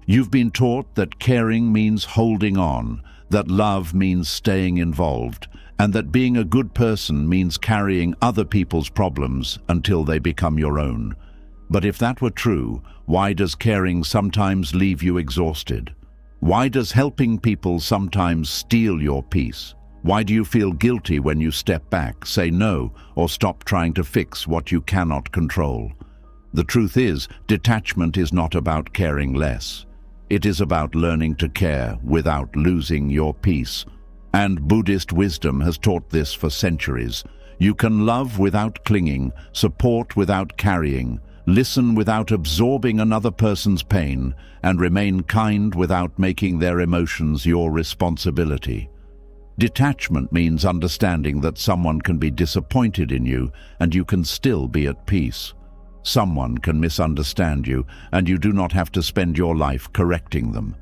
You've been taught that caring means holding on, that love means staying involved, and that being a good person means carrying other people's problems until they become your own. But if that were true, why does caring sometimes leave you exhausted? Why does helping people sometimes steal your peace? Why do you feel guilty when you step back, say no, or stop trying to fix what you cannot control? The truth is, detachment is not about caring less. It is about learning to care without losing your peace. And Buddhist wisdom has taught this for centuries. You can love without clinging, support without carrying, listen without absorbing another person's pain, and remain kind without making their emotions your responsibility. Detachment means understanding that someone can be disappointed in you and you can still be at peace. Someone can misunderstand you, and you do not have to spend your life correcting them.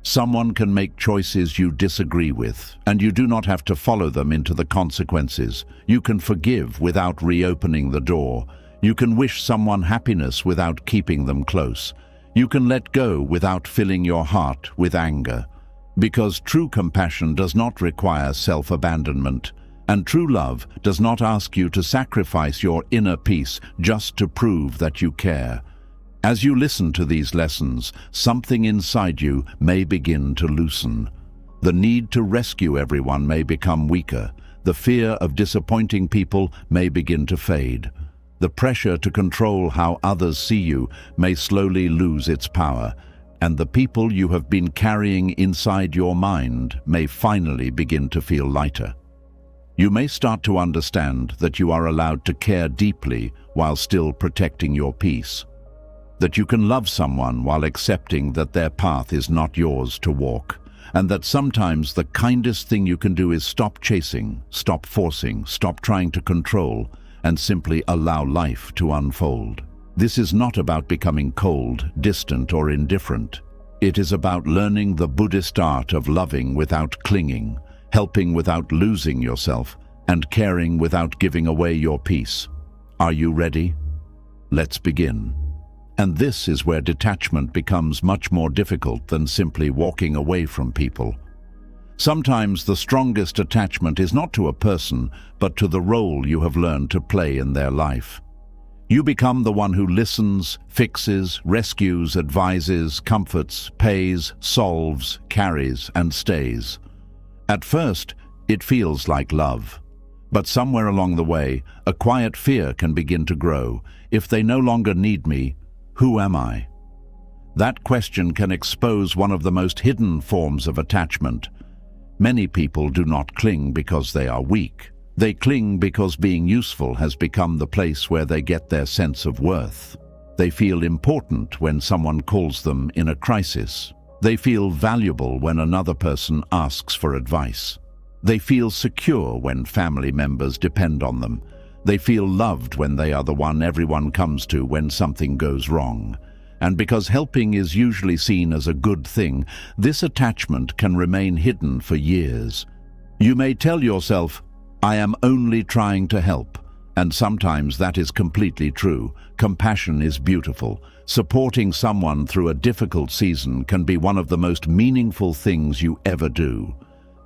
Someone can make choices you disagree with, and you do not have to follow them into the consequences. You can forgive without reopening the door. You can wish someone happiness without keeping them close. You can let go without filling your heart with anger. Because true compassion does not require self-abandonment. And true love does not ask you to sacrifice your inner peace just to prove that you care. As you listen to these lessons, something inside you may begin to loosen. The need to rescue everyone may become weaker. The fear of disappointing people may begin to fade. The pressure to control how others see you may slowly lose its power. And the people you have been carrying inside your mind may finally begin to feel lighter. You may start to understand that you are allowed to care deeply while still protecting your peace. That you can love someone while accepting that their path is not yours to walk. And that sometimes the kindest thing you can do is stop chasing, stop forcing, stop trying to control, and simply allow life to unfold. This is not about becoming cold, distant, or indifferent. It is about learning the Buddhist art of loving without clinging, helping without losing yourself, and caring without giving away your peace. Are you ready? Let's begin. And this is where detachment becomes much more difficult than simply walking away from people. Sometimes the strongest attachment is not to a person, but to the role you have learned to play in their life. You become the one who listens, fixes, rescues, advises, comforts, pays, solves, carries, and stays. At first, it feels like love. But somewhere along the way, a quiet fear can begin to grow. If they no longer need me, who am I? That question can expose one of the most hidden forms of attachment. Many people do not cling because they are weak. They cling because being useful has become the place where they get their sense of worth. They feel important when someone calls them in a crisis. They feel valuable when another person asks for advice. They feel secure when family members depend on them. They feel loved when they are the one everyone comes to when something goes wrong. And because helping is usually seen as a good thing, this attachment can remain hidden for years. You may tell yourself, "I am only trying to help." And sometimes that is completely true. Compassion is beautiful. Supporting someone through a difficult season can be one of the most meaningful things you ever do.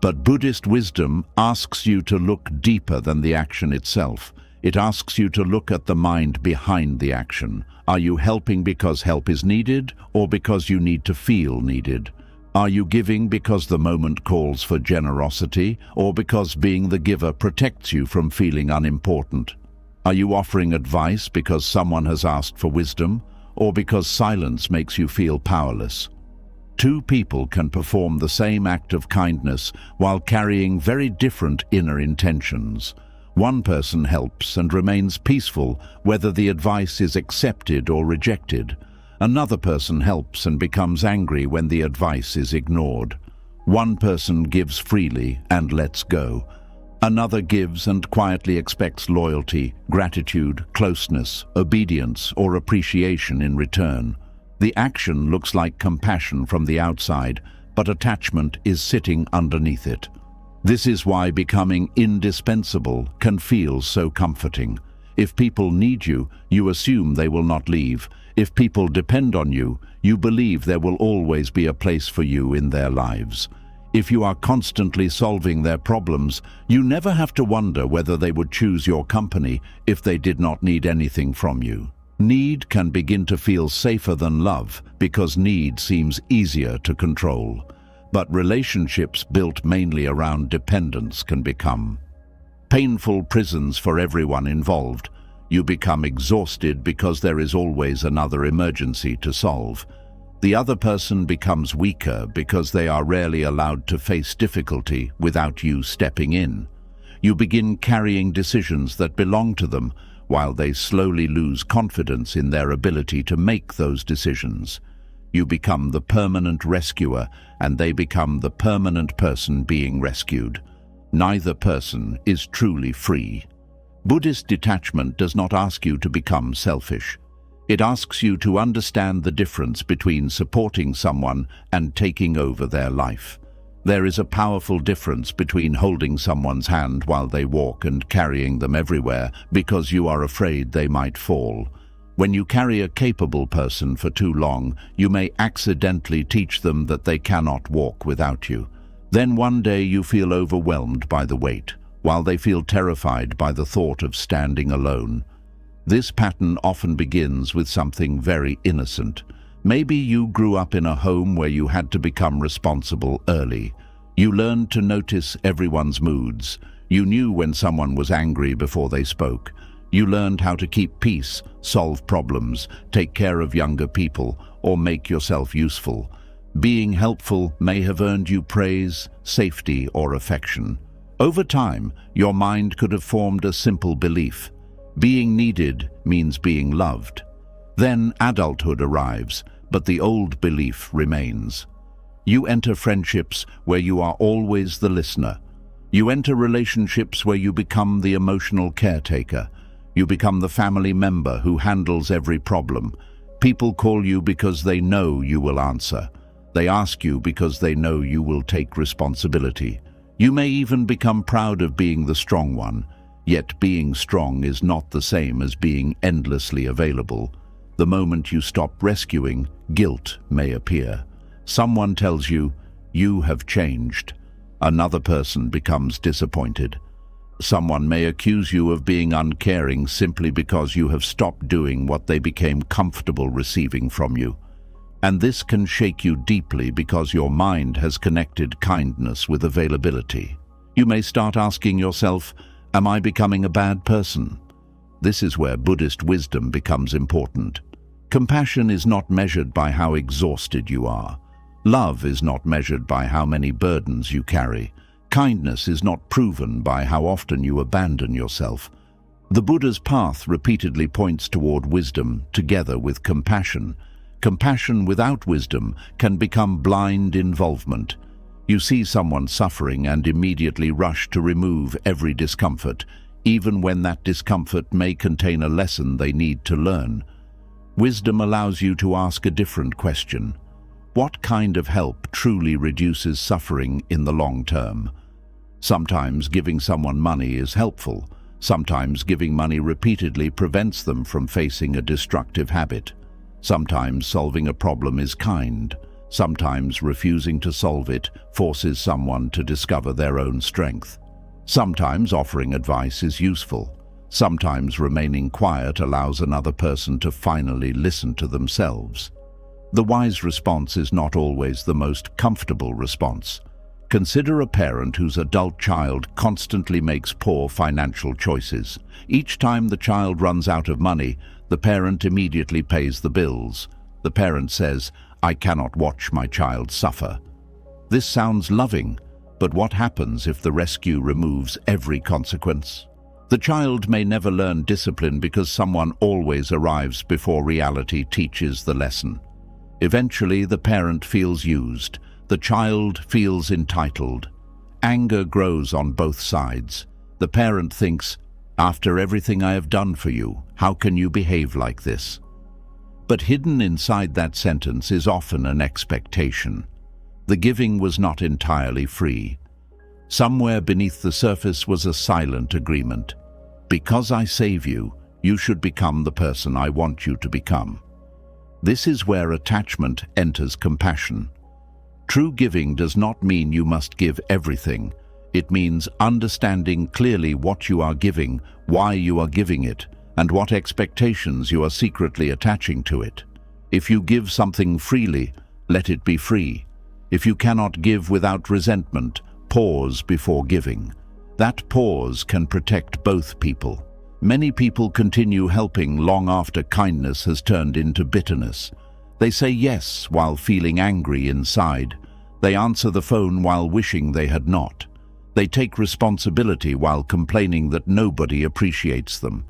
But Buddhist wisdom asks you to look deeper than the action itself. It asks you to look at the mind behind the action. Are you helping because help is needed, or because you need to feel needed? Are you giving because the moment calls for generosity, or because being the giver protects you from feeling unimportant? Are you offering advice because someone has asked for wisdom, or because silence makes you feel powerless? Two people can perform the same act of kindness while carrying very different inner intentions. One person helps and remains peaceful whether the advice is accepted or rejected. Another person helps and becomes angry when the advice is ignored. One person gives freely and lets go. Another gives and quietly expects loyalty, gratitude, closeness, obedience, or appreciation in return. The action looks like compassion from the outside, but attachment is sitting underneath it. This is why becoming indispensable can feel so comforting. If people need you, you assume they will not leave. If people depend on you, you believe there will always be a place for you in their lives. If you are constantly solving their problems, you never have to wonder whether they would choose your company if they did not need anything from you. Need can begin to feel safer than love because need seems easier to control. But relationships built mainly around dependence can become painful prisons for everyone involved. You become exhausted because there is always another emergency to solve. The other person becomes weaker because they are rarely allowed to face difficulty without you stepping in. You begin carrying decisions that belong to them, while they slowly lose confidence in their ability to make those decisions. You become the permanent rescuer, and they become the permanent person being rescued. Neither person is truly free. Buddhist detachment does not ask you to become selfish. It asks you to understand the difference between supporting someone and taking over their life. There is a powerful difference between holding someone's hand while they walk and carrying them everywhere because you are afraid they might fall. When you carry a capable person for too long, you may accidentally teach them that they cannot walk without you. Then one day you feel overwhelmed by the weight, while they feel terrified by the thought of standing alone. This pattern often begins with something very innocent. Maybe you grew up in a home where you had to become responsible early. You learned to notice everyone's moods. You knew when someone was angry before they spoke. You learned how to keep peace, solve problems, take care of younger people, or make yourself useful. Being helpful may have earned you praise, safety, or affection. Over time, your mind could have formed a simple belief. Being needed means being loved. Then adulthood arrives, but the old belief remains. You enter friendships where you are always the listener. You enter relationships where you become the emotional caretaker. You become the family member who handles every problem. People call you because they know you will answer. They ask you because they know you will take responsibility. You may even become proud of being the strong one. Yet being strong is not the same as being endlessly available. The moment you stop rescuing, guilt may appear. Someone tells you, "You have changed." Another person becomes disappointed. Someone may accuse you of being uncaring simply because you have stopped doing what they became comfortable receiving from you. And this can shake you deeply because your mind has connected kindness with availability. You may start asking yourself, "Am I becoming a bad person?" This is where Buddhist wisdom becomes important. Compassion is not measured by how exhausted you are. Love is not measured by how many burdens you carry. Kindness is not proven by how often you abandon yourself. The Buddha's path repeatedly points toward wisdom together with compassion. Compassion without wisdom can become blind involvement. You see someone suffering and immediately rush to remove every discomfort, even when that discomfort may contain a lesson they need to learn. Wisdom allows you to ask a different question. What kind of help truly reduces suffering in the long term? Sometimes giving someone money is helpful. Sometimes giving money repeatedly prevents them from facing a destructive habit. Sometimes solving a problem is kind. Sometimes refusing to solve it forces someone to discover their own strength. Sometimes offering advice is useful. Sometimes remaining quiet allows another person to finally listen to themselves. The wise response is not always the most comfortable response. Consider a parent whose adult child constantly makes poor financial choices. Each time the child runs out of money, the parent immediately pays the bills. The parent says, "I cannot watch my child suffer." This sounds loving, but what happens if the rescue removes every consequence? The child may never learn discipline because someone always arrives before reality teaches the lesson. Eventually, the parent feels used. The child feels entitled. Anger grows on both sides. The parent thinks, "After everything I have done for you, how can you behave like this?" But hidden inside that sentence is often an expectation. The giving was not entirely free. Somewhere beneath the surface was a silent agreement. Because I save you, You should become the person I want you to become. This is where attachment enters compassion. True giving does not mean you must give everything. It means understanding clearly what you are giving, why you are giving it, and what expectations you are secretly attaching to it. If you give something freely, let it be free. If you cannot give without resentment, pause before giving. That pause can protect both people. Many people continue helping long after kindness has turned into bitterness. They say yes while feeling angry inside. They answer the phone while wishing they had not. They take responsibility while complaining that nobody appreciates them.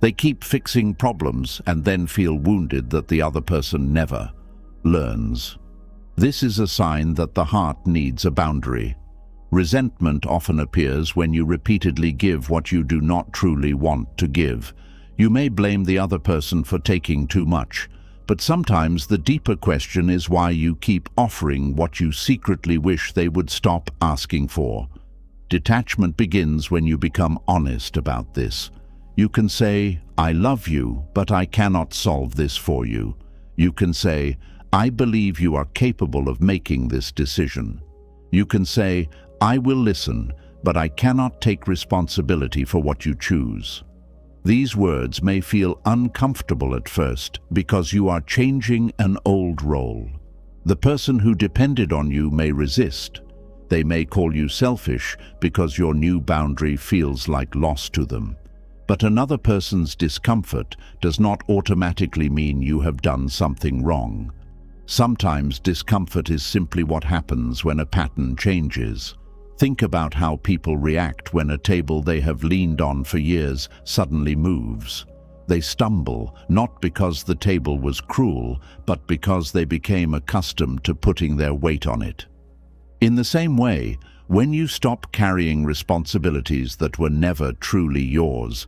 They keep fixing problems and then feel wounded that the other person never learns. This is a sign that the heart needs a boundary. Resentment often appears when you repeatedly give what you do not truly want to give. You may blame the other person for taking too much, but sometimes the deeper question is why you keep offering what you secretly wish they would stop asking for. Detachment begins when you become honest about this. You can say, "I love you, but I cannot solve this for you." You can say, "I believe you are capable of making this decision." You can say, "I will listen, but I cannot take responsibility for what you choose." These words may feel uncomfortable at first because you are changing an old role. The person who depended on you may resist. They may call you selfish because your new boundary feels like loss to them. But another person's discomfort does not automatically mean you have done something wrong. Sometimes discomfort is simply what happens when a pattern changes. Think about how people react when a table they have leaned on for years suddenly moves. They stumble, not because the table was cruel, but because they became accustomed to putting their weight on it. In the same way, when you stop carrying responsibilities that were never truly yours,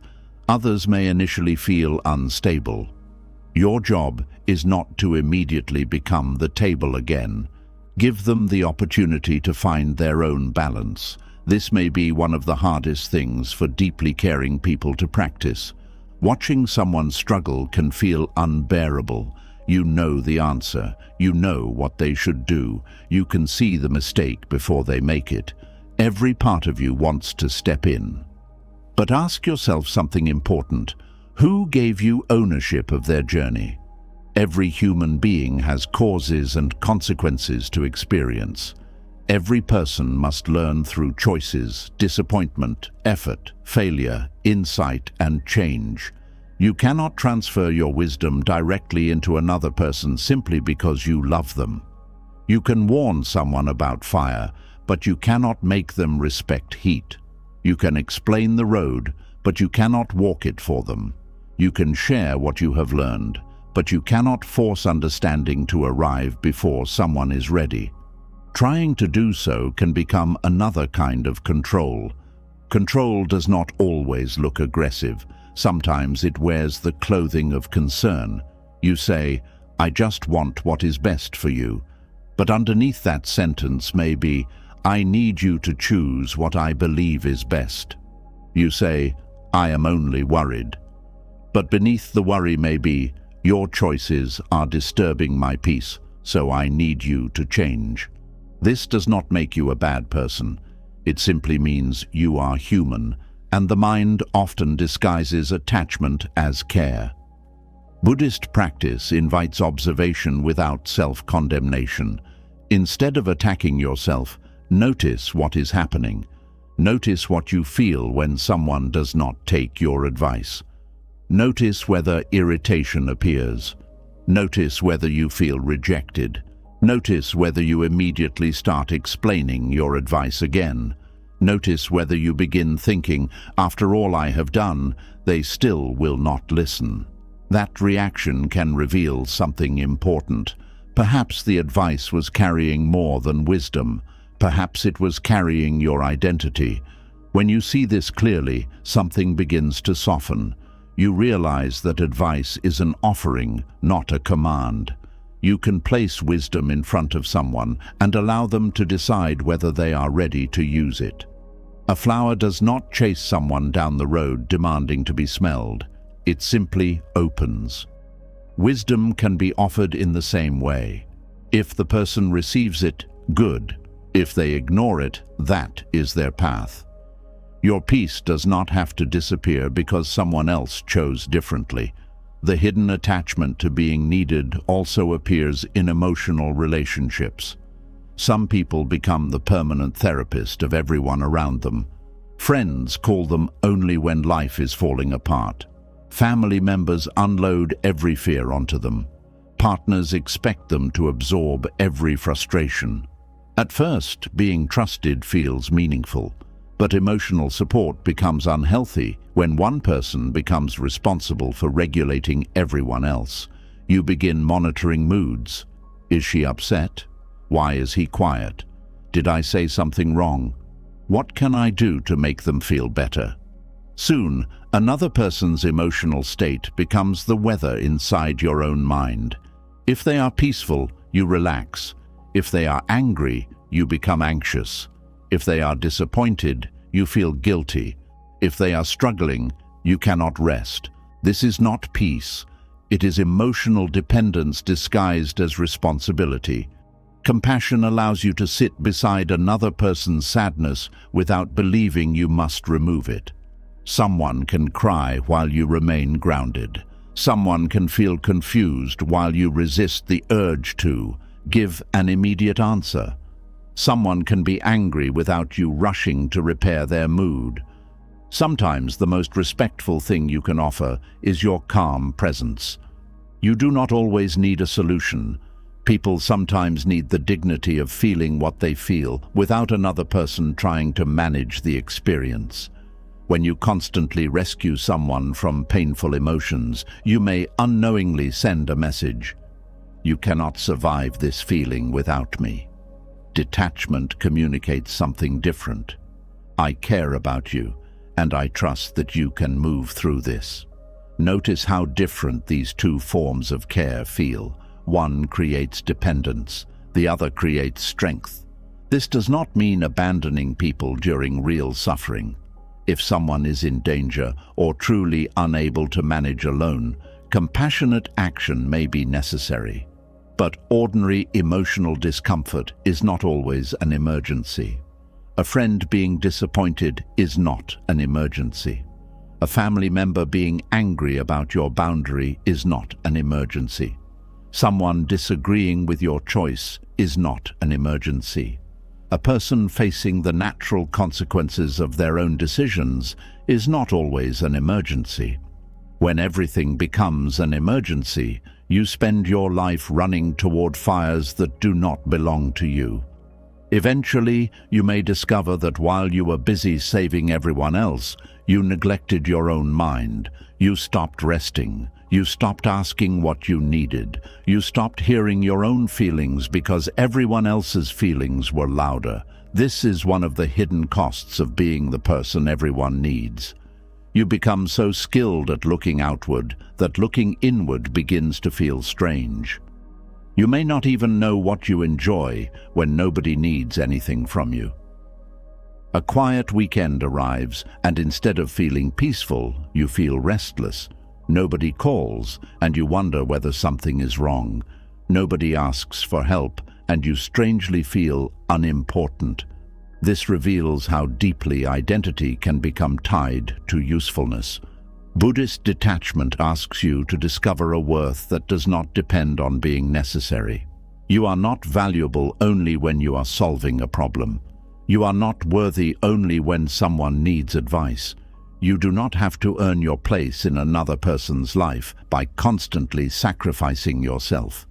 others may initially feel unstable. Your job is not to immediately become the table again. Give them the opportunity to find their own balance. This may be one of the hardest things for deeply caring people to practice. Watching someone struggle can feel unbearable. You know the answer. You know what they should do. You can see the mistake before they make it. Every part of you wants to step in. But ask yourself something important. Who gave you ownership of their journey? Every human being has causes and consequences to experience. Every person must learn through choices, disappointment, effort, failure, insight, and change. You cannot transfer your wisdom directly into another person simply because you love them. You can warn someone about fire, but you cannot make them respect heat. You can explain the road, but you cannot walk it for them. You can share what you have learned, but you cannot force understanding to arrive before someone is ready. Trying to do so can become another kind of control. Control does not always look aggressive. Sometimes it wears the clothing of concern. You say, "I just want what is best for you." But underneath that sentence may be, "I need you to choose what I believe is best." You say, "I am only worried." But beneath the worry may be, "Your choices are disturbing my peace, so I need you to change." This does not make you a bad person. It simply means you are human, and the mind often disguises attachment as care. Buddhist practice invites observation without self-condemnation. Instead of attacking yourself, notice what is happening. Notice what you feel when someone does not take your advice. Notice whether irritation appears. Notice whether you feel rejected. Notice whether you immediately start explaining your advice again. Notice whether you begin thinking, "After all I have done, they still will not listen." That reaction can reveal something important. Perhaps the advice was carrying more than wisdom. Perhaps it was carrying your identity. When you see this clearly, something begins to soften. You realize that advice is an offering, not a command. You can place wisdom in front of someone and allow them to decide whether they are ready to use it. A flower does not chase someone down the road demanding to be smelled. it simply opens. Wisdom can be offered in the same way. If the person receives it, good. If they ignore it, that is their path. Your peace does not have to disappear because someone else chose differently. The hidden attachment to being needed also appears in emotional relationships. Some people become the permanent therapist of everyone around them. Friends call them only when life is falling apart. Family members unload every fear onto them. Partners expect them to absorb every frustration. At first, being trusted feels meaningful, but emotional support becomes unhealthy when one person becomes responsible for regulating everyone else. You begin monitoring moods. Is she upset? Why is he quiet? Did I say something wrong? What can I do to make them feel better? Soon, another person's emotional state becomes the weather inside your own mind. If they are peaceful, you relax. If they are angry, you become anxious. If they are disappointed, you feel guilty. If they are struggling, you cannot rest. This is not peace. It is emotional dependence disguised as responsibility. Compassion allows you to sit beside another person's sadness without believing you must remove it. Someone can cry while you remain grounded. Someone can feel confused while you resist the urge to give an immediate answer. Someone can be angry without you rushing to repair their mood. Sometimes the most respectful thing you can offer is your calm presence. You do not always need a solution. People sometimes need the dignity of feeling what they feel without another person trying to manage the experience. When you constantly rescue someone from painful emotions, you may unknowingly send a message. You cannot survive this feeling without me. Detachment communicates something different. I care about you, and I trust that you can move through this. Notice how different these two forms of care feel. One creates dependence, the other creates strength. This does not mean abandoning people during real suffering. If someone is in danger or truly unable to manage alone, compassionate action may be necessary. But ordinary emotional discomfort is not always an emergency. A friend being disappointed is not an emergency. A family member being angry about your boundary is not an emergency. Someone disagreeing with your choice is not an emergency. A person facing the natural consequences of their own decisions is not always an emergency. When everything becomes an emergency, you spend your life running toward fires that do not belong to you. Eventually, you may discover that while you were busy saving everyone else, you neglected your own mind. You stopped resting. You stopped asking what you needed. You stopped hearing your own feelings because everyone else's feelings were louder. This is one of the hidden costs of being the person everyone needs. You become so skilled at looking outward that looking inward begins to feel strange. You may not even know what you enjoy when nobody needs anything from you. A quiet weekend arrives, and instead of feeling peaceful, you feel restless. Nobody calls, and you wonder whether something is wrong. Nobody asks for help, and you strangely feel unimportant. This reveals how deeply identity can become tied to usefulness. Buddhist detachment asks you to discover a worth that does not depend on being necessary. You are not valuable only when you are solving a problem. You are not worthy only when someone needs advice. You do not have to earn your place in another person's life by constantly sacrificing yourself.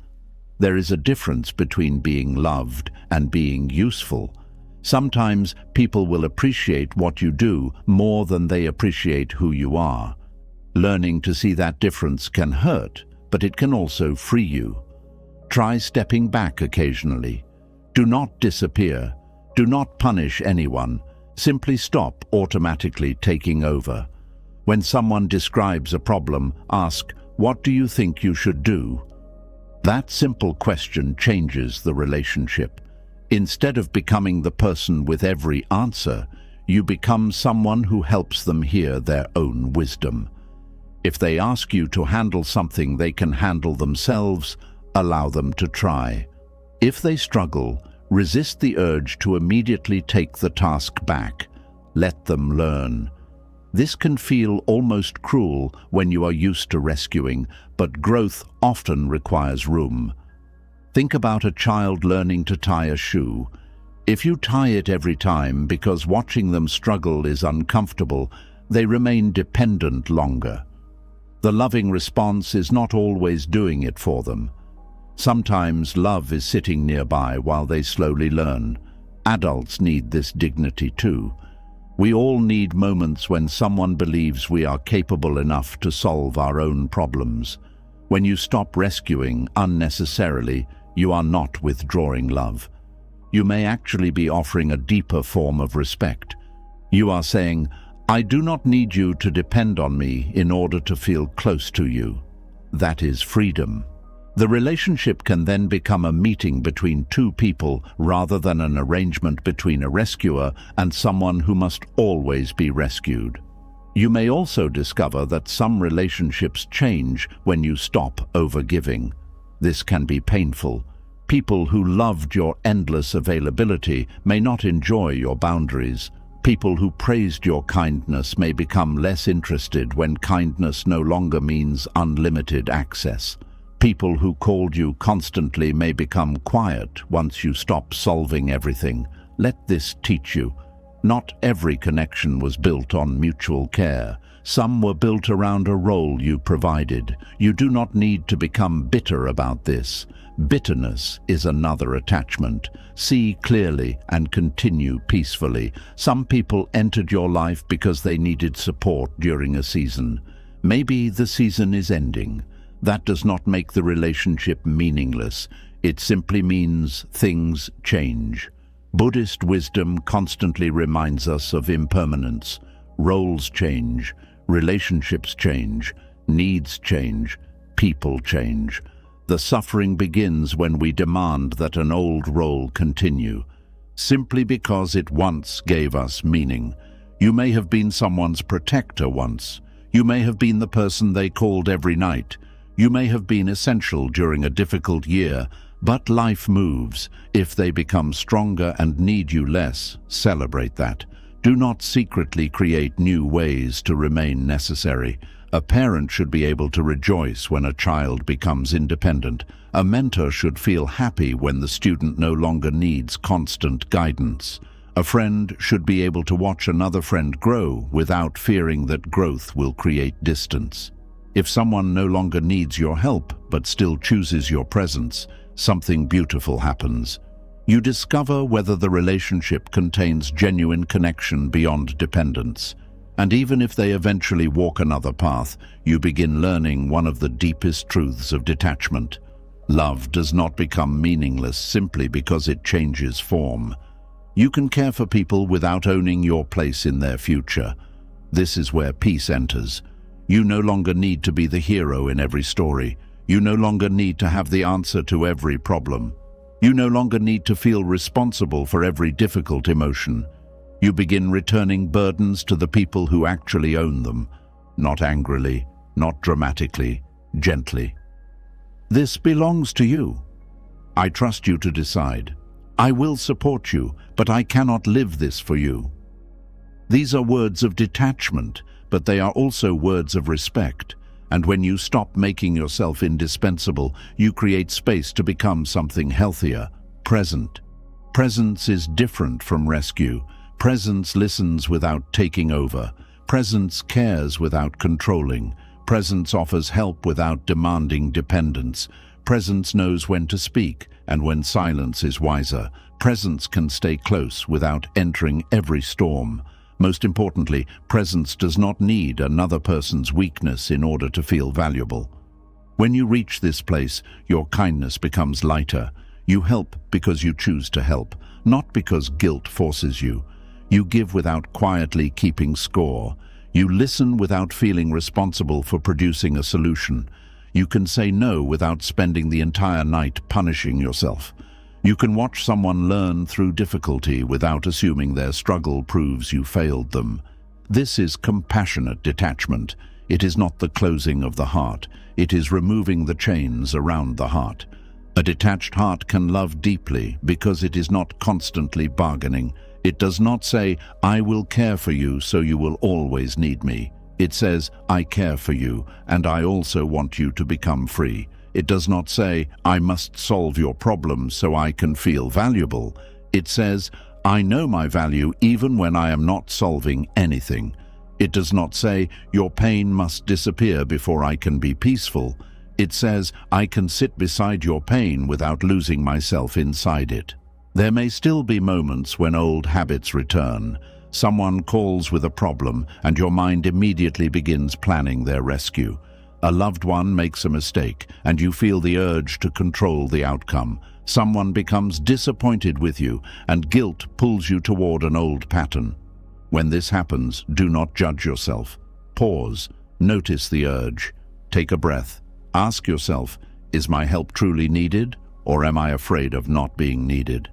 There is a difference between being loved and being useful. Sometimes people will appreciate what you do more than they appreciate who you are. Learning to see that difference can hurt, but it can also free you. Try stepping back occasionally. Do not disappear. Do not punish anyone. Simply stop automatically taking over. When someone describes a problem, ask, "What do you think you should do?" That simple question changes the relationship. Instead of becoming the person with every answer, you become someone who helps them hear their own wisdom. If they ask you to handle something they can handle themselves, allow them to try. If they struggle, resist the urge to immediately take the task back. Let them learn. This can feel almost cruel when you are used to rescuing, but growth often requires room. Think about a child learning to tie a shoe. If you tie it every time because watching them struggle is uncomfortable, they remain dependent longer. The loving response is not always doing it for them. Sometimes love is sitting nearby while they slowly learn. Adults need this dignity too. We all need moments when someone believes we are capable enough to solve our own problems. When you stop rescuing unnecessarily, you are not withdrawing love. You may actually be offering a deeper form of respect. You are saying, "I do not need you to depend on me in order to feel close to you." That is freedom. The relationship can then become a meeting between two people rather than an arrangement between a rescuer and someone who must always be rescued. You may also discover that some relationships change when you stop overgiving. This can be painful. People who loved your endless availability may not enjoy your boundaries. People who praised your kindness may become less interested when kindness no longer means unlimited access. People who called you constantly may become quiet once you stop solving everything. Let this teach you. Not every connection was built on mutual care. Some were built around a role you provided. You do not need to become bitter about this. Bitterness is another attachment. See clearly and continue peacefully. Some people entered your life because they needed support during a season. Maybe the season is ending. That does not make the relationship meaningless. It simply means things change. Buddhist wisdom constantly reminds us of impermanence. Roles change, relationships change, needs change, people change. The suffering begins when we demand that an old role continue, simply because it once gave us meaning. You may have been someone's protector once. You may have been the person they called every night. You may have been essential during a difficult year, but life moves. If they become stronger and need you less, celebrate that. Do not secretly create new ways to remain necessary. A parent should be able to rejoice when a child becomes independent. A mentor should feel happy when the student no longer needs constant guidance. A friend should be able to watch another friend grow without fearing that growth will create distance. If someone no longer needs your help but still chooses your presence, something beautiful happens. You discover whether the relationship contains genuine connection beyond dependence. And even if they eventually walk another path, you begin learning one of the deepest truths of detachment. Love does not become meaningless simply because it changes form. You can care for people without owning your place in their future. This is where peace enters. You no longer need to be the hero in every story. You no longer need to have the answer to every problem. You no longer need to feel responsible for every difficult emotion. You begin returning burdens to the people who actually own them, not angrily, not dramatically, gently. This belongs to you. I trust you to decide. I will support you, but I cannot live this for you. These are words of detachment, but they are also words of respect. And when you stop making yourself indispensable, you create space to become something healthier, present. Presence is different from rescue. Presence listens without taking over. Presence cares without controlling. Presence offers help without demanding dependence. Presence knows when to speak and when silence is wiser. Presence can stay close without entering every storm. Most importantly, presence does not need another person's weakness in order to feel valuable. When you reach this place, your kindness becomes lighter. You help because you choose to help, not because guilt forces you. You give without quietly keeping score. You listen without feeling responsible for producing a solution. You can say no without spending the entire night punishing yourself. You can watch someone learn through difficulty without assuming their struggle proves you failed them. This is compassionate detachment. It is not the closing of the heart. It is removing the chains around the heart. A detached heart can love deeply because it is not constantly bargaining. It does not say, "I will care for you so you will always need me." It says, "I care for you and I also want you to become free." It does not say, "I must solve your problems so I can feel valuable." It says, "I know my value even when I am not solving anything." It does not say, "Your pain must disappear before I can be peaceful." It says, "I can sit beside your pain without losing myself inside it." There may still be moments when old habits return. Someone calls with a problem and your mind immediately begins planning their rescue. A loved one makes a mistake and you feel the urge to control the outcome. Someone becomes disappointed with you and guilt pulls you toward an old pattern. When this happens, do not judge yourself. Pause, notice the urge, take a breath. Ask yourself, is my help truly needed or am I afraid of not being needed?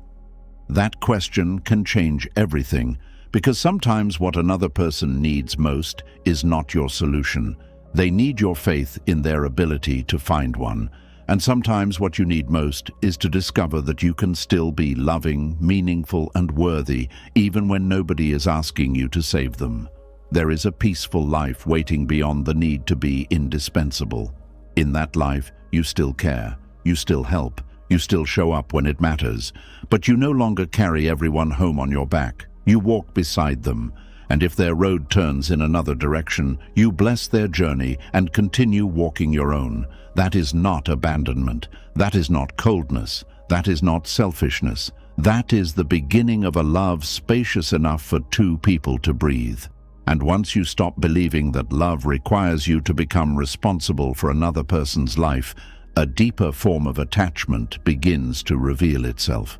That question can change everything because sometimes what another person needs most is not your solution. They need your faith in their ability to find one. And sometimes what you need most is to discover that you can still be loving, meaningful, and worthy even when nobody is asking you to save them. There is a peaceful life waiting beyond the need to be indispensable. In that life, you still care, you still help, you still show up when it matters, but you no longer carry everyone home on your back. You walk beside them, and if their road turns in another direction, you bless their journey and continue walking your own. That is not abandonment. That is not coldness. That is not selfishness. That is the beginning of a love spacious enough for two people to breathe. And once you stop believing that love requires you to become responsible for another person's life, a deeper form of attachment begins to reveal itself.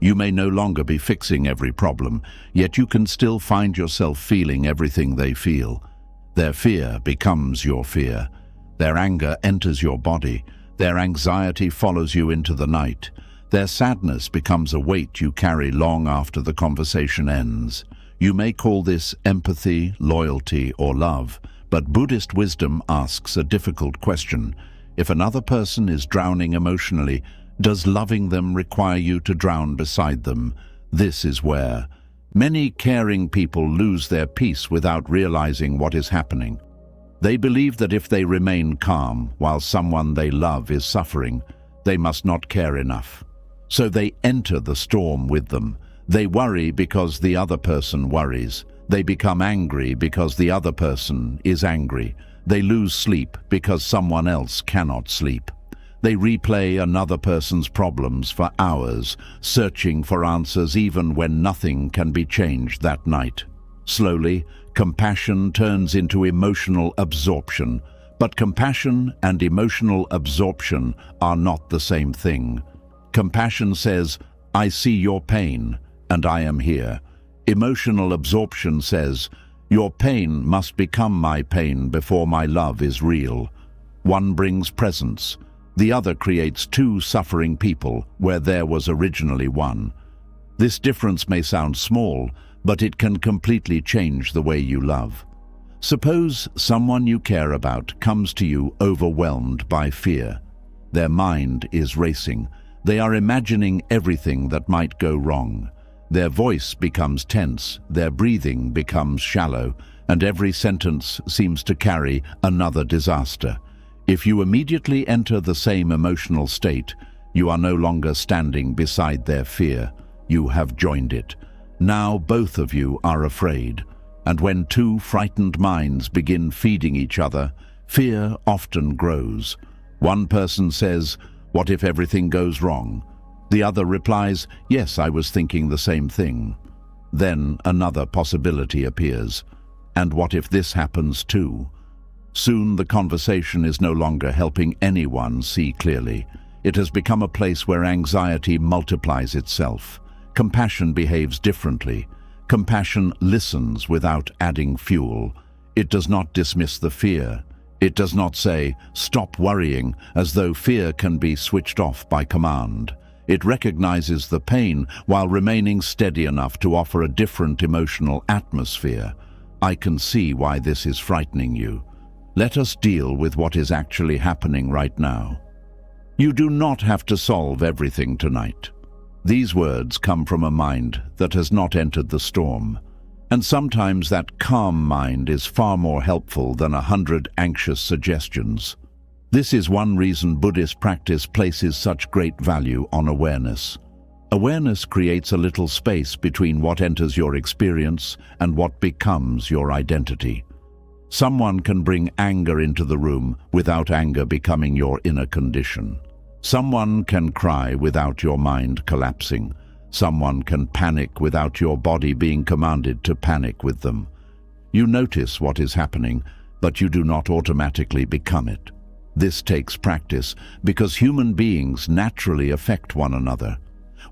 You may no longer be fixing every problem, yet you can still find yourself feeling everything they feel. Their fear becomes your fear. Their anger enters your body. Their anxiety follows you into the night. Their sadness becomes a weight you carry long after the conversation ends. You may call this empathy, loyalty, or love, but Buddhist wisdom asks a difficult question. If another person is drowning emotionally, does loving them require you to drown beside them? This is where many caring people lose their peace without realizing what is happening. They believe that if they remain calm while someone they love is suffering, they must not care enough. So they enter the storm with them. They worry because the other person worries. They become angry because the other person is angry. They lose sleep because someone else cannot sleep. They replay another person's problems for hours, searching for answers even when nothing can be changed that night. Slowly, compassion turns into emotional absorption. But compassion and emotional absorption are not the same thing. Compassion says, "I see your pain, and I am here." Emotional absorption says, "Your pain must become my pain before my love is real." One brings presence. The other creates two suffering people where there was originally one. This difference may sound small, but it can completely change the way you love. Suppose someone you care about comes to you overwhelmed by fear. Their mind is racing. They are imagining everything that might go wrong. Their voice becomes tense, their breathing becomes shallow, and every sentence seems to carry another disaster. If you immediately enter the same emotional state, you are no longer standing beside their fear. You have joined it. Now both of you are afraid, and when two frightened minds begin feeding each other, fear often grows. One person says, "What if everything goes wrong?" The other replies, "Yes, I was thinking the same thing." Then another possibility appears. And what if this happens too? Soon the conversation is no longer helping anyone see clearly. It has become a place where anxiety multiplies itself. Compassion behaves differently. Compassion listens without adding fuel. It does not dismiss the fear. It does not say, "Stop worrying," as though fear can be switched off by command. It recognizes the pain while remaining steady enough to offer a different emotional atmosphere. "I can see why this is frightening you. Let us deal with what is actually happening right now. You do not have to solve everything tonight. These words come from a mind that has not entered the storm. And sometimes that calm mind is far more helpful than 100 anxious suggestions. This is one reason Buddhist practice places such great value on awareness. Awareness creates a little space between what enters your experience and what becomes your identity. Someone can bring anger into the room without anger becoming your inner condition. Someone can cry without your mind collapsing. Someone can panic without your body being commanded to panic with them. You notice what is happening, but you do not automatically become it. This takes practice because human beings naturally affect one another.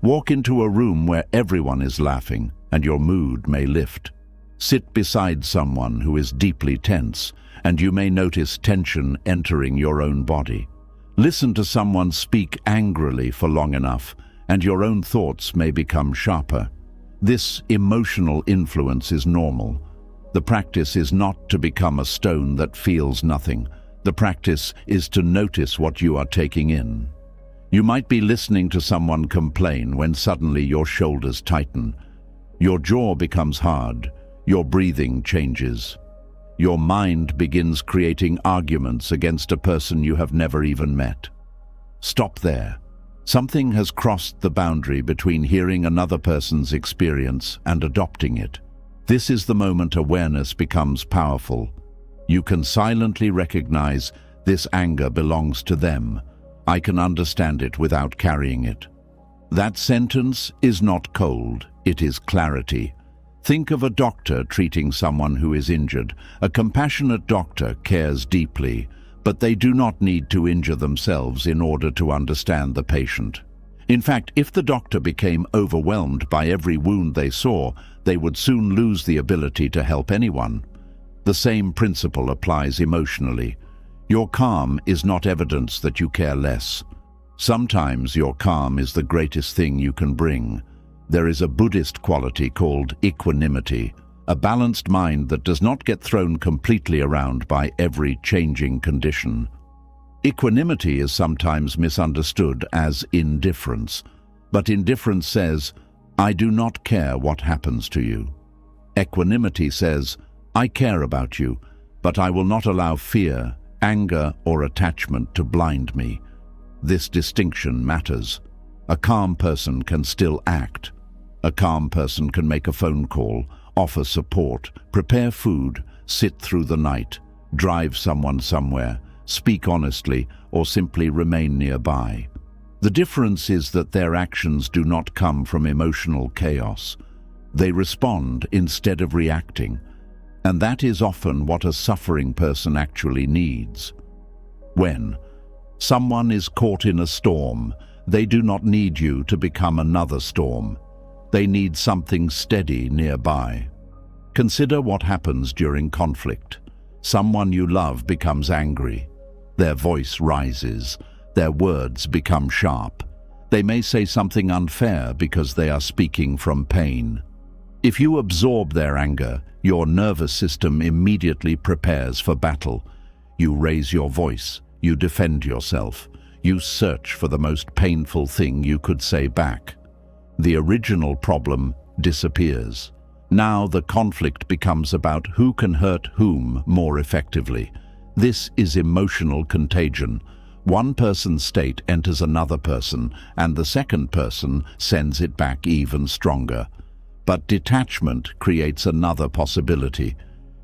Walk into a room where everyone is laughing and your mood may lift. Sit beside someone who is deeply tense and you may notice tension entering your own body. Listen to someone speak angrily for long enough and your own thoughts may become sharper. This emotional influence is normal. The practice is not to become a stone that feels nothing. The practice is to notice what you are taking in. You might be listening to someone complain when suddenly your shoulders tighten. Your jaw becomes hard. Your breathing changes. Your mind begins creating arguments against a person you have never even met. Stop there. Something has crossed the boundary between hearing another person's experience and adopting it. This is the moment awareness becomes powerful. You can silently recognize this anger belongs to them. I can understand it without carrying it. That sentence is not cold, it is clarity. Think of a doctor treating someone who is injured. A compassionate doctor cares deeply, but they do not need to injure themselves in order to understand the patient. In fact, if the doctor became overwhelmed by every wound they saw, they would soon lose the ability to help anyone. The same principle applies emotionally. Your calm is not evidence that you care less. Sometimes your calm is the greatest thing you can bring. There is a Buddhist quality called equanimity, a balanced mind that does not get thrown completely around by every changing condition. Equanimity is sometimes misunderstood as indifference, but indifference says, I do not care what happens to you. Equanimity says, I care about you, but I will not allow fear, anger, or attachment to blind me. This distinction matters. A calm person can still act. A calm person can make a phone call, offer support, prepare food, sit through the night, drive someone somewhere, speak honestly, or simply remain nearby. The difference is that their actions do not come from emotional chaos. They respond instead of reacting, and that is often what a suffering person actually needs. When someone is caught in a storm, they do not need you to become another storm. They need something steady nearby. Consider what happens during conflict. Someone you love becomes angry. Their voice rises. Their words become sharp. They may say something unfair because they are speaking from pain. If you absorb their anger, your nervous system immediately prepares for battle. You raise your voice. You defend yourself. You search for the most painful thing you could say back. The original problem disappears. Now the conflict becomes about who can hurt whom more effectively. This is emotional contagion. One person's state enters another person, and the second person sends it back even stronger. But detachment creates another possibility.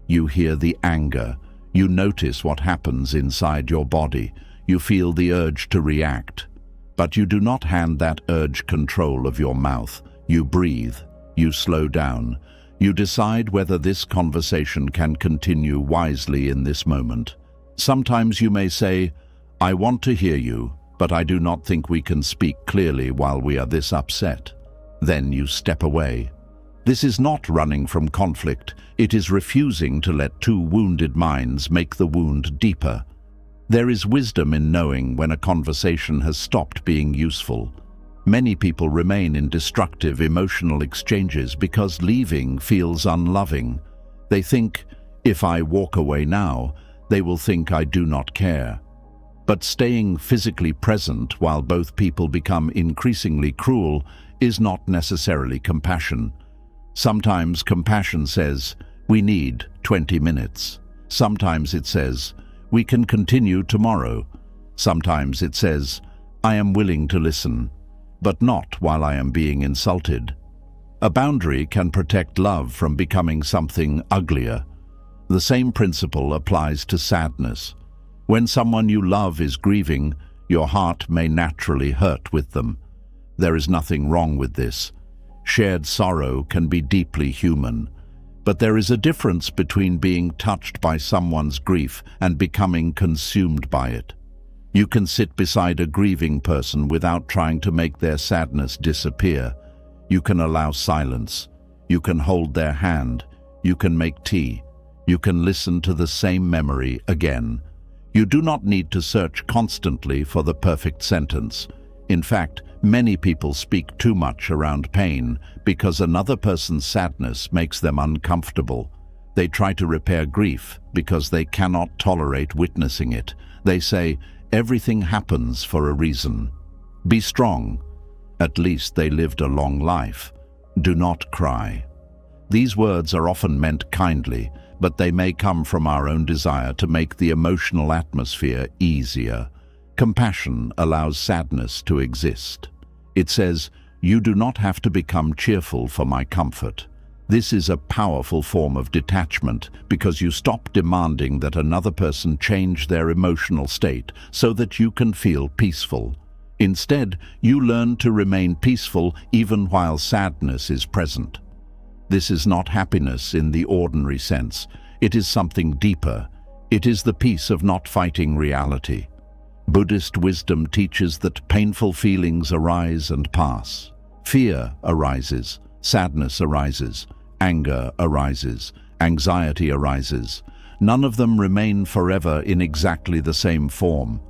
You hear the anger. You notice what happens inside your body. You feel the urge to react. But you do not hand that urge control of your mouth. You breathe. You slow down. You decide whether this conversation can continue wisely in this moment. Sometimes you may say, I want to hear you, but I do not think we can speak clearly while we are this upset. Then you step away. This is not running from conflict. It is refusing to let two wounded minds make the wound deeper. There is wisdom in knowing when a conversation has stopped being useful. Many people remain in destructive emotional exchanges because leaving feels unloving. They think, if I walk away now, They will think I do not care. But staying physically present while both people become increasingly cruel is not necessarily compassion. Sometimes compassion says, we need 20 minutes. Sometimes it says, we can continue tomorrow. Sometimes it says, I am willing to listen, but not while I am being insulted. A boundary can protect love from becoming something uglier. The same principle applies to sadness. When someone you love is grieving, your heart may naturally hurt with them. There is nothing wrong with this. Shared sorrow can be deeply human. But there is a difference between being touched by someone's grief and becoming consumed by it. You can sit beside a grieving person without trying to make their sadness disappear. You can allow silence. You can hold their hand. You can make tea. You can listen to the same memory again. You do not need to search constantly for the perfect sentence. In fact, many people speak too much around pain because another person's sadness makes them uncomfortable. They try to repair grief because they cannot tolerate witnessing it. They say, everything happens for a reason. Be strong. At least they lived a long life. Do not cry. These words are often meant kindly, but they may come from our own desire to make the emotional atmosphere easier. Compassion allows sadness to exist. It says, you do not have to become cheerful for my comfort. This is a powerful form of detachment because you stop demanding that another person change their emotional state so that you can feel peaceful. Instead, you learn to remain peaceful even while sadness is present. This is not happiness in the ordinary sense. It is something deeper. It is the peace of not fighting reality. Buddhist wisdom teaches that painful feelings arise and pass. Fear arises, sadness arises, anger arises, anxiety arises. None of them remain forever in exactly the same form.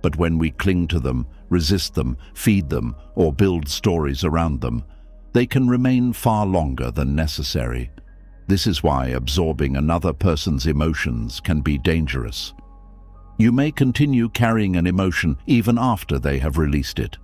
But when we cling to them, resist them, feed them, or build stories around them, they can remain far longer than necessary. This is why absorbing another person's emotions can be dangerous. You may continue carrying an emotion even after they have released it.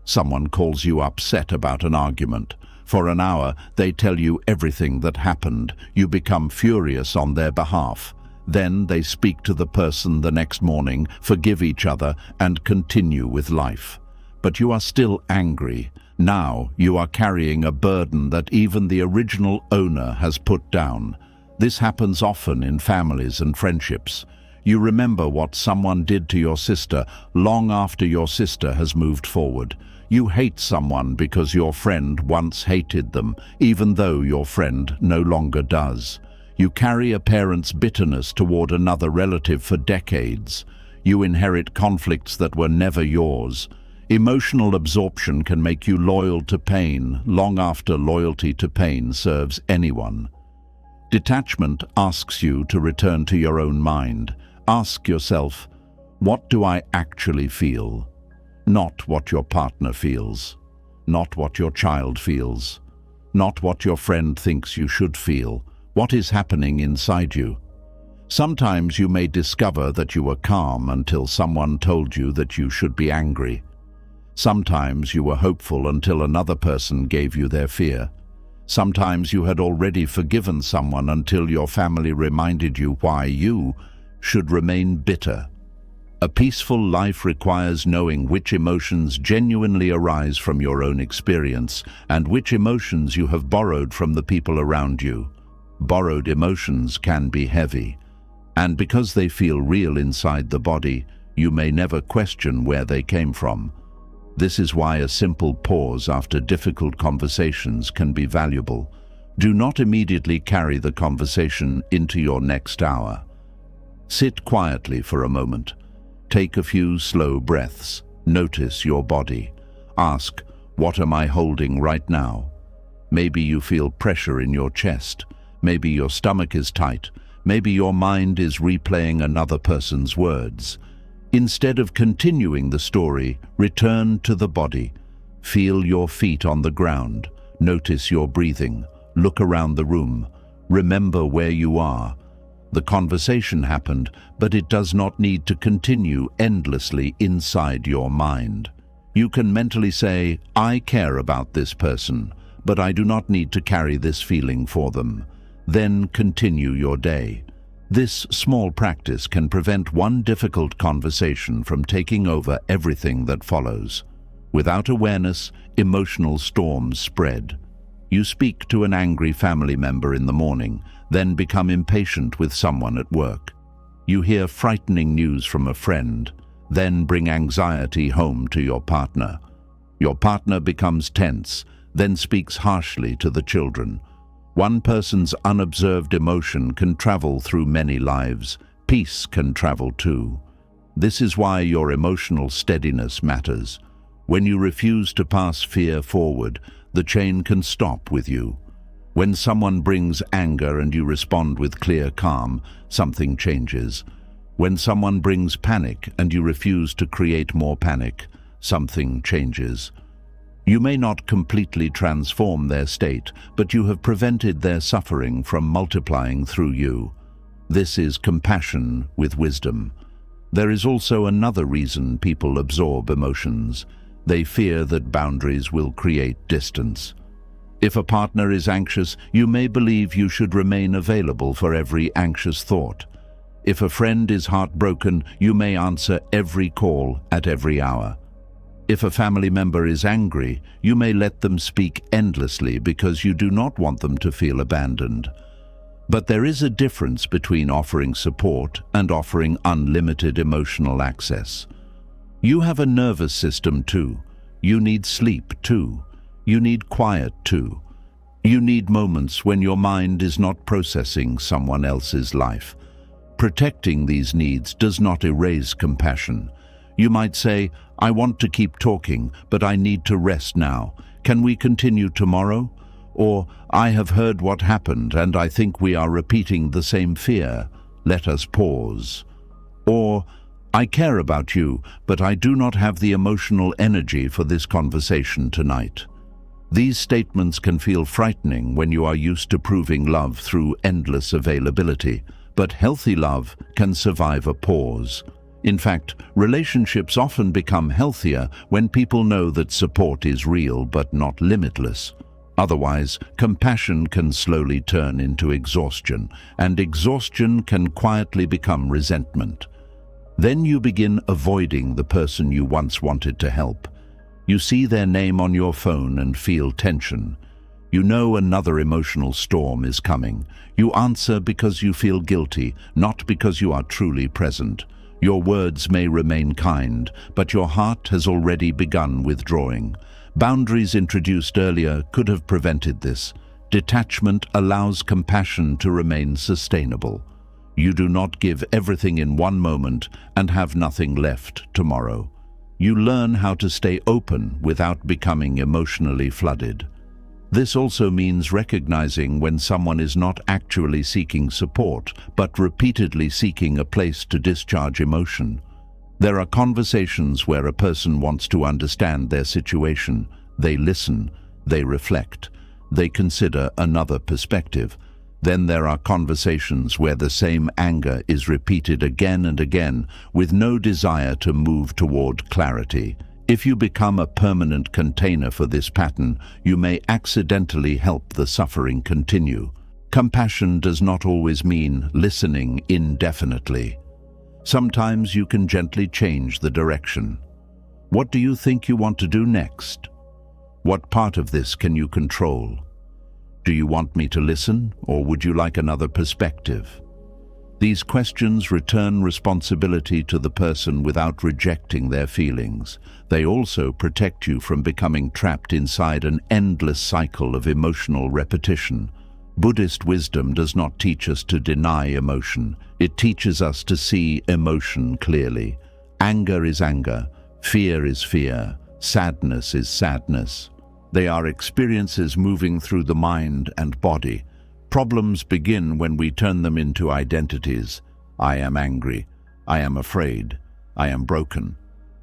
Someone calls you upset about an argument. For an hour, they tell you everything that happened. You become furious on their behalf. Then they speak to the person the next morning, forgive each other, and continue with life. But you are still angry. Now you are carrying a burden that even the original owner has put down. This happens often in families and friendships. You remember what someone did to your sister long after your sister has moved forward. You hate someone because your friend once hated them, even though your friend no longer does. You carry a parent's bitterness toward another relative for decades. You inherit conflicts that were never yours. Emotional absorption can make you loyal to pain long after loyalty to pain serves anyone. Detachment asks you to return to your own mind. Ask yourself, what do I actually feel? Not what your partner feels, not what your child feels, not what your friend thinks you should feel. What is happening inside you? Sometimes you may discover that you were calm until someone told you that you should be angry. Sometimes you were hopeful until another person gave you their fear. Sometimes you had already forgiven someone until your family reminded you why you should remain bitter. A peaceful life requires knowing which emotions genuinely arise from your own experience and which emotions you have borrowed from the people around you. Borrowed emotions can be heavy, and because they feel real inside the body, you may never question where they came from. This is why a simple pause after difficult conversations can be valuable. Do not immediately carry the conversation into your next hour. Sit quietly for a moment. Take a few slow breaths. Notice your body. Ask, what am I holding right now? Maybe you feel pressure in your chest. Maybe your stomach is tight. Maybe your mind is replaying another person's words. Instead of continuing the story, return to the body. Feel your feet on the ground. Notice your breathing. Look around the room. Remember where you are. The conversation happened, but it does not need to continue endlessly inside your mind. You can mentally say, I care about this person, but I do not need to carry this feeling for them. Then continue your day. This small practice can prevent one difficult conversation from taking over everything that follows. Without awareness, emotional storms spread. You speak to an angry family member in the morning, then become impatient with someone at work. You hear frightening news from a friend, then bring anxiety home to your partner. Your partner becomes tense, then speaks harshly to the children. One person's unobserved emotion can travel through many lives. Peace can travel too. This is why your emotional steadiness matters. When you refuse to pass fear forward, the chain can stop with you. When someone brings anger and you respond with clear calm, something changes. When someone brings panic and you refuse to create more panic, something changes. You may not completely transform their state, but you have prevented their suffering from multiplying through you. This is compassion with wisdom. There is also another reason people absorb emotions. They fear that boundaries will create distance. If a partner is anxious, you may believe you should remain available for every anxious thought. If a friend is heartbroken, you may answer every call at every hour. If a family member is angry, you may let them speak endlessly because you do not want them to feel abandoned. But there is a difference between offering support and offering unlimited emotional access. You have a nervous system too. You need sleep too. You need quiet too. You need moments when your mind is not processing someone else's life. Protecting these needs does not erase compassion. You might say, I want to keep talking, but I need to rest now. Can we continue tomorrow? Or, I have heard what happened and I think we are repeating the same fear. Let us pause. Or, I care about you, but I do not have the emotional energy for this conversation tonight. These statements can feel frightening when you are used to proving love through endless availability, but healthy love can survive a pause. In fact, relationships often become healthier when people know that support is real but not limitless. Otherwise, compassion can slowly turn into exhaustion, and exhaustion can quietly become resentment. Then you begin avoiding the person you once wanted to help. You see their name on your phone and feel tension. You know another emotional storm is coming. You answer because you feel guilty, not because you are truly present. Your words may remain kind, but your heart has already begun withdrawing. Boundaries introduced earlier could have prevented this. Detachment allows compassion to remain sustainable. You do not give everything in one moment and have nothing left tomorrow. You learn how to stay open without becoming emotionally flooded. This also means recognizing when someone is not actually seeking support, but repeatedly seeking a place to discharge emotion. There are conversations where a person wants to understand their situation. They listen, they reflect, they consider another perspective. Then there are conversations where the same anger is repeated again and again with no desire to move toward clarity. If you become a permanent container for this pattern, you may accidentally help the suffering continue. Compassion does not always mean listening indefinitely. Sometimes you can gently change the direction. What do you think you want to do next? What part of this can you control? Do you want me to listen, or would you like another perspective? These questions return responsibility to the person without rejecting their feelings. They also protect you from becoming trapped inside an endless cycle of emotional repetition. Buddhist wisdom does not teach us to deny emotion. It teaches us to see emotion clearly. Anger is anger, fear is fear, sadness is sadness. They are experiences moving through the mind and body. Problems begin when we turn them into identities. I am angry. I am afraid. I am broken.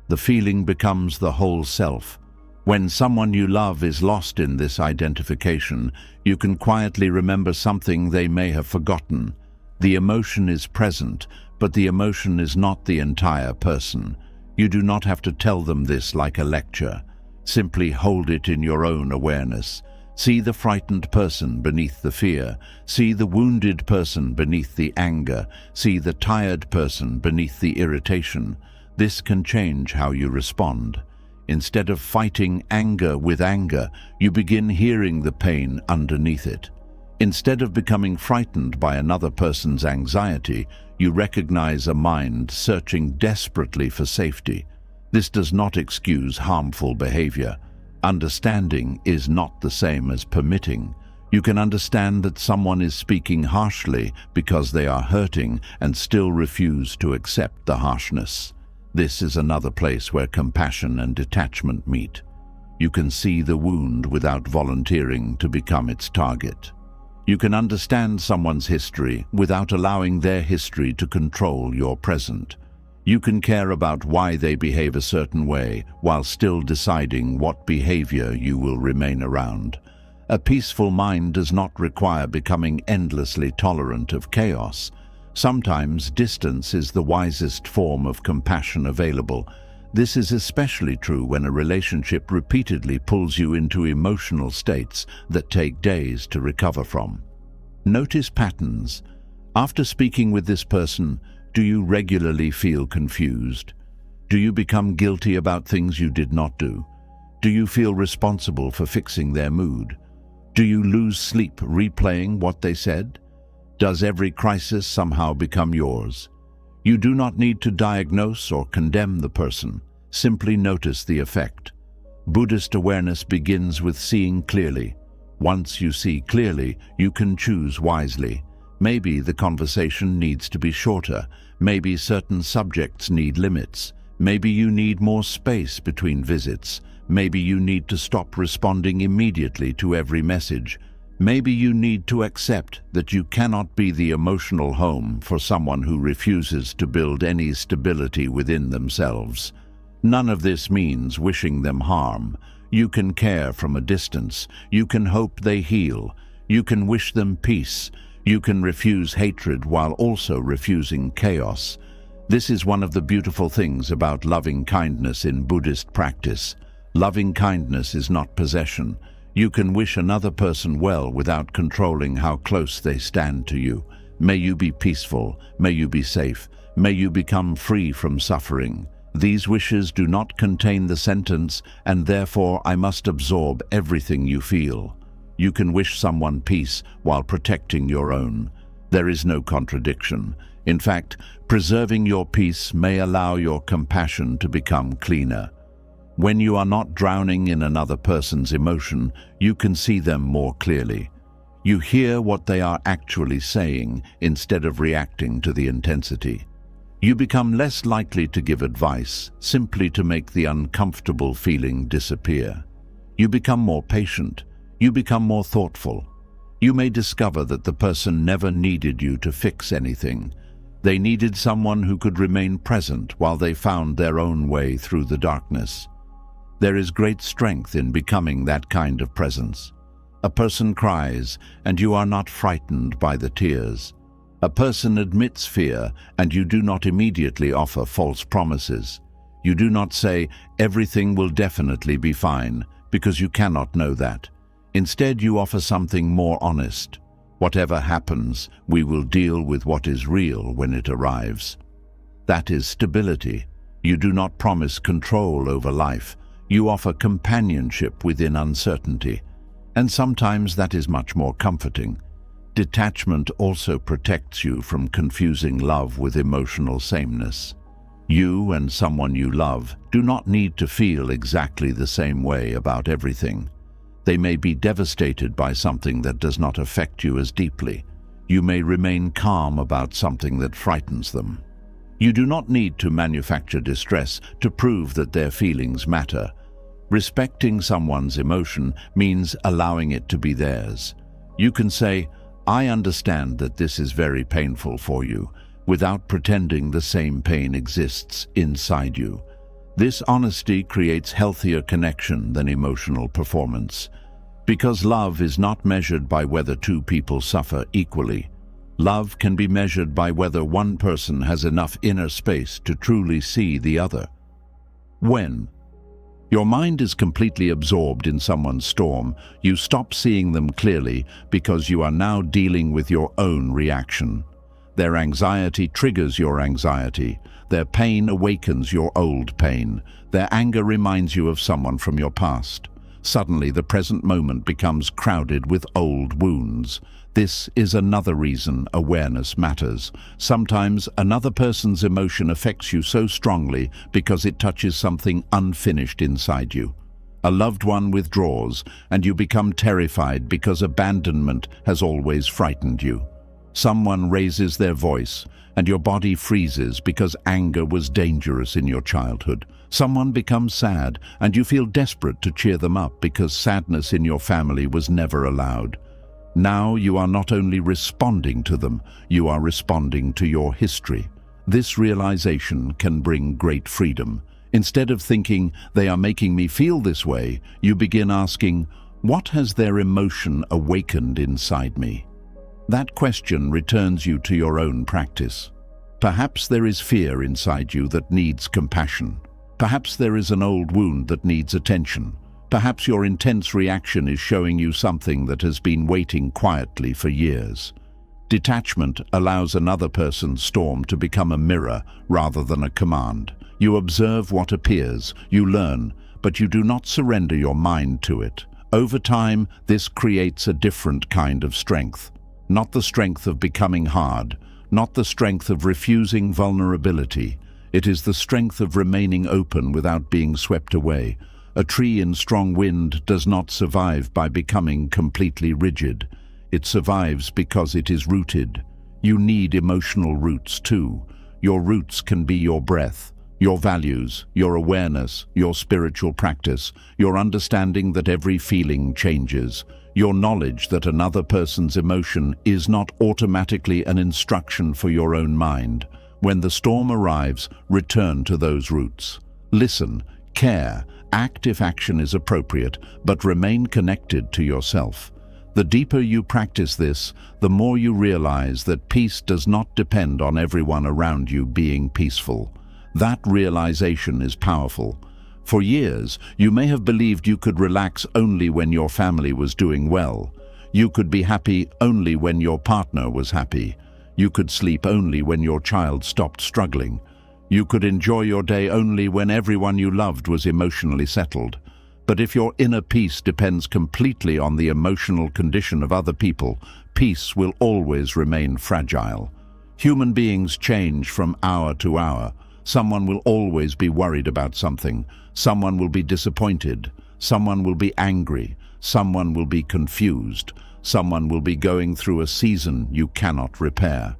The feeling becomes the whole self. When someone you love is lost in this identification, you can quietly remember something they may have forgotten. The emotion is present, but the emotion is not the entire person. You do not have to tell them this like a lecture. Simply hold it in your own awareness. See the frightened person beneath the fear. See the wounded person beneath the anger. See the tired person beneath the irritation. This can change how you respond. Instead of fighting anger with anger, you begin hearing the pain underneath it. Instead of becoming frightened by another person's anxiety, you recognize a mind searching desperately for safety. This does not excuse harmful behavior. Understanding is not the same as permitting. You can understand that someone is speaking harshly because they are hurting and still refuse to accept the harshness. This is another place where compassion and detachment meet. You can see the wound without volunteering to become its target. You can understand someone's history without allowing their history to control your present. You can care about why they behave a certain way while still deciding what behavior you will remain around. A peaceful mind does not require becoming endlessly tolerant of chaos. Sometimes distance is the wisest form of compassion available. This is especially true when a relationship repeatedly pulls you into emotional states that take days to recover from. Notice patterns. After speaking with this person, do you regularly feel confused? Do you become guilty about things you did not do? Do you feel responsible for fixing their mood? Do you lose sleep replaying what they said? Does every crisis somehow become yours? You do not need to diagnose or condemn the person. Simply notice the effect. Buddhist awareness begins with seeing clearly. Once you see clearly, you can choose wisely. Maybe the conversation needs to be shorter. Maybe certain subjects need limits. Maybe you need more space between visits. Maybe you need to stop responding immediately to every message. Maybe you need to accept that you cannot be the emotional home for someone who refuses to build any stability within themselves. None of this means wishing them harm. You can care from a distance. You can hope they heal. You can wish them peace. You can refuse hatred while also refusing chaos. This is one of the beautiful things about loving kindness in Buddhist practice. Loving kindness is not possession. You can wish another person well without controlling how close they stand to you. May you be peaceful. May you be safe. May you become free from suffering. These wishes do not contain the sentence, and therefore I must absorb everything you feel. You can wish someone peace while protecting your own. There is no contradiction. In fact, preserving your peace may allow your compassion to become cleaner. When you are not drowning in another person's emotion, you can see them more clearly. You hear what they are actually saying instead of reacting to the intensity. You become less likely to give advice simply to make the uncomfortable feeling disappear. You become more patient. You become more thoughtful. You may discover that the person never needed you to fix anything. They needed someone who could remain present while they found their own way through the darkness. There is great strength in becoming that kind of presence. A person cries, and you are not frightened by the tears. A person admits fear, and you do not immediately offer false promises. You do not say, everything will definitely be fine, because you cannot know that. Instead, you offer something more honest. Whatever happens, we will deal with what is real when it arrives. That is stability. You do not promise control over life. You offer companionship within uncertainty. And sometimes that is much more comforting. Detachment also protects you from confusing love with emotional sameness. You and someone you love do not need to feel exactly the same way about everything. They may be devastated by something that does not affect you as deeply. You may remain calm about something that frightens them. You do not need to manufacture distress to prove that their feelings matter. Respecting someone's emotion means allowing it to be theirs. You can say, I understand that this is very painful for you, without pretending the same pain exists inside you. This honesty creates healthier connection than emotional performance. Because love is not measured by whether two people suffer equally. Love can be measured by whether one person has enough inner space to truly see the other. When your mind is completely absorbed in someone's storm, you stop seeing them clearly because you are now dealing with your own reaction. Their anxiety triggers your anxiety. Their pain awakens your old pain. Their anger reminds you of someone from your past. Suddenly, the present moment becomes crowded with old wounds. This is another reason awareness matters. Sometimes another person's emotion affects you so strongly because it touches something unfinished inside you. A loved one withdraws, and you become terrified because abandonment has always frightened you. Someone raises their voice, and your body freezes because anger was dangerous in your childhood. Someone becomes sad, and you feel desperate to cheer them up because sadness in your family was never allowed. Now you are not only responding to them, you are responding to your history. This realization can bring great freedom. Instead of thinking, they are making me feel this way, you begin asking, what has their emotion awakened inside me? That question returns you to your own practice. Perhaps there is fear inside you that needs compassion. Perhaps there is an old wound that needs attention. Perhaps your intense reaction is showing you something that has been waiting quietly for years. Detachment allows another person's storm to become a mirror rather than a command. You observe what appears, you learn, but you do not surrender your mind to it. Over time, this creates a different kind of strength. Not the strength of becoming hard, not the strength of refusing vulnerability. It is the strength of remaining open without being swept away. A tree in strong wind does not survive by becoming completely rigid. It survives because it is rooted. You need emotional roots too. Your roots can be your breath, your values, your awareness, your spiritual practice, your understanding that every feeling changes, your knowledge that another person's emotion is not automatically an instruction for your own mind. When the storm arrives, return to those roots. Listen, care, act if action is appropriate, but remain connected to yourself. The deeper you practice this, the more you realize that peace does not depend on everyone around you being peaceful. That realization is powerful. For years, you may have believed you could relax only when your family was doing well. You could be happy only when your partner was happy. You could sleep only when your child stopped struggling. You could enjoy your day only when everyone you loved was emotionally settled. But if your inner peace depends completely on the emotional condition of other people, peace will always remain fragile. Human beings change from hour to hour. Someone will always be worried about something. Someone will be disappointed. Someone will be angry. Someone will be confused. Someone will be going through a season you cannot repair.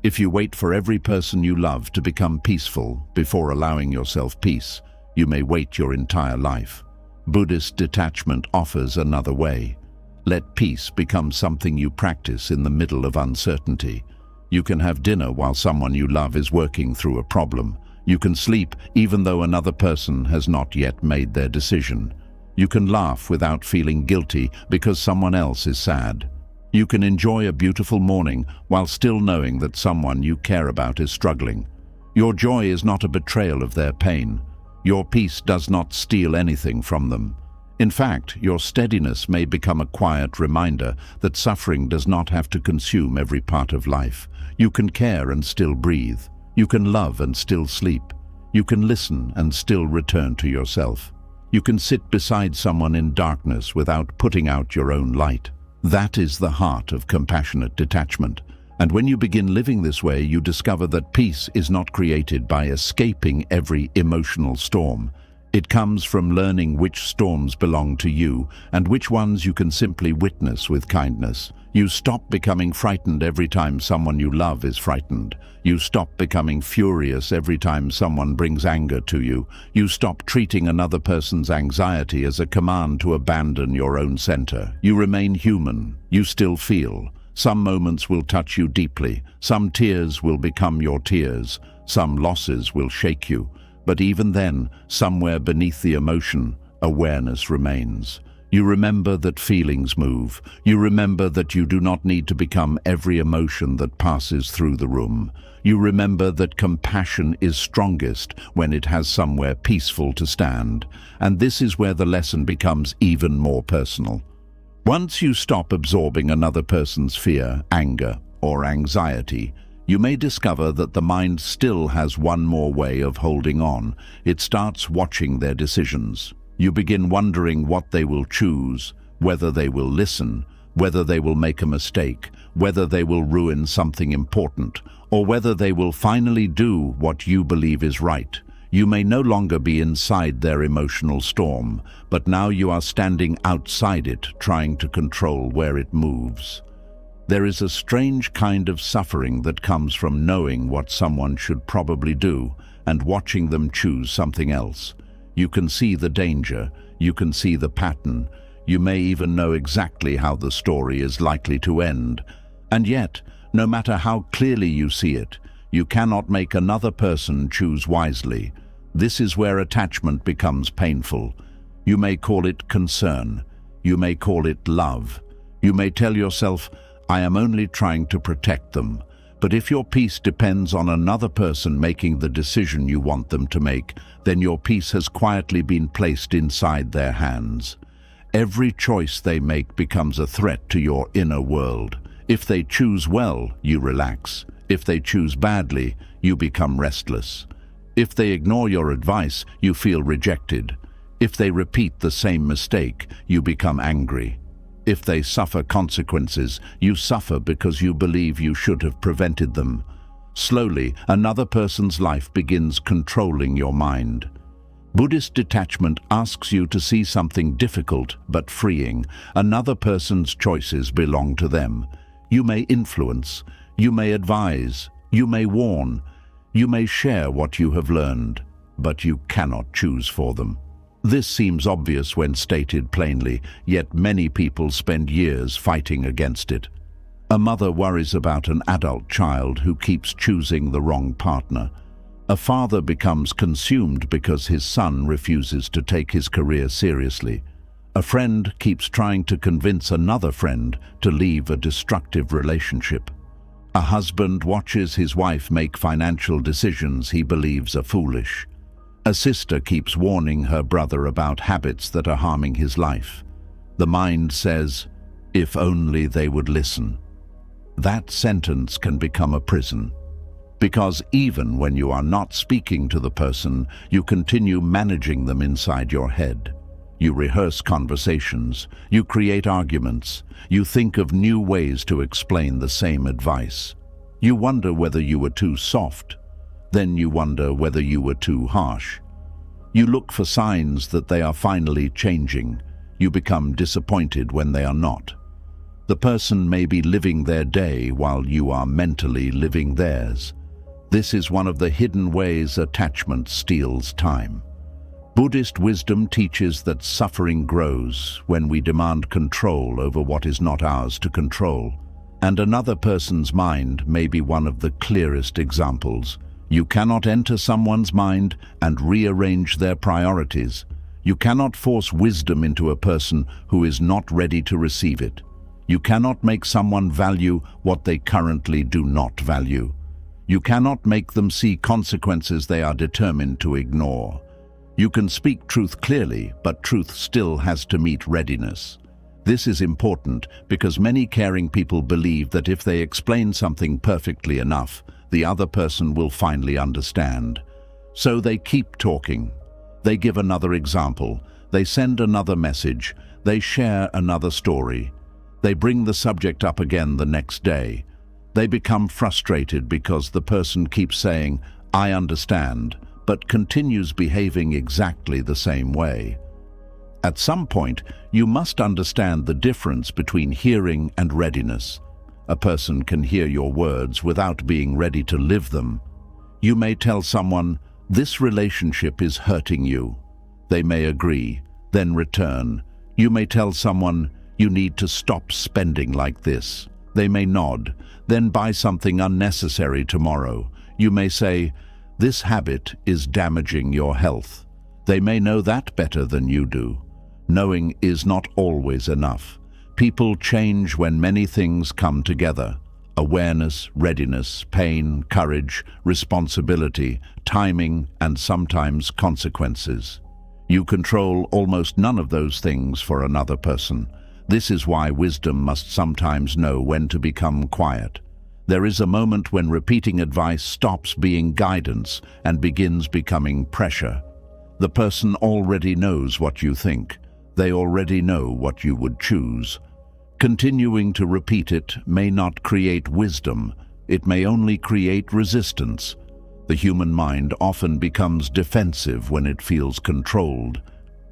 If you wait for every person you love to become peaceful before allowing yourself peace, you may wait your entire life. Buddhist detachment offers another way. Let peace become something you practice in the middle of uncertainty. You can have dinner while someone you love is working through a problem. You can sleep even though another person has not yet made their decision. You can laugh without feeling guilty because someone else is sad. You can enjoy a beautiful morning while still knowing that someone you care about is struggling. Your joy is not a betrayal of their pain. Your peace does not steal anything from them. In fact, your steadiness may become a quiet reminder that suffering does not have to consume every part of life. You can care and still breathe. You can love and still sleep. You can listen and still return to yourself. You can sit beside someone in darkness without putting out your own light. That is the heart of compassionate detachment. And when you begin living this way, you discover that peace is not created by escaping every emotional storm. It comes from learning which storms belong to you and which ones you can simply witness with kindness. You stop becoming frightened every time someone you love is frightened. You stop becoming furious every time someone brings anger to you. You stop treating another person's anxiety as a command to abandon your own center. You remain human. You still feel. Some moments will touch you deeply. Some tears will become your tears. Some losses will shake you. But even then, somewhere beneath the emotion, awareness remains. You remember that feelings move. You remember that you do not need to become every emotion that passes through the room. You remember that compassion is strongest when it has somewhere peaceful to stand. And this is where the lesson becomes even more personal. Once you stop absorbing another person's fear, anger, or anxiety, you may discover that the mind still has one more way of holding on. It starts watching their decisions. You begin wondering what they will choose, whether they will listen, whether they will make a mistake, whether they will ruin something important, or whether they will finally do what you believe is right. You may no longer be inside their emotional storm, but now you are standing outside it, trying to control where it moves. There is a strange kind of suffering that comes from knowing what someone should probably do and watching them choose something else. You can see the danger, you can see the pattern, you may even know exactly how the story is likely to end. And yet, no matter how clearly you see it, you cannot make another person choose wisely. This is where attachment becomes painful. You may call it concern, you may call it love. You may tell yourself, I am only trying to protect them. But if your peace depends on another person making the decision you want them to make, then your peace has quietly been placed inside their hands. Every choice they make becomes a threat to your inner world. If they choose well, you relax. If they choose badly, you become restless. If they ignore your advice, you feel rejected. If they repeat the same mistake, you become angry. If they suffer consequences, you suffer because you believe you should have prevented them. Slowly, another person's life begins controlling your mind. Buddhist detachment asks you to see something difficult but freeing. Another person's choices belong to them. You may influence, you may advise, you may warn, you may share what you have learned, but you cannot choose for them. This seems obvious when stated plainly, yet many people spend years fighting against it. A mother worries about an adult child who keeps choosing the wrong partner. A father becomes consumed because his son refuses to take his career seriously. A friend keeps trying to convince another friend to leave a destructive relationship. A husband watches his wife make financial decisions he believes are foolish. A sister keeps warning her brother about habits that are harming his life. The mind says, if only they would listen. That sentence can become a prison. Because even when you are not speaking to the person, you continue managing them inside your head. You rehearse conversations, you create arguments, you think of new ways to explain the same advice. You wonder whether you were too soft. Then you wonder whether you were too harsh. You look for signs that they are finally changing. You become disappointed when they are not. The person may be living their day while you are mentally living theirs. This is one of the hidden ways attachment steals time. Buddhist wisdom teaches that suffering grows when we demand control over what is not ours to control. And another person's mind may be one of the clearest examples. You cannot enter someone's mind and rearrange their priorities. You cannot force wisdom into a person who is not ready to receive it. You cannot make someone value what they currently do not value. You cannot make them see consequences they are determined to ignore. You can speak truth clearly, but truth still has to meet readiness. This is important because many caring people believe that if they explain something perfectly enough, the other person will finally understand. So they keep talking. They give another example. They send another message. They share another story. They bring the subject up again the next day. They become frustrated because the person keeps saying, I understand, but continues behaving exactly the same way. At some point, you must understand the difference between hearing and readiness. A person can hear your words without being ready to live them. You may tell someone, this relationship is hurting you. They may agree, then return. You may tell someone, you need to stop spending like this. They may nod, then buy something unnecessary tomorrow. You may say, this habit is damaging your health. They may know that better than you do. Knowing is not always enough. People change when many things come together. Awareness, readiness, pain, courage, responsibility, timing, and sometimes consequences. You control almost none of those things for another person. This is why wisdom must sometimes know when to become quiet. There is a moment when repeating advice stops being guidance and begins becoming pressure. The person already knows what you think. They already know what you would choose. Continuing to repeat it may not create wisdom. It may only create resistance. The human mind often becomes defensive when it feels controlled.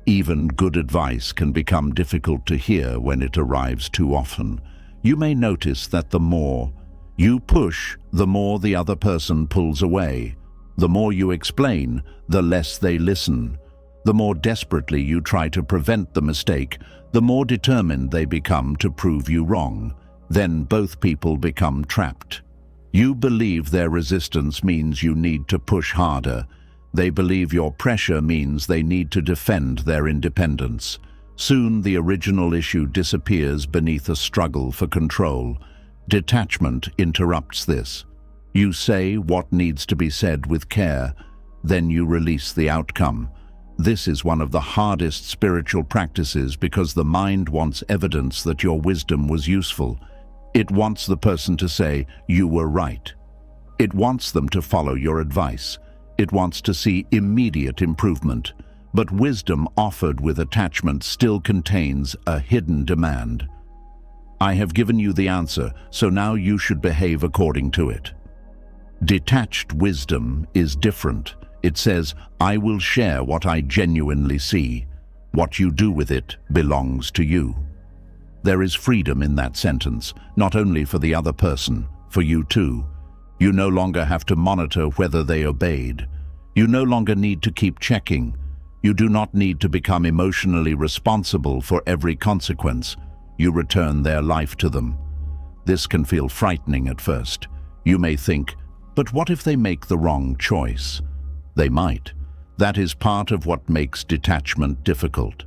Even good advice can become difficult to hear when it arrives too often. You may notice that the more you push, the more the other person pulls away. The more you explain, the less they listen. The more desperately you try to prevent the mistake, the more determined they become to prove you wrong. Then both people become trapped. You believe their resistance means you need to push harder. They believe your pressure means they need to defend their independence. Soon the original issue disappears beneath a struggle for control. Detachment interrupts this. You say what needs to be said with care, then you release the outcome. This is one of the hardest spiritual practices because the mind wants evidence that your wisdom was useful. It wants the person to say, "You were right." It wants them to follow your advice. It wants to see immediate improvement. But wisdom offered with attachment still contains a hidden demand. I have given you the answer, so now you should behave according to it. Detached wisdom is different. It says, I will share what I genuinely see. What you do with it belongs to you. There is freedom in that sentence, not only for the other person, for you too. You no longer have to monitor whether they obeyed. You no longer need to keep checking. You do not need to become emotionally responsible for every consequence. You return their life to them. This can feel frightening at first. You may think, but what if they make the wrong choice? They might. That is part of what makes detachment difficult.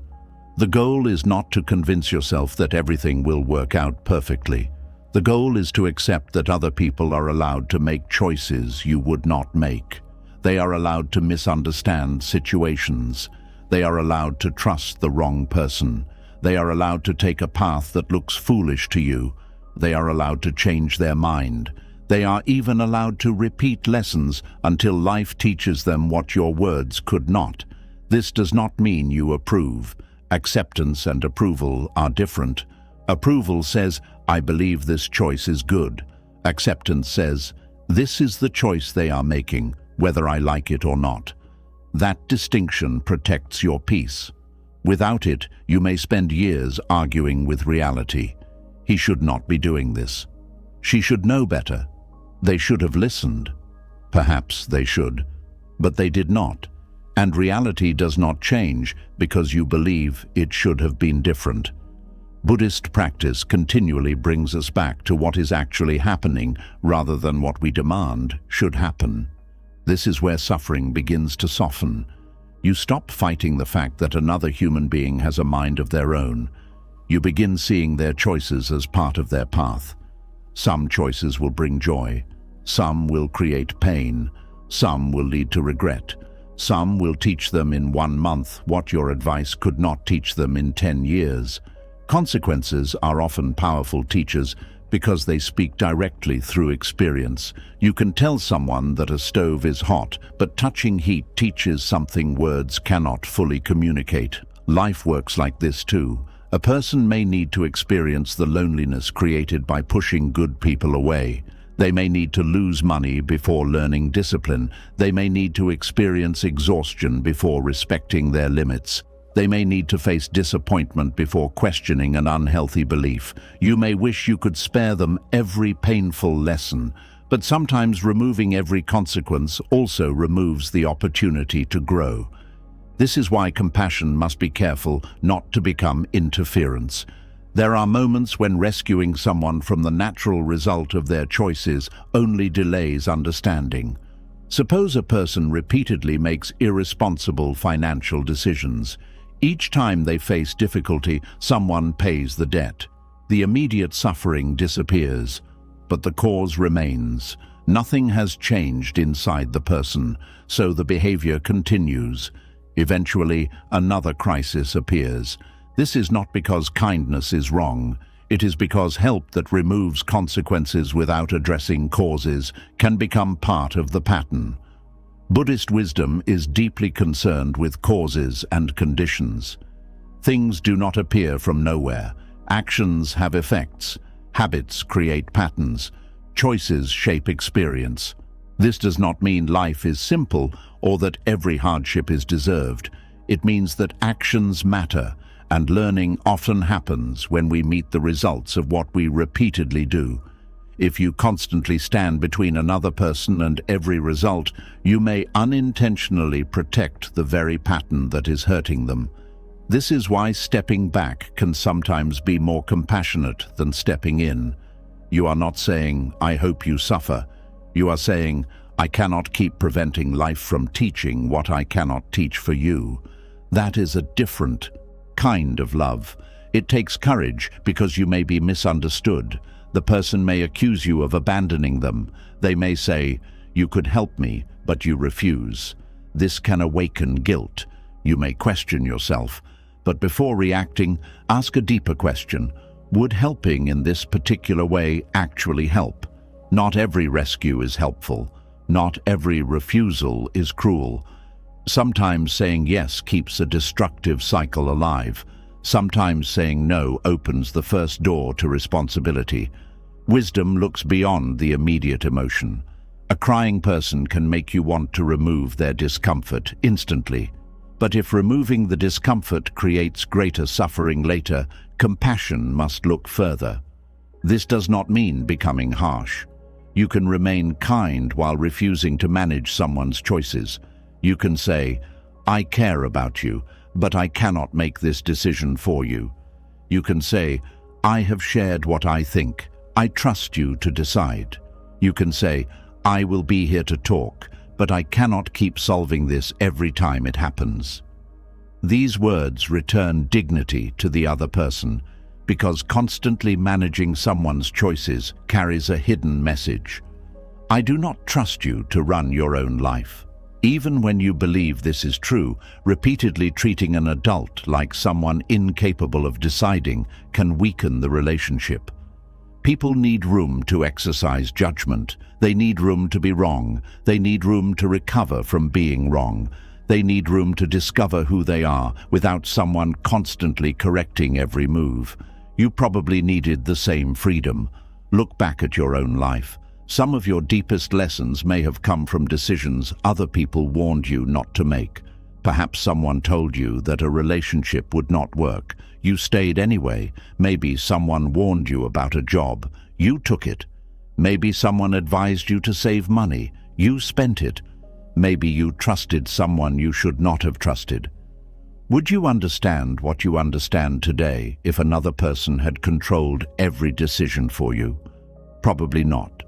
The goal is not to convince yourself that everything will work out perfectly. The goal is to accept that other people are allowed to make choices you would not make. They are allowed to misunderstand situations. They are allowed to trust the wrong person. They are allowed to take a path that looks foolish to you. They are allowed to change their mind. They are even allowed to repeat lessons until life teaches them what your words could not. This does not mean you approve. Acceptance and approval are different. Approval says, I believe this choice is good. Acceptance says, this is the choice they are making, whether I like it or not. That distinction protects your peace. Without it, you may spend years arguing with reality. He should not be doing this. She should know better. They should have listened. Perhaps they should, but they did not. And reality does not change because you believe it should have been different. Buddhist practice continually brings us back to what is actually happening rather than what we demand should happen. This is where suffering begins to soften. You stop fighting the fact that another human being has a mind of their own. You begin seeing their choices as part of their path. Some choices will bring joy. Some will create pain. Some will lead to regret. Some will teach them in 1 month what your advice could not teach them in 10 years. Consequences are often powerful teachers because they speak directly through experience. You can tell someone that a stove is hot, but touching heat teaches something words cannot fully communicate. Life works like this too. A person may need to experience the loneliness created by pushing good people away. They may need to lose money before learning discipline. They may need to experience exhaustion before respecting their limits. They may need to face disappointment before questioning an unhealthy belief. You may wish you could spare them every painful lesson, but sometimes removing every consequence also removes the opportunity to grow. This is why compassion must be careful not to become interference. There are moments when rescuing someone from the natural result of their choices only delays understanding. Suppose a person repeatedly makes irresponsible financial decisions. Each time they face difficulty, someone pays the debt. The immediate suffering disappears, but the cause remains. Nothing has changed inside the person, so the behavior continues. Eventually, another crisis appears. This is not because kindness is wrong. It is because help that removes consequences without addressing causes can become part of the pattern. Buddhist wisdom is deeply concerned with causes and conditions. Things do not appear from nowhere. Actions have effects. Habits create patterns. Choices shape experience. This does not mean life is simple or that every hardship is deserved. It means that actions matter, and learning often happens when we meet the results of what we repeatedly do. If you constantly stand between another person and every result, you may unintentionally protect the very pattern that is hurting them. This is why stepping back can sometimes be more compassionate than stepping in. You are not saying, "I hope you suffer." You are saying, "I cannot keep preventing life from teaching what I cannot teach for you." That is a different kind of love. It takes courage because you may be misunderstood. The person may accuse you of abandoning them. They may say, "You could help me, but you refuse." This can awaken guilt. You may question yourself. But before reacting, ask a deeper question. Would helping in this particular way actually help? Not every rescue is helpful. Not every refusal is cruel. Sometimes saying yes keeps a destructive cycle alive. Sometimes saying no opens the first door to responsibility. Wisdom looks beyond the immediate emotion. A crying person can make you want to remove their discomfort instantly. But if removing the discomfort creates greater suffering later, compassion must look further. This does not mean becoming harsh. You can remain kind while refusing to manage someone's choices. You can say, "I care about you, but I cannot make this decision for you." You can say, "I have shared what I think. I trust you to decide." You can say, "I will be here to talk, but I cannot keep solving this every time it happens." These words return dignity to the other person, because constantly managing someone's choices carries a hidden message. I do not trust you to run your own life. Even when you believe this is true, repeatedly treating an adult like someone incapable of deciding can weaken the relationship. People need room to exercise judgment. They need room to be wrong. They need room to recover from being wrong. They need room to discover who they are without someone constantly correcting every move. You probably needed the same freedom. Look back at your own life. Some of your deepest lessons may have come from decisions other people warned you not to make. Perhaps someone told you that a relationship would not work. You stayed anyway. Maybe someone warned you about a job. You took it. Maybe someone advised you to save money. You spent it. Maybe you trusted someone you should not have trusted. Would you understand what you understand today if another person had controlled every decision for you? Probably not.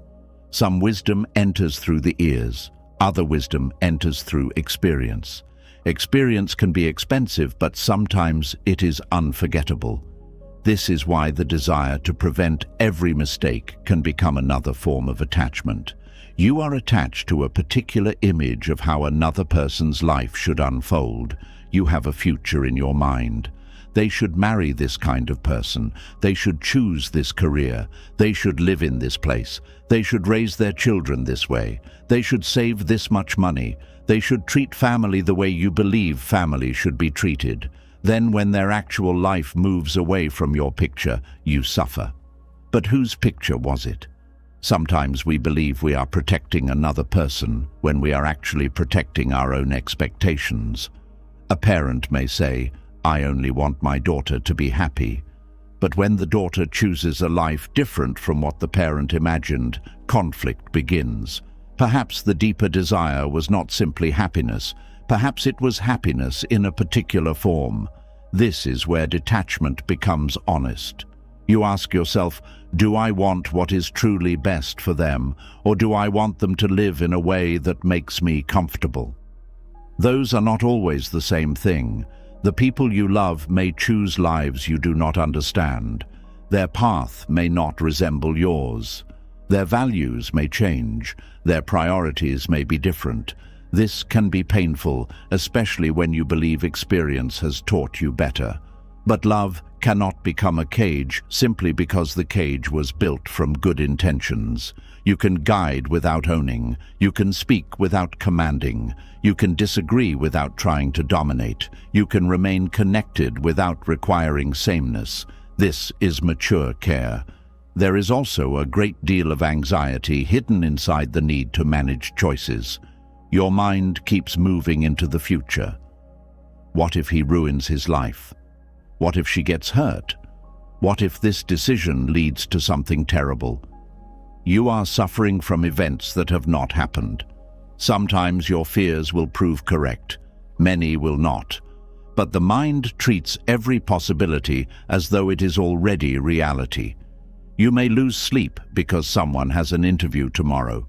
Some wisdom enters through the ears. Other wisdom enters through experience. Experience can be expensive, but sometimes it is unforgettable. This is why the desire to prevent every mistake can become another form of attachment. You are attached to a particular image of how another person's life should unfold. You have a future in your mind. They should marry this kind of person. They should choose this career. They should live in this place. They should raise their children this way. They should save this much money. They should treat family the way you believe family should be treated. Then when their actual life moves away from your picture, you suffer. But whose picture was it? Sometimes we believe we are protecting another person when we are actually protecting our own expectations. A parent may say, "I only want my daughter to be happy." But when the daughter chooses a life different from what the parent imagined, conflict begins. Perhaps the deeper desire was not simply happiness. Perhaps it was happiness in a particular form. This is where detachment becomes honest. You ask yourself, do I want what is truly best for them, or do I want them to live in a way that makes me comfortable? Those are not always the same thing. The people you love may choose lives you do not understand. Their path may not resemble yours. Their values may change. Their priorities may be different. This can be painful, especially when you believe experience has taught you better. But love cannot become a cage simply because the cage was built from good intentions. You can guide without owning. You can speak without commanding. You can disagree without trying to dominate. You can remain connected without requiring sameness. This is mature care. There is also a great deal of anxiety hidden inside the need to manage choices. Your mind keeps moving into the future. What if he ruins his life? What if she gets hurt? What if this decision leads to something terrible? You are suffering from events that have not happened. Sometimes your fears will prove correct. Many will not. But the mind treats every possibility as though it is already reality. You may lose sleep because someone has an interview tomorrow.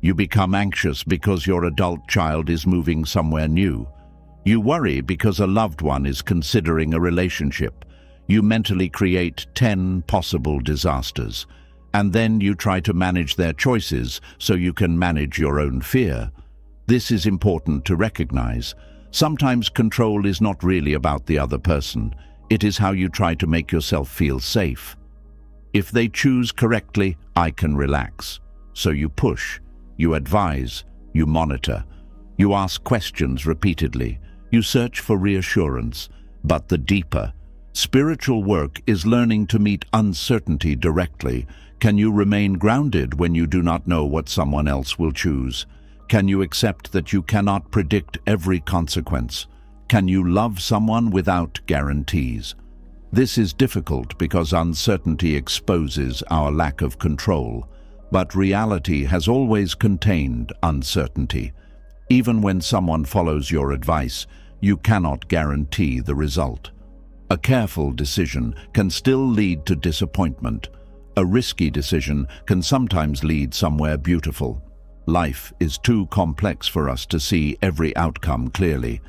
You become anxious because your adult child is moving somewhere new. You worry because a loved one is considering a relationship. You mentally create 10 possible disasters. And then you try to manage their choices so you can manage your own fear. This is important to recognize. Sometimes control is not really about the other person. It is how you try to make yourself feel safe. If they choose correctly, I can relax. So you push, you advise, you monitor. You ask questions repeatedly. You search for reassurance. But the deeper, spiritual work is learning to meet uncertainty directly. Can you remain grounded when you do not know what someone else will choose? Can you accept that you cannot predict every consequence? Can you love someone without guarantees? This is difficult because uncertainty exposes our lack of control, but reality has always contained uncertainty. Even when someone follows your advice, you cannot guarantee the result. A careful decision can still lead to disappointment. A risky decision can sometimes lead somewhere beautiful. Life is too complex for us to see every outcome clearly.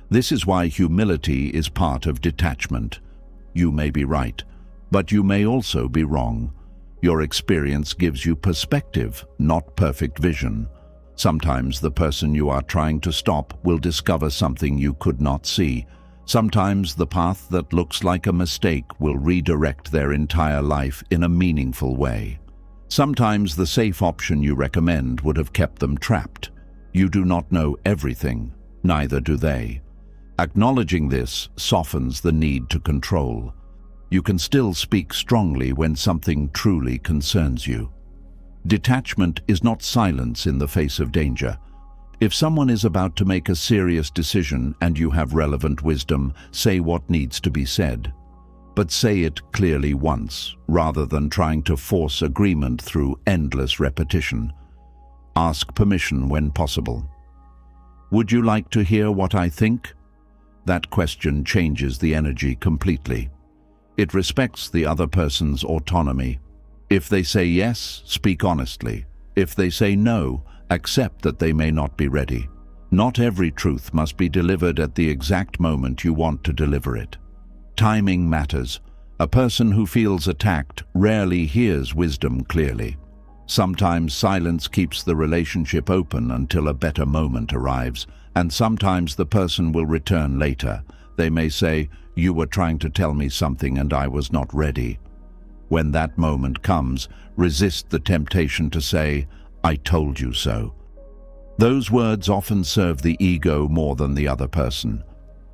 This is why humility is part of detachment. You may be right, but you may also be wrong. Your experience gives you perspective, not perfect vision. Sometimes the person you are trying to stop will discover something you could not see. Sometimes the path that looks like a mistake will redirect their entire life in a meaningful way. Sometimes the safe option you recommend would have kept them trapped. You do not know everything, neither do they. Acknowledging this softens the need to control. You can still speak strongly when something truly concerns you. Detachment is not silence in the face of danger. If someone is about to make a serious decision and you have relevant wisdom, say what needs to be said. But say it clearly once, rather than trying to force agreement through endless repetition. Ask permission when possible. Would you like to hear what I think? That question changes the energy completely. It respects the other person's autonomy. If they say yes, speak honestly. If they say no, accept that they may not be ready. Not every truth must be delivered at the exact moment you want to deliver it. Timing matters. A person who feels attacked rarely hears wisdom clearly. Sometimes silence keeps the relationship open until a better moment arrives, and sometimes the person will return later. They may say, "You were trying to tell me something and I was not ready." When that moment comes, resist the temptation to say, "I told you so." Those words often serve the ego more than the other person.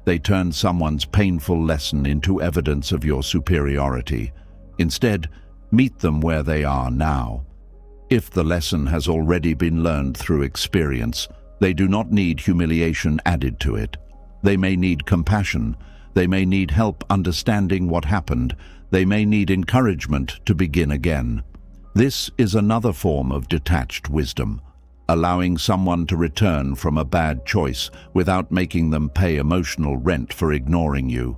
They turn someone's painful lesson into evidence of your superiority. Instead, meet them where they are now. If the lesson has already been learned through experience, they do not need humiliation added to it. They may need compassion. They may need help understanding what happened. They may need encouragement to begin again. This is another form of detached wisdom, allowing someone to return from a bad choice without making them pay emotional rent for ignoring you.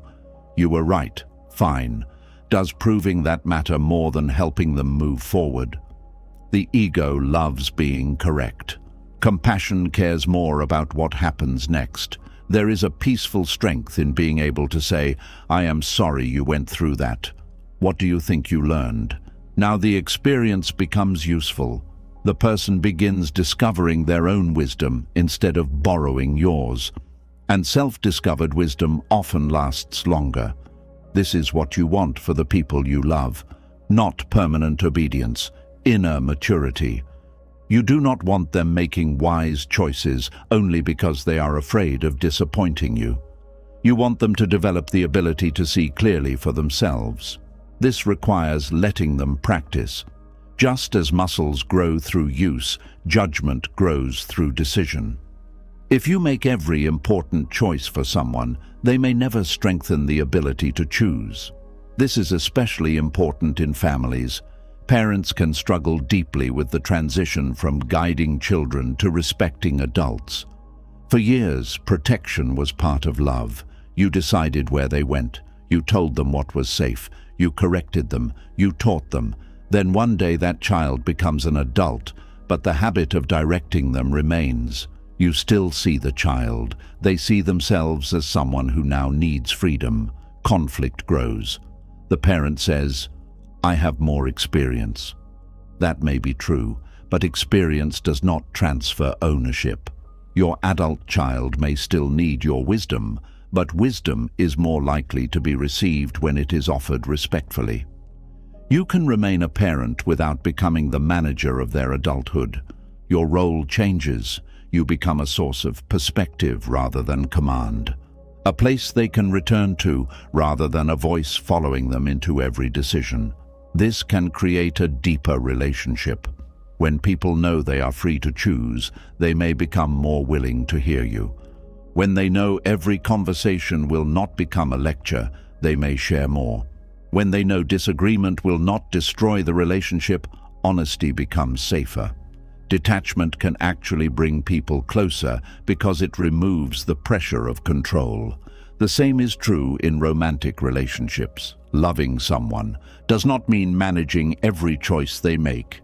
You were right, fine. Does proving that matter more than helping them move forward? The ego loves being correct. Compassion cares more about what happens next. There is a peaceful strength in being able to say, "I am sorry you went through that. What do you think you learned?" Now the experience becomes useful. The person begins discovering their own wisdom instead of borrowing yours. And self-discovered wisdom often lasts longer. This is what you want for the people you love. Not permanent obedience, inner maturity. You do not want them making wise choices only because they are afraid of disappointing you. You want them to develop the ability to see clearly for themselves. This requires letting them practice. Just as muscles grow through use, judgment grows through decision. If you make every important choice for someone, they may never strengthen the ability to choose. This is especially important in families. Parents can struggle deeply with the transition from guiding children to respecting adults. For years, protection was part of love. You decided where they went. You told them what was safe. You corrected them. You taught them. Then one day that child becomes an adult, but the habit of directing them remains. You still see the child. They see themselves as someone who now needs freedom. Conflict grows. The parent says, "I have more experience." That may be true, but experience does not transfer ownership. Your adult child may still need your wisdom, but wisdom is more likely to be received when it is offered respectfully. You can remain a parent without becoming the manager of their adulthood. Your role changes. You become a source of perspective rather than command. A place they can return to rather than a voice following them into every decision. This can create a deeper relationship. When people know they are free to choose, they may become more willing to hear you. When they know every conversation will not become a lecture, they may share more. When they know disagreement will not destroy the relationship, honesty becomes safer. Detachment can actually bring people closer because it removes the pressure of control. The same is true in romantic relationships. Loving someone does not mean managing every choice they make.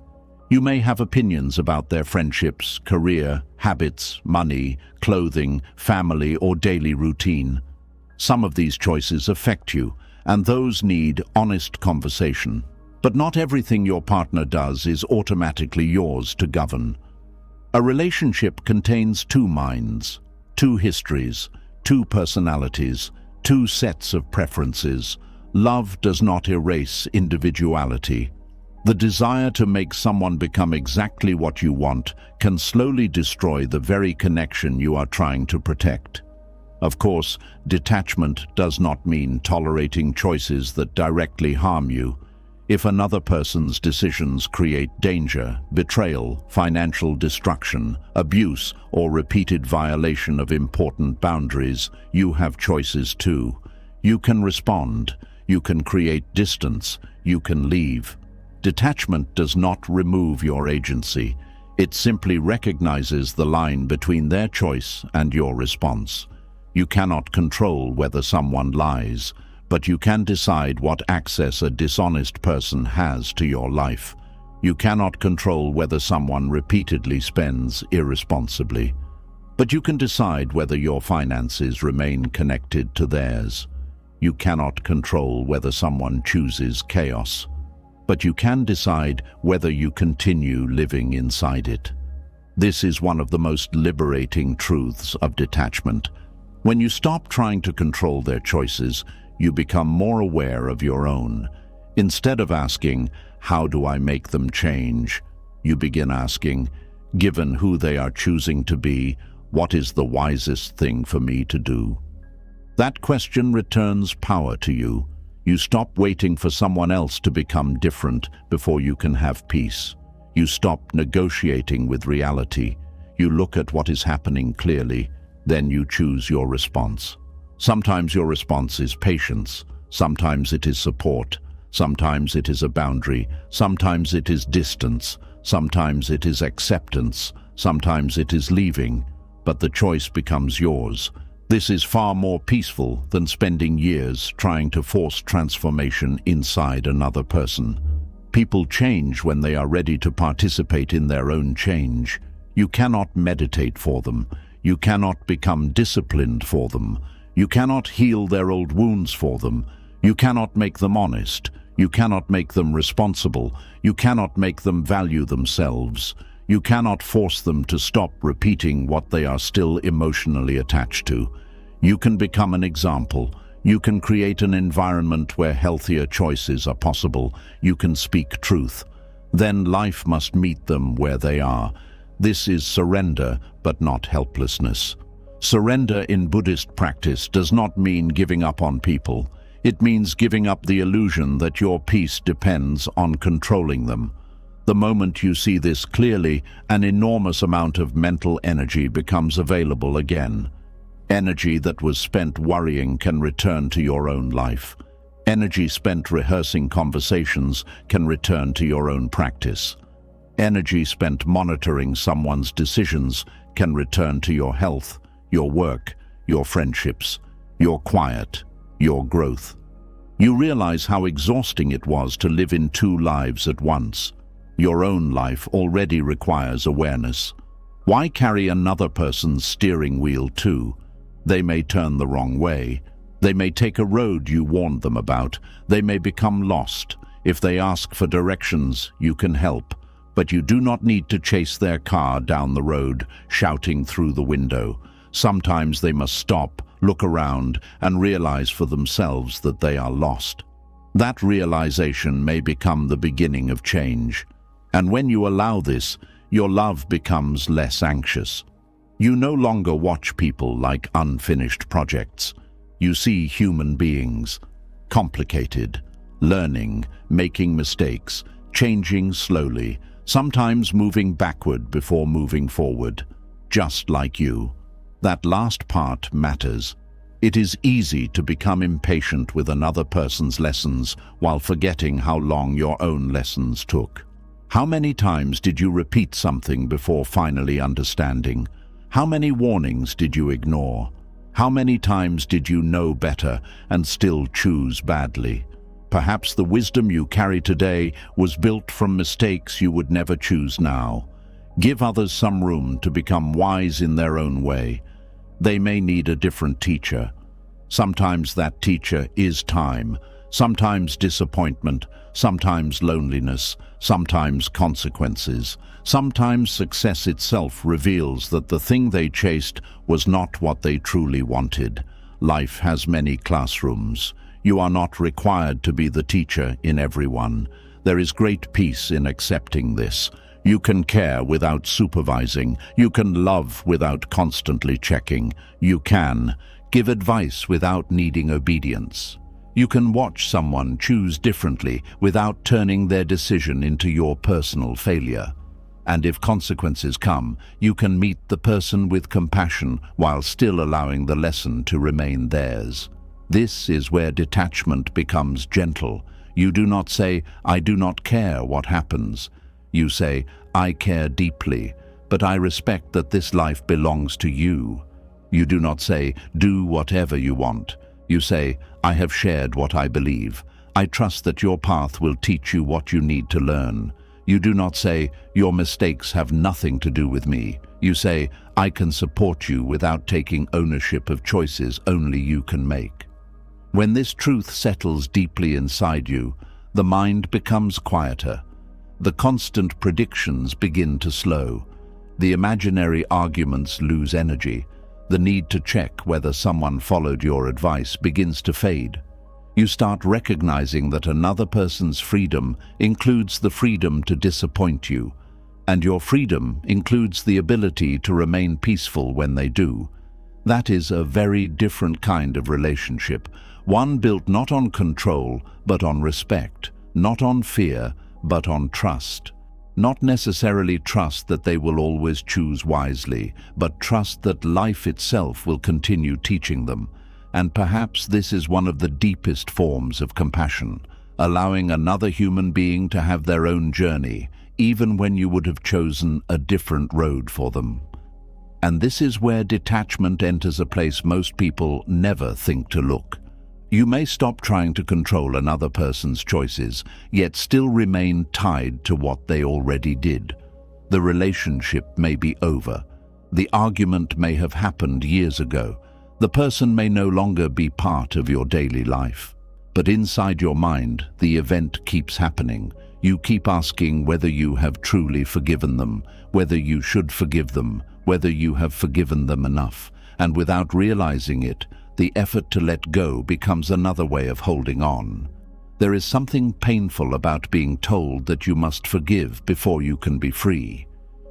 You may have opinions about their friendships, career, habits, money, clothing, family, or daily routine. Some of these choices affect you, and those need honest conversation. But not everything your partner does is automatically yours to govern. A relationship contains two minds, two histories, two personalities, two sets of preferences. Love does not erase individuality. The desire to make someone become exactly what you want can slowly destroy the very connection you are trying to protect. Of course, detachment does not mean tolerating choices that directly harm you. If another person's decisions create danger, betrayal, financial destruction, abuse, or repeated violation of important boundaries, you have choices too. You can respond, you can create distance, you can leave. Detachment does not remove your agency. It simply recognizes the line between their choice and your response. You cannot control whether someone lies, but you can decide what access a dishonest person has to your life. You cannot control whether someone repeatedly spends irresponsibly, but you can decide whether your finances remain connected to theirs. You cannot control whether someone chooses chaos, but you can decide whether you continue living inside it. This is one of the most liberating truths of detachment. When you stop trying to control their choices, you become more aware of your own. Instead of asking, "How do I make them change?" you begin asking, "Given who they are choosing to be, what is the wisest thing for me to do?" That question returns power to you. You stop waiting for someone else to become different before you can have peace. You stop negotiating with reality. You look at what is happening clearly, then you choose your response. Sometimes your response is patience, sometimes it is support, sometimes it is a boundary, sometimes it is distance, sometimes it is acceptance, sometimes it is leaving, but the choice becomes yours. This is far more peaceful than spending years trying to force transformation inside another person. People change when they are ready to participate in their own change. You cannot meditate for them. You cannot become disciplined for them. You cannot heal their old wounds for them. You cannot make them honest. You cannot make them responsible. You cannot make them value themselves. You cannot force them to stop repeating what they are still emotionally attached to. You can become an example. You can create an environment where healthier choices are possible. You can speak truth. Then life must meet them where they are. This is surrender, but not helplessness. Surrender in Buddhist practice does not mean giving up on people. It means giving up the illusion that your peace depends on controlling them. The moment you see this clearly, an enormous amount of mental energy becomes available again. Energy that was spent worrying can return to your own life. Energy spent rehearsing conversations can return to your own practice. Energy spent monitoring someone's decisions can return to your health, your work, your friendships, your quiet, your growth. You realize how exhausting it was to live in two lives at once. Your own life already requires awareness. Why carry another person's steering wheel too? They may turn the wrong way. They may take a road you warned them about. They may become lost. If they ask for directions, you can help. But you do not need to chase their car down the road, shouting through the window. Sometimes they must stop, look around, and realize for themselves that they are lost. That realization may become the beginning of change. And when you allow this, your love becomes less anxious. You no longer watch people like unfinished projects. You see human beings, complicated, learning, making mistakes, changing slowly, sometimes moving backward before moving forward, just like you. That last part matters. It is easy to become impatient with another person's lessons while forgetting how long your own lessons took. How many times did you repeat something before finally understanding? How many warnings did you ignore? How many times did you know better and still choose badly? Perhaps the wisdom you carry today was built from mistakes you would never choose now. Give others some room to become wise in their own way. They may need a different teacher. Sometimes that teacher is time, sometimes disappointment, sometimes loneliness, sometimes consequences. Sometimes success itself reveals that the thing they chased was not what they truly wanted. Life has many classrooms. You are not required to be the teacher in every one. There is great peace in accepting this. You can care without supervising. You can love without constantly checking. You can give advice without needing obedience. You can watch someone choose differently without turning their decision into your personal failure. And if consequences come, you can meet the person with compassion while still allowing the lesson to remain theirs. This is where detachment becomes gentle. You do not say, "I do not care what happens." You say, "I care deeply, but I respect that this life belongs to you." You do not say, "Do whatever you want." You say, "I have shared what I believe. I trust that your path will teach you what you need to learn." You do not say, "Your mistakes have nothing to do with me." You say, "I can support you without taking ownership of choices only you can make." When this truth settles deeply inside you, the mind becomes quieter. The constant predictions begin to slow. The imaginary arguments lose energy. The need to check whether someone followed your advice begins to fade. You start recognizing that another person's freedom includes the freedom to disappoint you, and your freedom includes the ability to remain peaceful when they do. That is a very different kind of relationship, one built not on control, but on respect, not on fear, but on trust. Not necessarily trust that they will always choose wisely, but trust that life itself will continue teaching them. And perhaps this is one of the deepest forms of compassion, allowing another human being to have their own journey, even when you would have chosen a different road for them. And this is where detachment enters a place most people never think to look. You may stop trying to control another person's choices, yet still remain tied to what they already did. The relationship may be over, The argument may have happened years ago. The person may no longer be part of your daily life. But inside your mind, the event keeps happening. You keep asking whether you have truly forgiven them, whether you should forgive them, whether you have forgiven them enough. And without realizing it, the effort to let go becomes another way of holding on. There is something painful about being told that you must forgive before you can be free.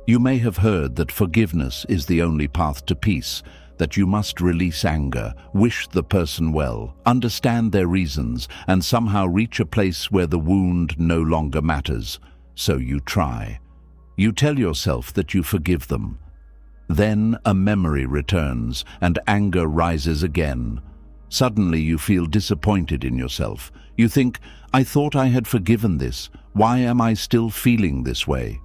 You may have heard that forgiveness is the only path to peace, that you must release anger, wish the person well, understand their reasons, and somehow reach a place where the wound no longer matters. So you try. You tell yourself that you forgive them. Then a memory returns, and anger rises again. Suddenly you feel disappointed in yourself. You think, I thought I had forgiven this. Why am I still feeling this way?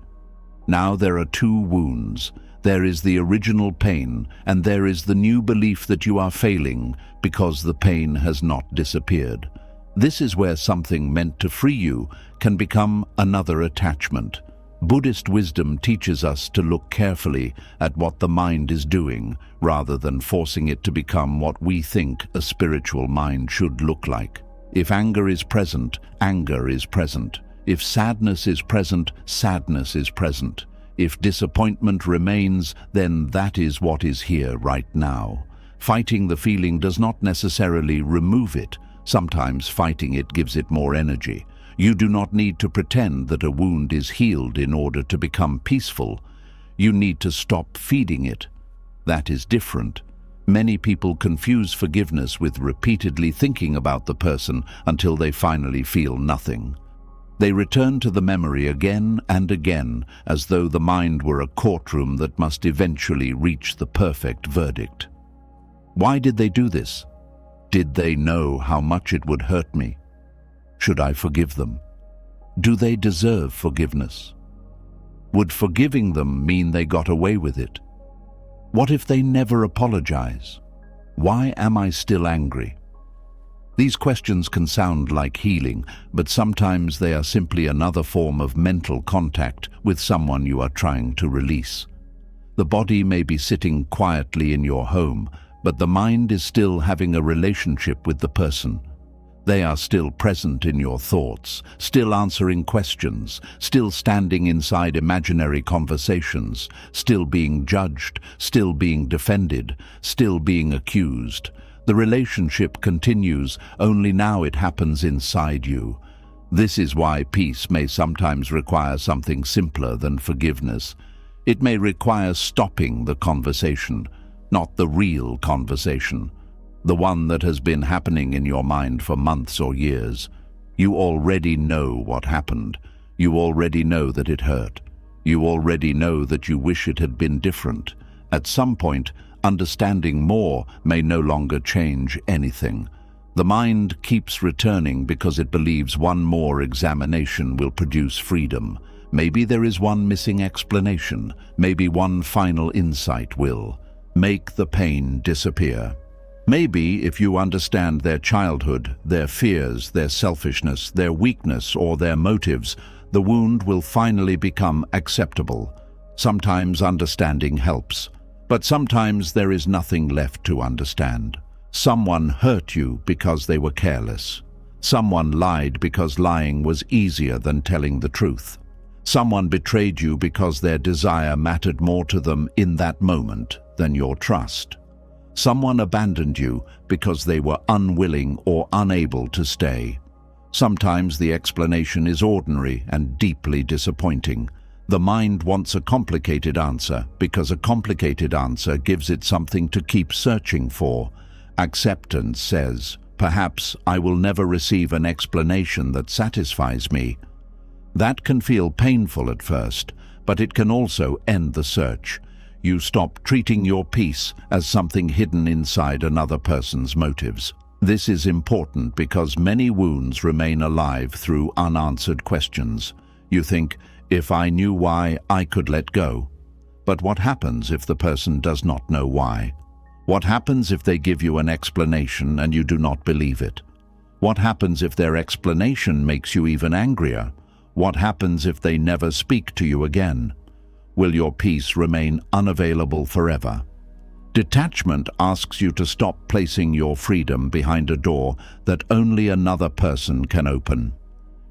Now there are two wounds. There is the original pain, and there is the new belief that you are failing because the pain has not disappeared. This is where something meant to free you can become another attachment. Buddhist wisdom teaches us to look carefully at what the mind is doing, rather than forcing it to become what we think a spiritual mind should look like. If anger is present, anger is present. If sadness is present, sadness is present. If disappointment remains, then that is what is here right now. Fighting the feeling does not necessarily remove it. Sometimes fighting it gives it more energy. You do not need to pretend that a wound is healed in order to become peaceful. You need to stop feeding it. That is different. Many people confuse forgiveness with repeatedly thinking about the person until they finally feel nothing. They return to the memory again and again, as though the mind were a courtroom that must eventually reach the perfect verdict. Why did they do this? Did they know how much it would hurt me? Should I forgive them? Do they deserve forgiveness? Would forgiving them mean they got away with it? What if they never apologize? Why am I still angry? These questions can sound like healing, but sometimes they are simply another form of mental contact with someone you are trying to release. The body may be sitting quietly in your home, but the mind is still having a relationship with the person. They are still present in your thoughts, still answering questions, still standing inside imaginary conversations, still being judged, still being defended, still being accused. The relationship continues, only now it happens inside you. This is why peace may sometimes require something simpler than forgiveness. It may require stopping the conversation, not the real conversation. The one that has been happening in your mind for months or years. You already know what happened. You already know that it hurt. You already know that you wish it had been different. At some point, understanding more may no longer change anything. The mind keeps returning because it believes one more examination will produce freedom. Maybe there is one missing explanation. Maybe one final insight will make the pain disappear. Maybe if you understand their childhood, their fears, their selfishness, their weakness, or their motives, the wound will finally become acceptable. Sometimes understanding helps, but sometimes there is nothing left to understand. Someone hurt you because they were careless. Someone lied because lying was easier than telling the truth. Someone betrayed you because their desire mattered more to them in that moment than your trust. Someone abandoned you because they were unwilling or unable to stay. Sometimes the explanation is ordinary and deeply disappointing. The mind wants a complicated answer because a complicated answer gives it something to keep searching for. Acceptance says, perhaps I will never receive an explanation that satisfies me. That can feel painful at first, but it can also end the search. You stop treating your peace as something hidden inside another person's motives. This is important because many wounds remain alive through unanswered questions. You think, if I knew why, I could let go. But what happens if the person does not know why? What happens if they give you an explanation and you do not believe it? What happens if their explanation makes you even angrier? What happens if they never speak to you again? Will your peace remain unavailable forever? Detachment asks you to stop placing your freedom behind a door that only another person can open.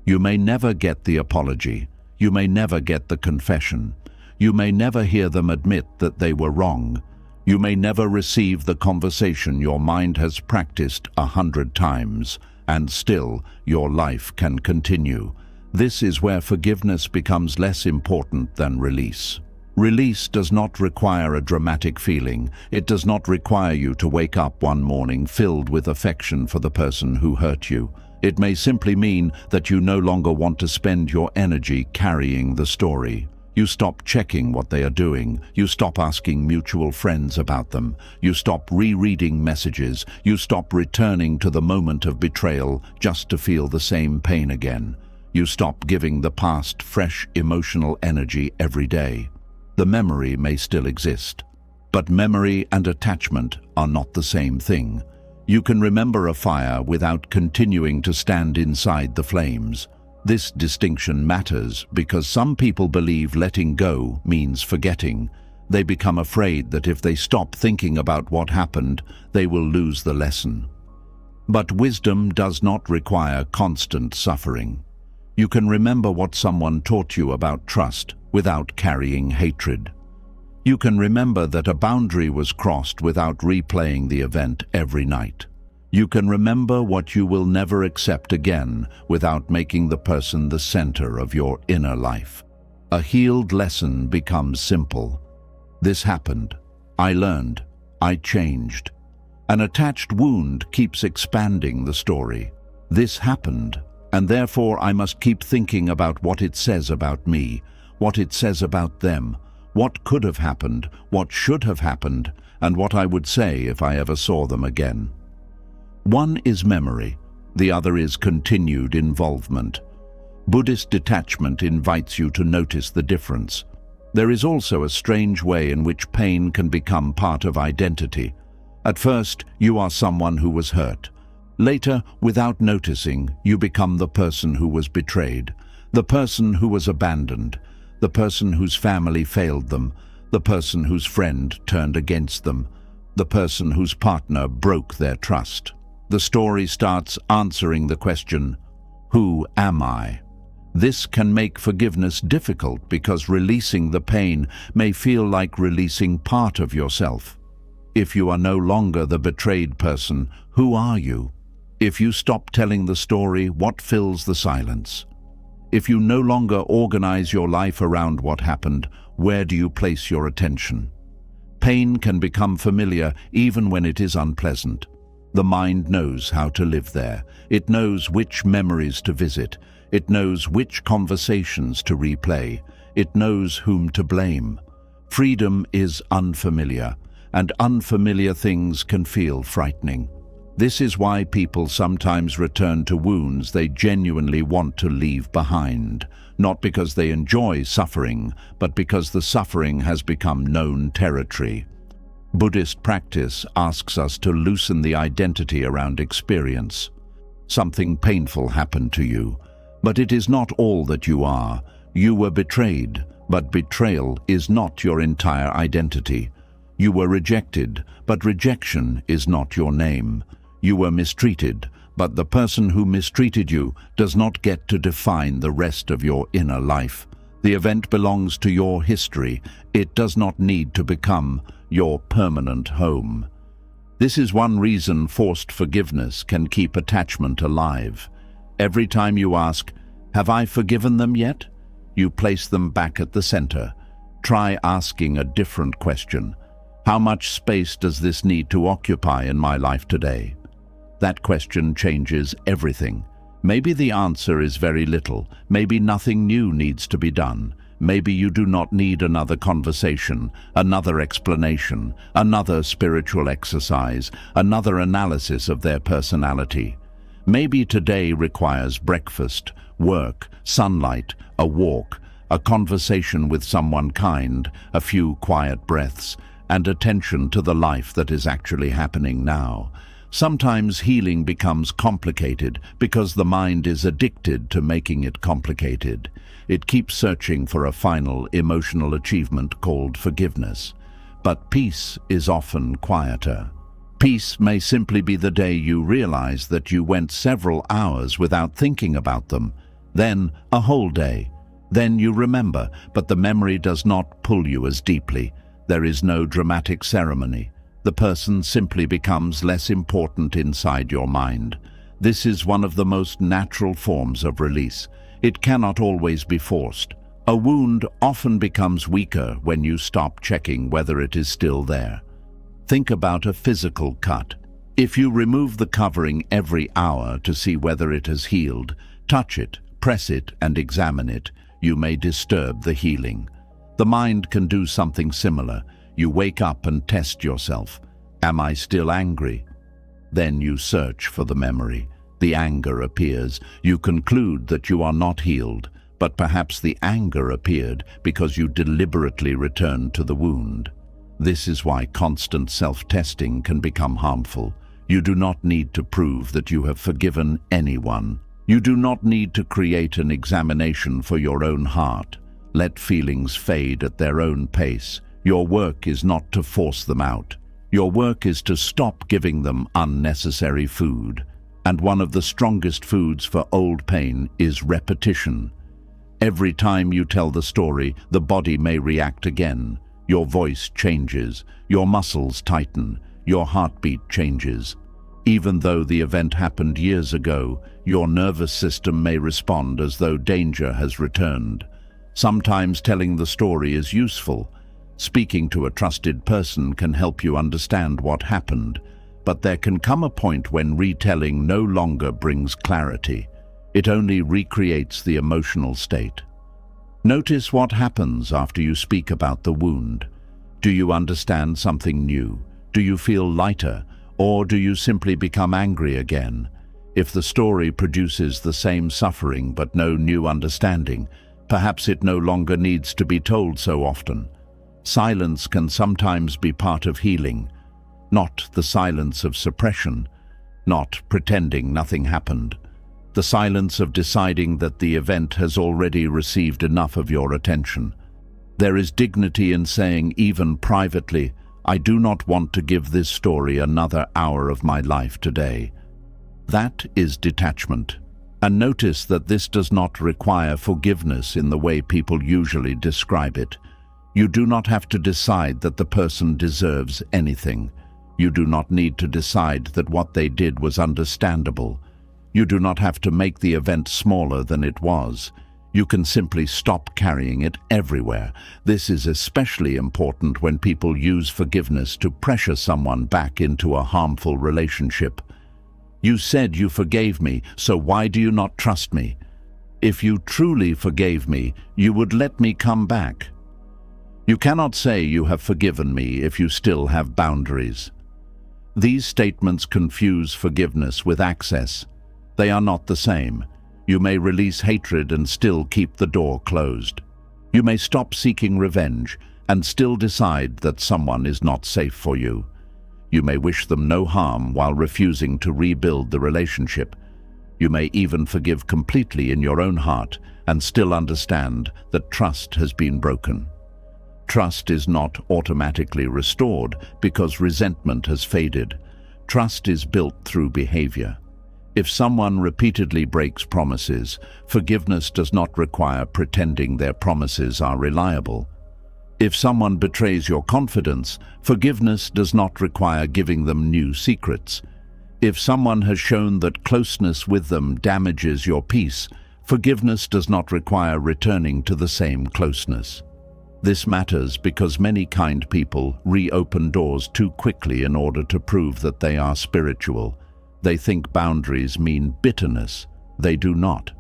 You may never get the apology. You may never get the confession. You may never hear them admit that they were wrong. You may never receive the conversation your mind has practiced 100 times, and still your life can continue. This is where forgiveness becomes less important than release. Release does not require a dramatic feeling. It does not require you to wake up one morning filled with affection for the person who hurt you. It may simply mean that you no longer want to spend your energy carrying the story. You stop checking what they are doing. You stop asking mutual friends about them. You stop rereading messages. You stop returning to the moment of betrayal just to feel the same pain again. You stop giving the past fresh emotional energy every day. The memory may still exist, but memory and attachment are not the same thing. You can remember a fire without continuing to stand inside the flames. This distinction matters because some people believe letting go means forgetting. They become afraid that if they stop thinking about what happened, they will lose the lesson. But wisdom does not require constant suffering. You can remember what someone taught you about trust without carrying hatred. You can remember that a boundary was crossed without replaying the event every night. You can remember what you will never accept again without making the person the center of your inner life. A healed lesson becomes simple. This happened. I learned. I changed. An attached wound keeps expanding the story. This happened, and therefore I must keep thinking about what it says about me, what it says about them, what could have happened, what should have happened, and what I would say if I ever saw them again. One is memory, the other is continued involvement. Buddhist detachment invites you to notice the difference. There is also a strange way in which pain can become part of identity. At first, you are someone who was hurt. Later, without noticing, you become the person who was betrayed, the person who was abandoned, the person whose family failed them, the person whose friend turned against them, the person whose partner broke their trust. The story starts answering the question, who am I? This can make forgiveness difficult because releasing the pain may feel like releasing part of yourself. If you are no longer the betrayed person, who are you? If you stop telling the story, what fills the silence? If you no longer organize your life around what happened, where do you place your attention? Pain can become familiar even when it is unpleasant. The mind knows how to live there. It knows which memories to visit. It knows which conversations to replay. It knows whom to blame. Freedom is unfamiliar, and unfamiliar things can feel frightening. This is why people sometimes return to wounds they genuinely want to leave behind, not because they enjoy suffering, but because the suffering has become known territory. Buddhist practice asks us to loosen the identity around experience. Something painful happened to you, but it is not all that you are. You were betrayed, but betrayal is not your entire identity. You were rejected, but rejection is not your name. You were mistreated, but the person who mistreated you does not get to define the rest of your inner life. The event belongs to your history. It does not need to become your permanent home. This is one reason forced forgiveness can keep attachment alive. Every time you ask, "Have I forgiven them yet?" you place them back at the center. Try asking a different question. How much space does this need to occupy in my life today? That question changes everything. Maybe the answer is very little. Maybe nothing new needs to be done. Maybe you do not need another conversation, another explanation, another spiritual exercise, another analysis of their personality. Maybe today requires breakfast, work, sunlight, a walk, a conversation with someone kind, a few quiet breaths, and attention to the life that is actually happening now. Sometimes healing becomes complicated because the mind is addicted to making it complicated. It keeps searching for a final emotional achievement called forgiveness. But peace is often quieter. Peace may simply be the day you realize that you went several hours without thinking about them, then a whole day. Then you remember, but the memory does not pull you as deeply. There is no dramatic ceremony. The person simply becomes less important inside your mind. This is one of the most natural forms of release. It cannot always be forced. A wound often becomes weaker when you stop checking whether it is still there. Think about a physical cut. If you remove the covering every hour to see whether it has healed, touch it, press it, and examine it, you may disturb the healing. The mind can do something similar. You wake up and test yourself. Am I still angry? Then you search for the memory. The anger appears. You conclude that you are not healed, but perhaps the anger appeared because you deliberately returned to the wound. This is why constant self-testing can become harmful. You do not need to prove that you have forgiven anyone. You do not need to create an examination for your own heart. Let feelings fade at their own pace. Your work is not to force them out. Your work is to stop giving them unnecessary food. And one of the strongest foods for old pain is repetition. Every time you tell the story, the body may react again. Your voice changes, your muscles tighten, your heartbeat changes. Even though the event happened years ago, your nervous system may respond as though danger has returned. Sometimes telling the story is useful. Speaking to a trusted person can help you understand what happened, but there can come a point when retelling no longer brings clarity. It only recreates the emotional state. Notice what happens after you speak about the wound. Do you understand something new? Do you feel lighter? Or do you simply become angry again? If the story produces the same suffering but no new understanding, perhaps it no longer needs to be told so often. Silence can sometimes be part of healing, not the silence of suppression, not pretending nothing happened. The silence of deciding that the event has already received enough of your attention. There is dignity in saying, even privately, I do not want to give this story another hour of my life today. That is detachment. And notice that this does not require forgiveness in the way people usually describe it. You do not have to decide that the person deserves anything. You do not need to decide that what they did was understandable. You do not have to make the event smaller than it was. You can simply stop carrying it everywhere. This is especially important when people use forgiveness to pressure someone back into a harmful relationship. You said you forgave me, so why do you not trust me? If you truly forgave me, you would let me come back. You cannot say you have forgiven me if you still have boundaries. These statements confuse forgiveness with access. They are not the same. You may release hatred and still keep the door closed. You may stop seeking revenge and still decide that someone is not safe for you. You may wish them no harm while refusing to rebuild the relationship. You may even forgive completely in your own heart and still understand that trust has been broken. Trust is not automatically restored because resentment has faded. Trust is built through behavior. If someone repeatedly breaks promises, forgiveness does not require pretending their promises are reliable. If someone betrays your confidence, forgiveness does not require giving them new secrets. If someone has shown that closeness with them damages your peace, forgiveness does not require returning to the same closeness. This matters because many kind people reopen doors too quickly in order to prove that they are spiritual. They think boundaries mean bitterness. They do not.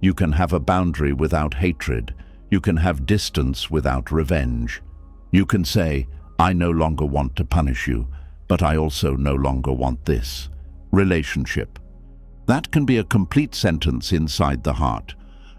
You can have a boundary without hatred. You can have distance without revenge. You can say, I no longer want to punish you, but I also no longer want this relationship. That can be a complete sentence inside the heart.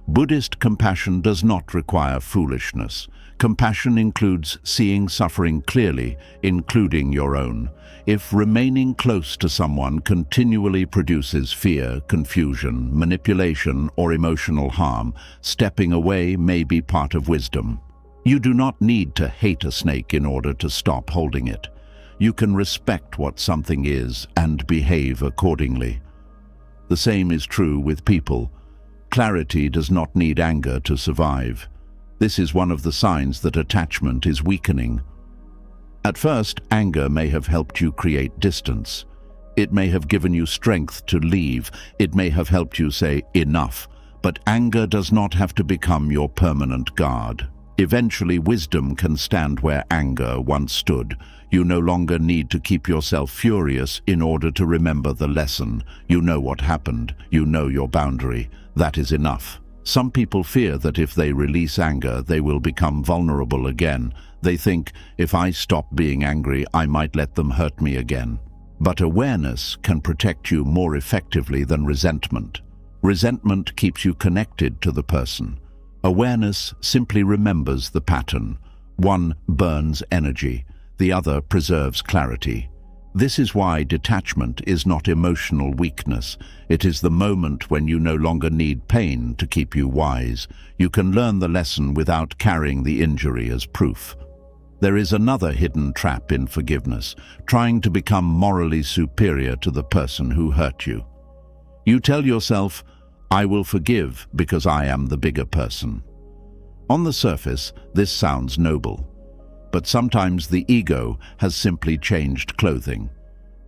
Buddhist compassion does not require foolishness. Compassion includes seeing suffering clearly, including your own. If remaining close to someone continually produces fear, confusion, manipulation, or emotional harm, stepping away may be part of wisdom. You do not need to hate a snake in order to stop holding it. You can respect what something is and behave accordingly. The same is true with people. Clarity does not need anger to survive. This is one of the signs that attachment is weakening. At first, anger may have helped you create distance. It may have given you strength to leave. It may have helped you say, enough. But anger does not have to become your permanent guard. Eventually, wisdom can stand where anger once stood. You no longer need to keep yourself furious in order to remember the lesson. You know what happened. You know your boundary. That is enough. Some people fear that if they release anger, they will become vulnerable again. They think, if I stop being angry, I might let them hurt me again. But awareness can protect you more effectively than resentment. Resentment keeps you connected to the person. Awareness simply remembers the pattern. One burns energy, the other preserves clarity. This is why detachment is not emotional weakness. It is the moment when you no longer need pain to keep you wise. You can learn the lesson without carrying the injury as proof. There is another hidden trap in forgiveness, trying to become morally superior to the person who hurt you. You tell yourself, I will forgive because I am the bigger person. On the surface, this sounds noble. But sometimes the ego has simply changed clothing.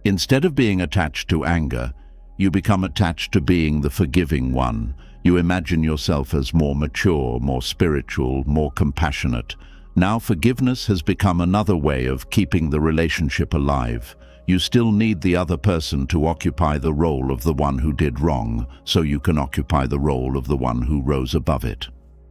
Instead of being attached to anger, you become attached to being the forgiving one. You imagine yourself as more mature, more spiritual, more compassionate. Now forgiveness has become another way of keeping the relationship alive. You still need the other person to occupy the role of the one who did wrong, so you can occupy the role of the one who rose above it.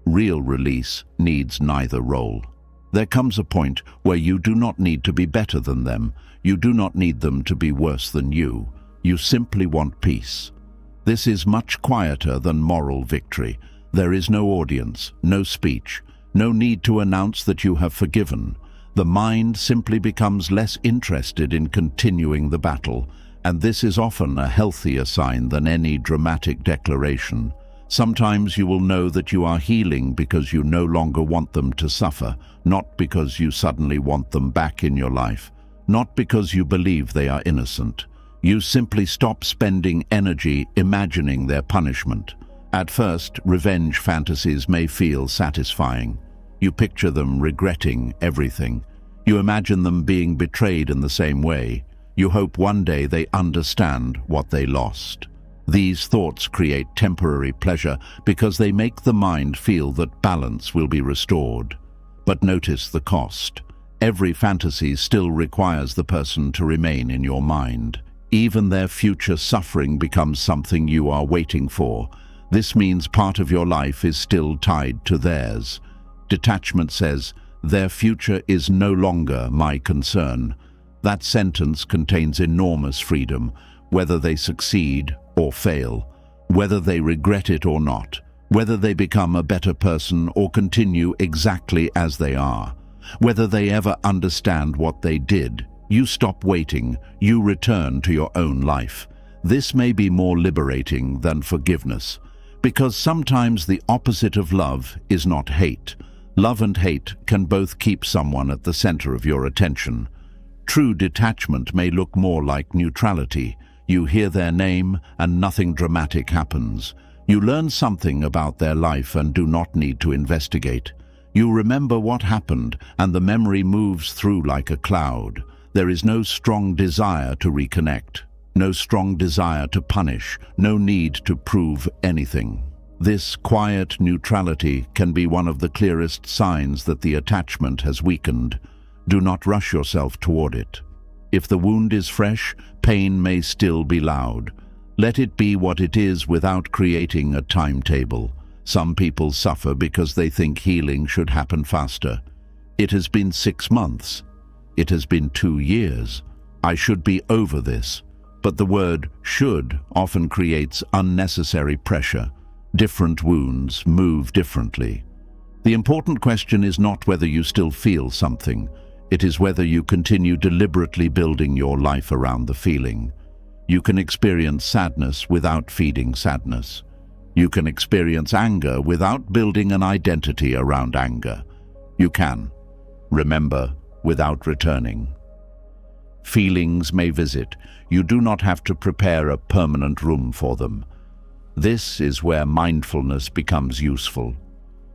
Real release needs neither role. There comes a point where you do not need to be better than them. You do not need them to be worse than you. You simply want peace. This is much quieter than moral victory. There is no audience, no speech, no need to announce that you have forgiven. The mind simply becomes less interested in continuing the battle, and this is often a healthier sign than any dramatic declaration. Sometimes you will know that you are healing because you no longer want them to suffer, not because you suddenly want them back in your life, not because you believe they are innocent. You simply stop spending energy imagining their punishment. At first, revenge fantasies may feel satisfying. You picture them regretting everything. You imagine them being betrayed in the same way. You hope one day they understand what they lost. These thoughts create temporary pleasure because they make the mind feel that balance will be restored. But notice the cost. Every fantasy still requires the person to remain in your mind. Even their future suffering becomes something you are waiting for. This means part of your life is still tied to theirs. Detachment says, their future is no longer my concern. That sentence contains enormous freedom, whether they succeed or fail, whether they regret it or not, whether they become a better person or continue exactly as they are, whether they ever understand what they did. You stop waiting, you return to your own life. This may be more liberating than forgiveness, because sometimes the opposite of love is not hate. Love and hate can both keep someone at the center of your attention. True detachment may look more like neutrality. You hear their name and nothing dramatic happens. You learn something about their life and do not need to investigate. You remember what happened and the memory moves through like a cloud. There is no strong desire to reconnect, no strong desire to punish, no need to prove anything. This quiet neutrality can be one of the clearest signs that the attachment has weakened. Do not rush yourself toward it. If the wound is fresh, pain may still be loud. Let it be what it is without creating a timetable. Some people suffer because they think healing should happen faster. It has been 6 months. It has been 2 years. I should be over this. But the word should often creates unnecessary pressure. Different wounds move differently. The important question is not whether you still feel something. It is whether you continue deliberately building your life around the feeling. You can experience sadness without feeding sadness. You can experience anger without building an identity around anger. You can remember without returning. Feelings may visit. You do not have to prepare a permanent room for them. This is where mindfulness becomes useful.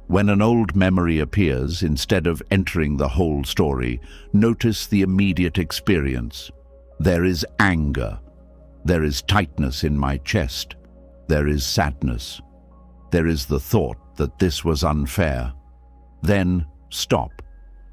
When an old memory appears, instead of entering the whole story, notice the immediate experience. There is anger. There is tightness in my chest. There is sadness. There is the thought that this was unfair. Then stop.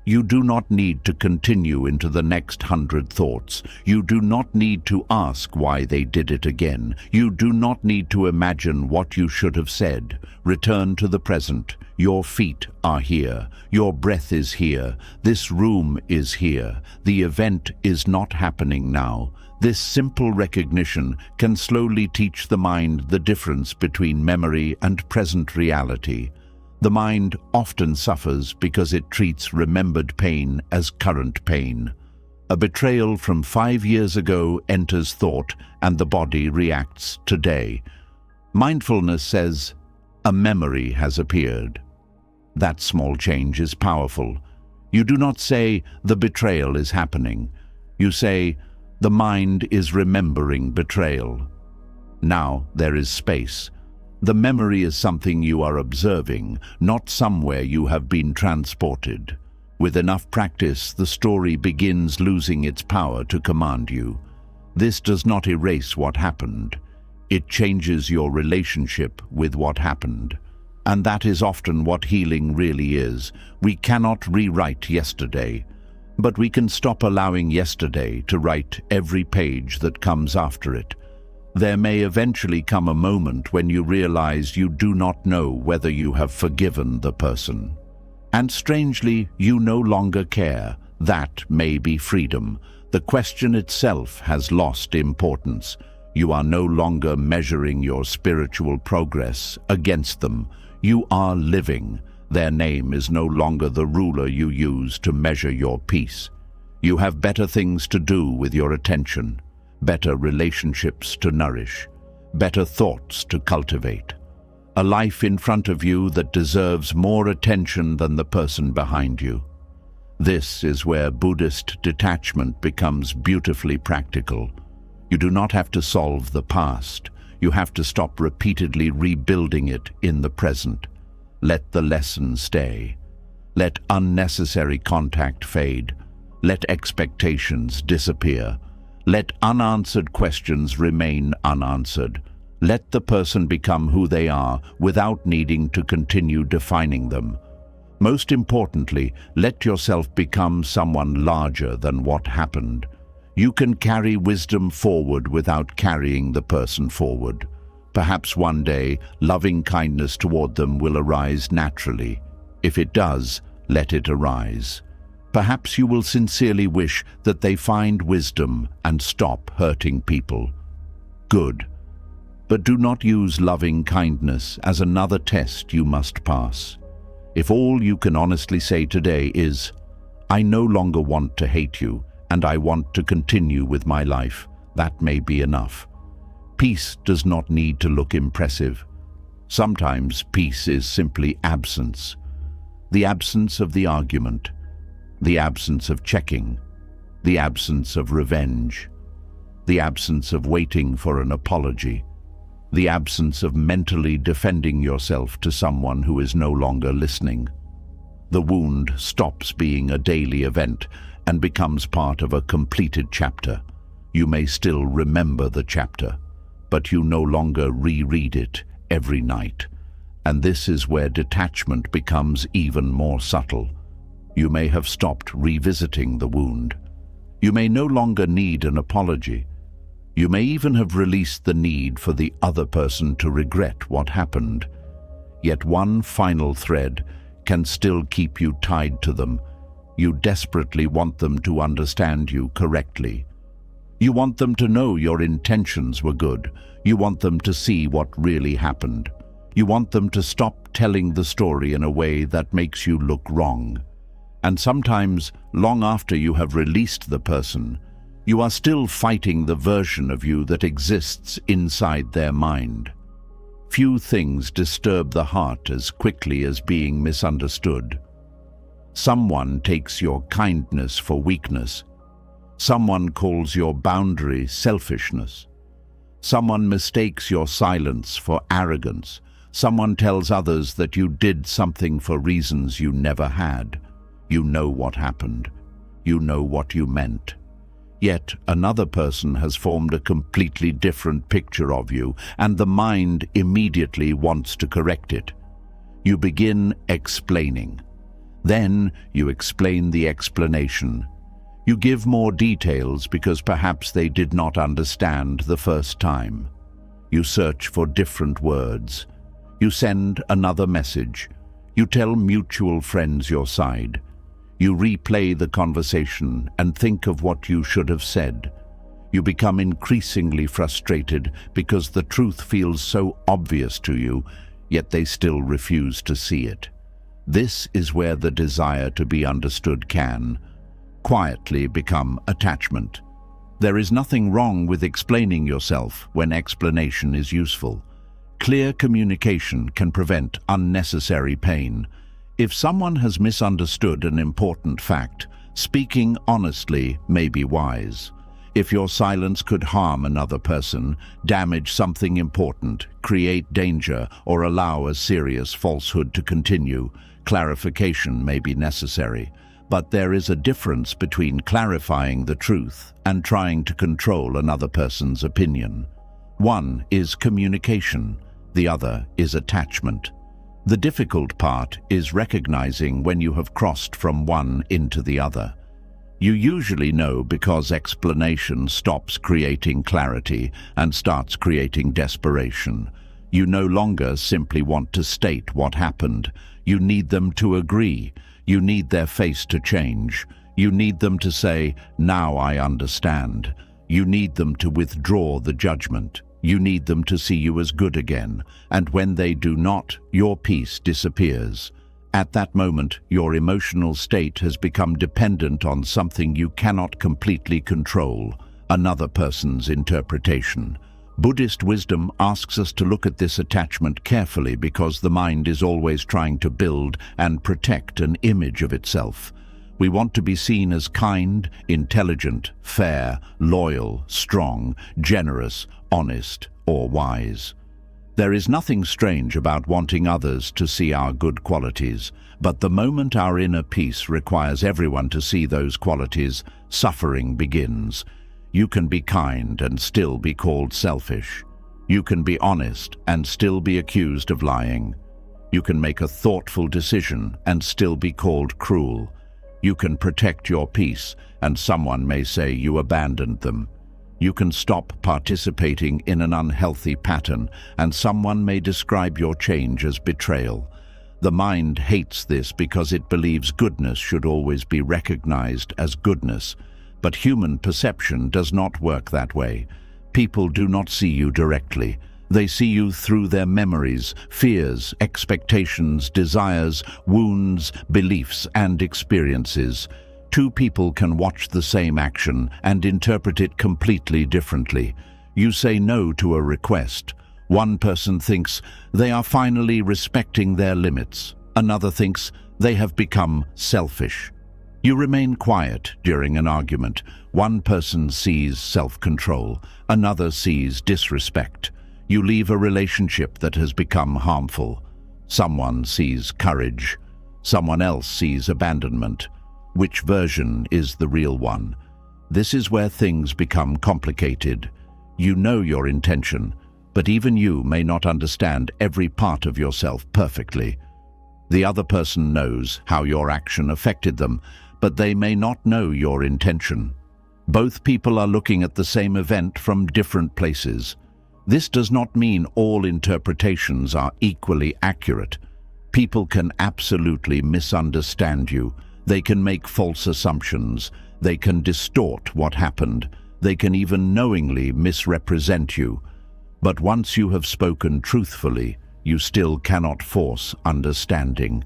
You do not need to continue into the next 100 thoughts. You do not need to ask why they did it again. You do not need to imagine what you should have said. Return to the present. Your feet are here. Your breath is here. This room is here. The event is not happening now. This simple recognition can slowly teach the mind the difference between memory and present reality. The mind often suffers because it treats remembered pain as current pain. A betrayal from 5 years ago enters thought, and the body reacts today. Mindfulness says, a memory has appeared. That small change is powerful. You do not say, the betrayal is happening. You say, the mind is remembering betrayal. Now there is space. The memory is something you are observing, not somewhere you have been transported. With enough practice, the story begins losing its power to command you. This does not erase what happened. It changes your relationship with what happened. And that is often what healing really is. We cannot rewrite yesterday, but we can stop allowing yesterday to write every page that comes after it. There may eventually come a moment when you realize you do not know whether you have forgiven the person. And strangely, you no longer care. That may be freedom. The question itself has lost importance. You are no longer measuring your spiritual progress against them. You are living. Their name is no longer the ruler you use to measure your peace. You have better things to do with your attention. Better relationships to nourish, better thoughts to cultivate, a life in front of you that deserves more attention than the person behind you. This is where Buddhist detachment becomes beautifully practical. You do not have to solve the past. You have to stop repeatedly rebuilding it in the present. Let the lesson stay. Let unnecessary contact fade. Let expectations disappear. Let unanswered questions remain unanswered. Let the person become who they are without needing to continue defining them. Most importantly, let yourself become someone larger than what happened. You can carry wisdom forward without carrying the person forward. Perhaps one day, loving kindness toward them will arise naturally. If it does, let it arise. Perhaps you will sincerely wish that they find wisdom and stop hurting people. Good. But do not use loving kindness as another test you must pass. If all you can honestly say today is, I no longer want to hate you, and I want to continue with my life, that may be enough. Peace does not need to look impressive. Sometimes peace is simply absence. The absence of the argument. The absence of checking, the absence of revenge, the absence of waiting for an apology, the absence of mentally defending yourself to someone who is no longer listening. The wound stops being a daily event and becomes part of a completed chapter. You may still remember the chapter, but you no longer reread it every night. And this is where detachment becomes even more subtle. You may have stopped revisiting the wound. You may no longer need an apology. You may even have released the need for the other person to regret what happened. Yet one final thread can still keep you tied to them. You desperately want them to understand you correctly. You want them to know your intentions were good. You want them to see what really happened. You want them to stop telling the story in a way that makes you look wrong. And sometimes, long after you have released the person, you are still fighting the version of you that exists inside their mind. Few things disturb the heart as quickly as being misunderstood. Someone takes your kindness for weakness. Someone calls your boundary selfishness. Someone mistakes your silence for arrogance. Someone tells others that you did something for reasons you never had. You know what happened. You know what you meant. Yet another person has formed a completely different picture of you, and the mind immediately wants to correct it. You begin explaining. Then you explain the explanation. You give more details because perhaps they did not understand the first time. You search for different words. You send another message. You tell mutual friends your side. You replay the conversation and think of what you should have said. You become increasingly frustrated because the truth feels so obvious to you, yet they still refuse to see it. This is where the desire to be understood can quietly become attachment. There is nothing wrong with explaining yourself when explanation is useful. Clear communication can prevent unnecessary pain. If someone has misunderstood an important fact, speaking honestly may be wise. If your silence could harm another person, damage something important, create danger, or allow a serious falsehood to continue, clarification may be necessary. But there is a difference between clarifying the truth and trying to control another person's opinion. One is communication, the other is attachment. The difficult part is recognizing when you have crossed from one into the other. You usually know because explanation stops creating clarity and starts creating desperation. You no longer simply want to state what happened. You need them to agree. You need their face to change. You need them to say, "Now I understand." You need them to withdraw the judgment. You need them to see you as good again. And when they do not, your peace disappears. At that moment, your emotional state has become dependent on something you cannot completely control, another person's interpretation. Buddhist wisdom asks us to look at this attachment carefully because the mind is always trying to build and protect an image of itself. We want to be seen as kind, intelligent, fair, loyal, strong, generous, honest, or wise. There is nothing strange about wanting others to see our good qualities, but the moment our inner peace requires everyone to see those qualities, suffering begins. You can be kind and still be called selfish. You can be honest and still be accused of lying. You can make a thoughtful decision and still be called cruel. You can protect your peace and someone may say you abandoned them. You can stop participating in an unhealthy pattern and someone may describe your change as betrayal. The mind hates this because it believes goodness should always be recognized as goodness. But human perception does not work that way. People do not see you directly. They see you through their memories, fears, expectations, desires, wounds, beliefs, and experiences. Two people can watch the same action and interpret it completely differently. You say no to a request. One person thinks they are finally respecting their limits. Another thinks they have become selfish. You remain quiet during an argument. One person sees self-control, another sees disrespect. You leave a relationship that has become harmful. Someone sees courage, someone else sees abandonment. Which version is the real one? This is where things become complicated. You know your intention, but even you may not understand every part of yourself perfectly. The other person knows how your action affected them, but they may not know your intention. Both people are looking at the same event from different places. This does not mean all interpretations are equally accurate. People can absolutely misunderstand you. They can make false assumptions. They can distort what happened. They can even knowingly misrepresent you. But once you have spoken truthfully, you still cannot force understanding.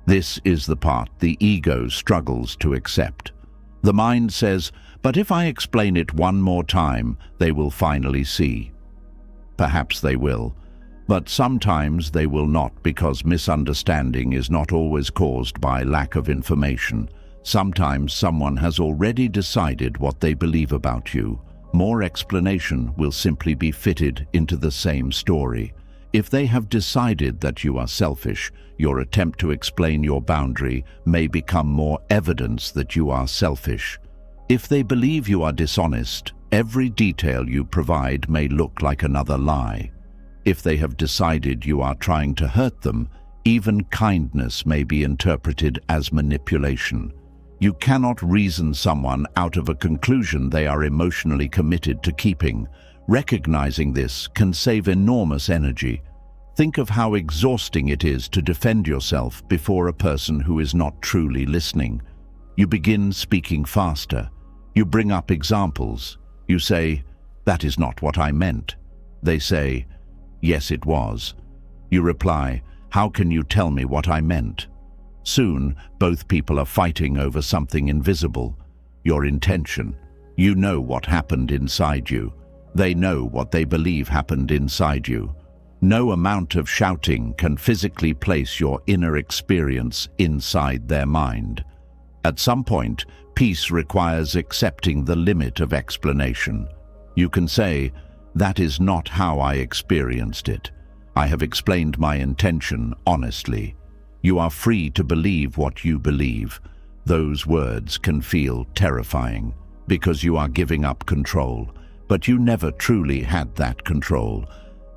This is the part the ego struggles to accept. The mind says, "But if I explain it one more time, they will finally see." Perhaps they will, but sometimes they will not, because misunderstanding is not always caused by lack of information. Sometimes someone has already decided what they believe about you. More explanation will simply be fitted into the same story. If they have decided that you are selfish, your attempt to explain your boundary may become more evidence that you are selfish. If they believe you are dishonest, every detail you provide may look like another lie. If they have decided you are trying to hurt them, even kindness may be interpreted as manipulation. You cannot reason someone out of a conclusion they are emotionally committed to keeping. Recognizing this can save enormous energy. Think of how exhausting it is to defend yourself before a person who is not truly listening. You begin speaking faster. You bring up examples. You say, "That is not what I meant." They say, "Yes, it was." You reply, "How can you tell me what I meant?" Soon, both people are fighting over something invisible, your intention. You know what happened inside you. They know what they believe happened inside you. No amount of shouting can physically place your inner experience inside their mind. At some point, peace requires accepting the limit of explanation. You can say, "That is not how I experienced it. I have explained my intention honestly." You are free to believe what you believe. Those words can feel terrifying because you are giving up control, but you never truly had that control.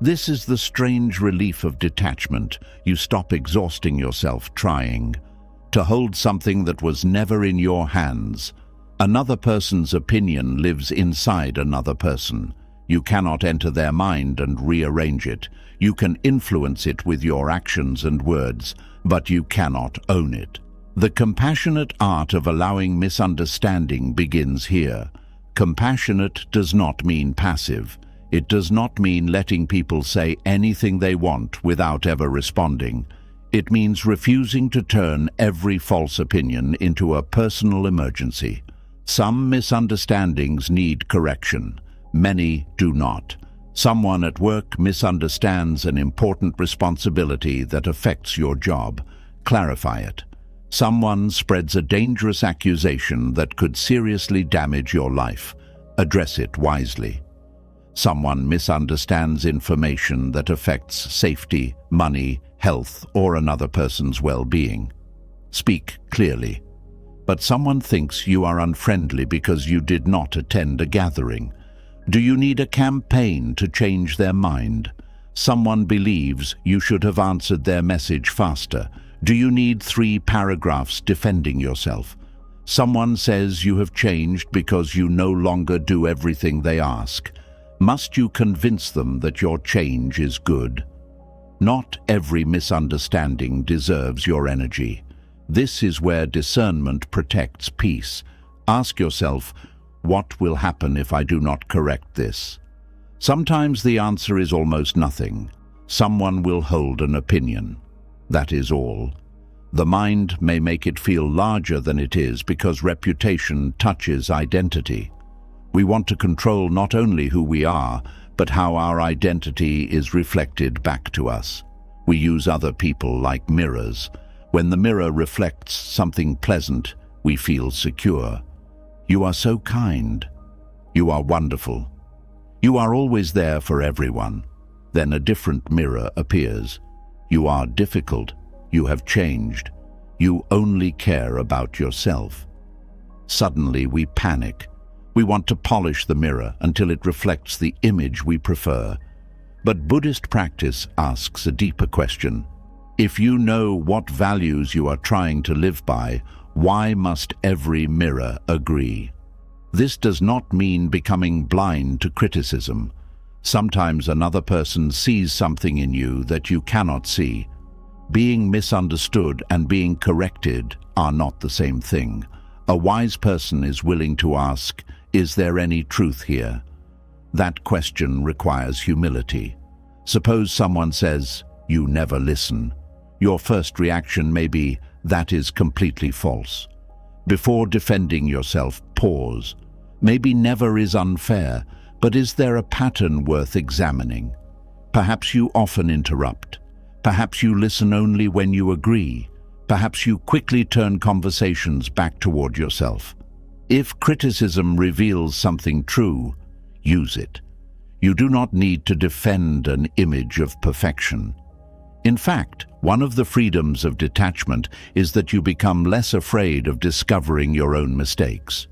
This is the strange relief of detachment. You stop exhausting yourself trying to hold something that was never in your hands. Another person's opinion lives inside another person. You cannot enter their mind and rearrange it. You can influence it with your actions and words, but you cannot own it. The compassionate art of allowing misunderstanding begins here. Compassionate does not mean passive. It does not mean letting people say anything they want without ever responding. It means refusing to turn every false opinion into a personal emergency. Some misunderstandings need correction. Many do not. Someone at work misunderstands an important responsibility that affects your job. Clarify it. Someone spreads a dangerous accusation that could seriously damage your life. Address it wisely. Someone misunderstands information that affects safety, money, health, or another person's well-being. Speak clearly. But someone thinks you are unfriendly because you did not attend a gathering. Do you need a campaign to change their mind? Someone believes you should have answered their message faster. Do you need 3 paragraphs defending yourself? Someone says you have changed because you no longer do everything they ask. Must you convince them that your change is good? Not every misunderstanding deserves your energy. This is where discernment protects peace. Ask yourself, what will happen if I do not correct this? Sometimes the answer is almost nothing. Someone will hold an opinion. That is all. The mind may make it feel larger than it is because reputation touches identity. We want to control not only who we are, but how our identity is reflected back to us. We use other people like mirrors. When the mirror reflects something pleasant, we feel secure. You are so kind. You are wonderful. You are always there for everyone. Then a different mirror appears. You are difficult. You have changed. You only care about yourself. Suddenly we panic. We want to polish the mirror until it reflects the image we prefer. But Buddhist practice asks a deeper question. If you know what values you are trying to live by, why must every mirror agree? This does not mean becoming blind to criticism. Sometimes another person sees something in you that you cannot see. Being misunderstood and being corrected are not the same thing. A wise person is willing to ask, is there any truth here? That question requires humility. Suppose someone says, you never listen. Your first reaction may be, that is completely false. Before defending yourself, pause. Maybe never is unfair, but is there a pattern worth examining? Perhaps you often interrupt. Perhaps you listen only when you agree. Perhaps you quickly turn conversations back toward yourself. If criticism reveals something true, use it. You do not need to defend an image of perfection. In fact, one of the freedoms of detachment is that you become less afraid of discovering your own mistakes.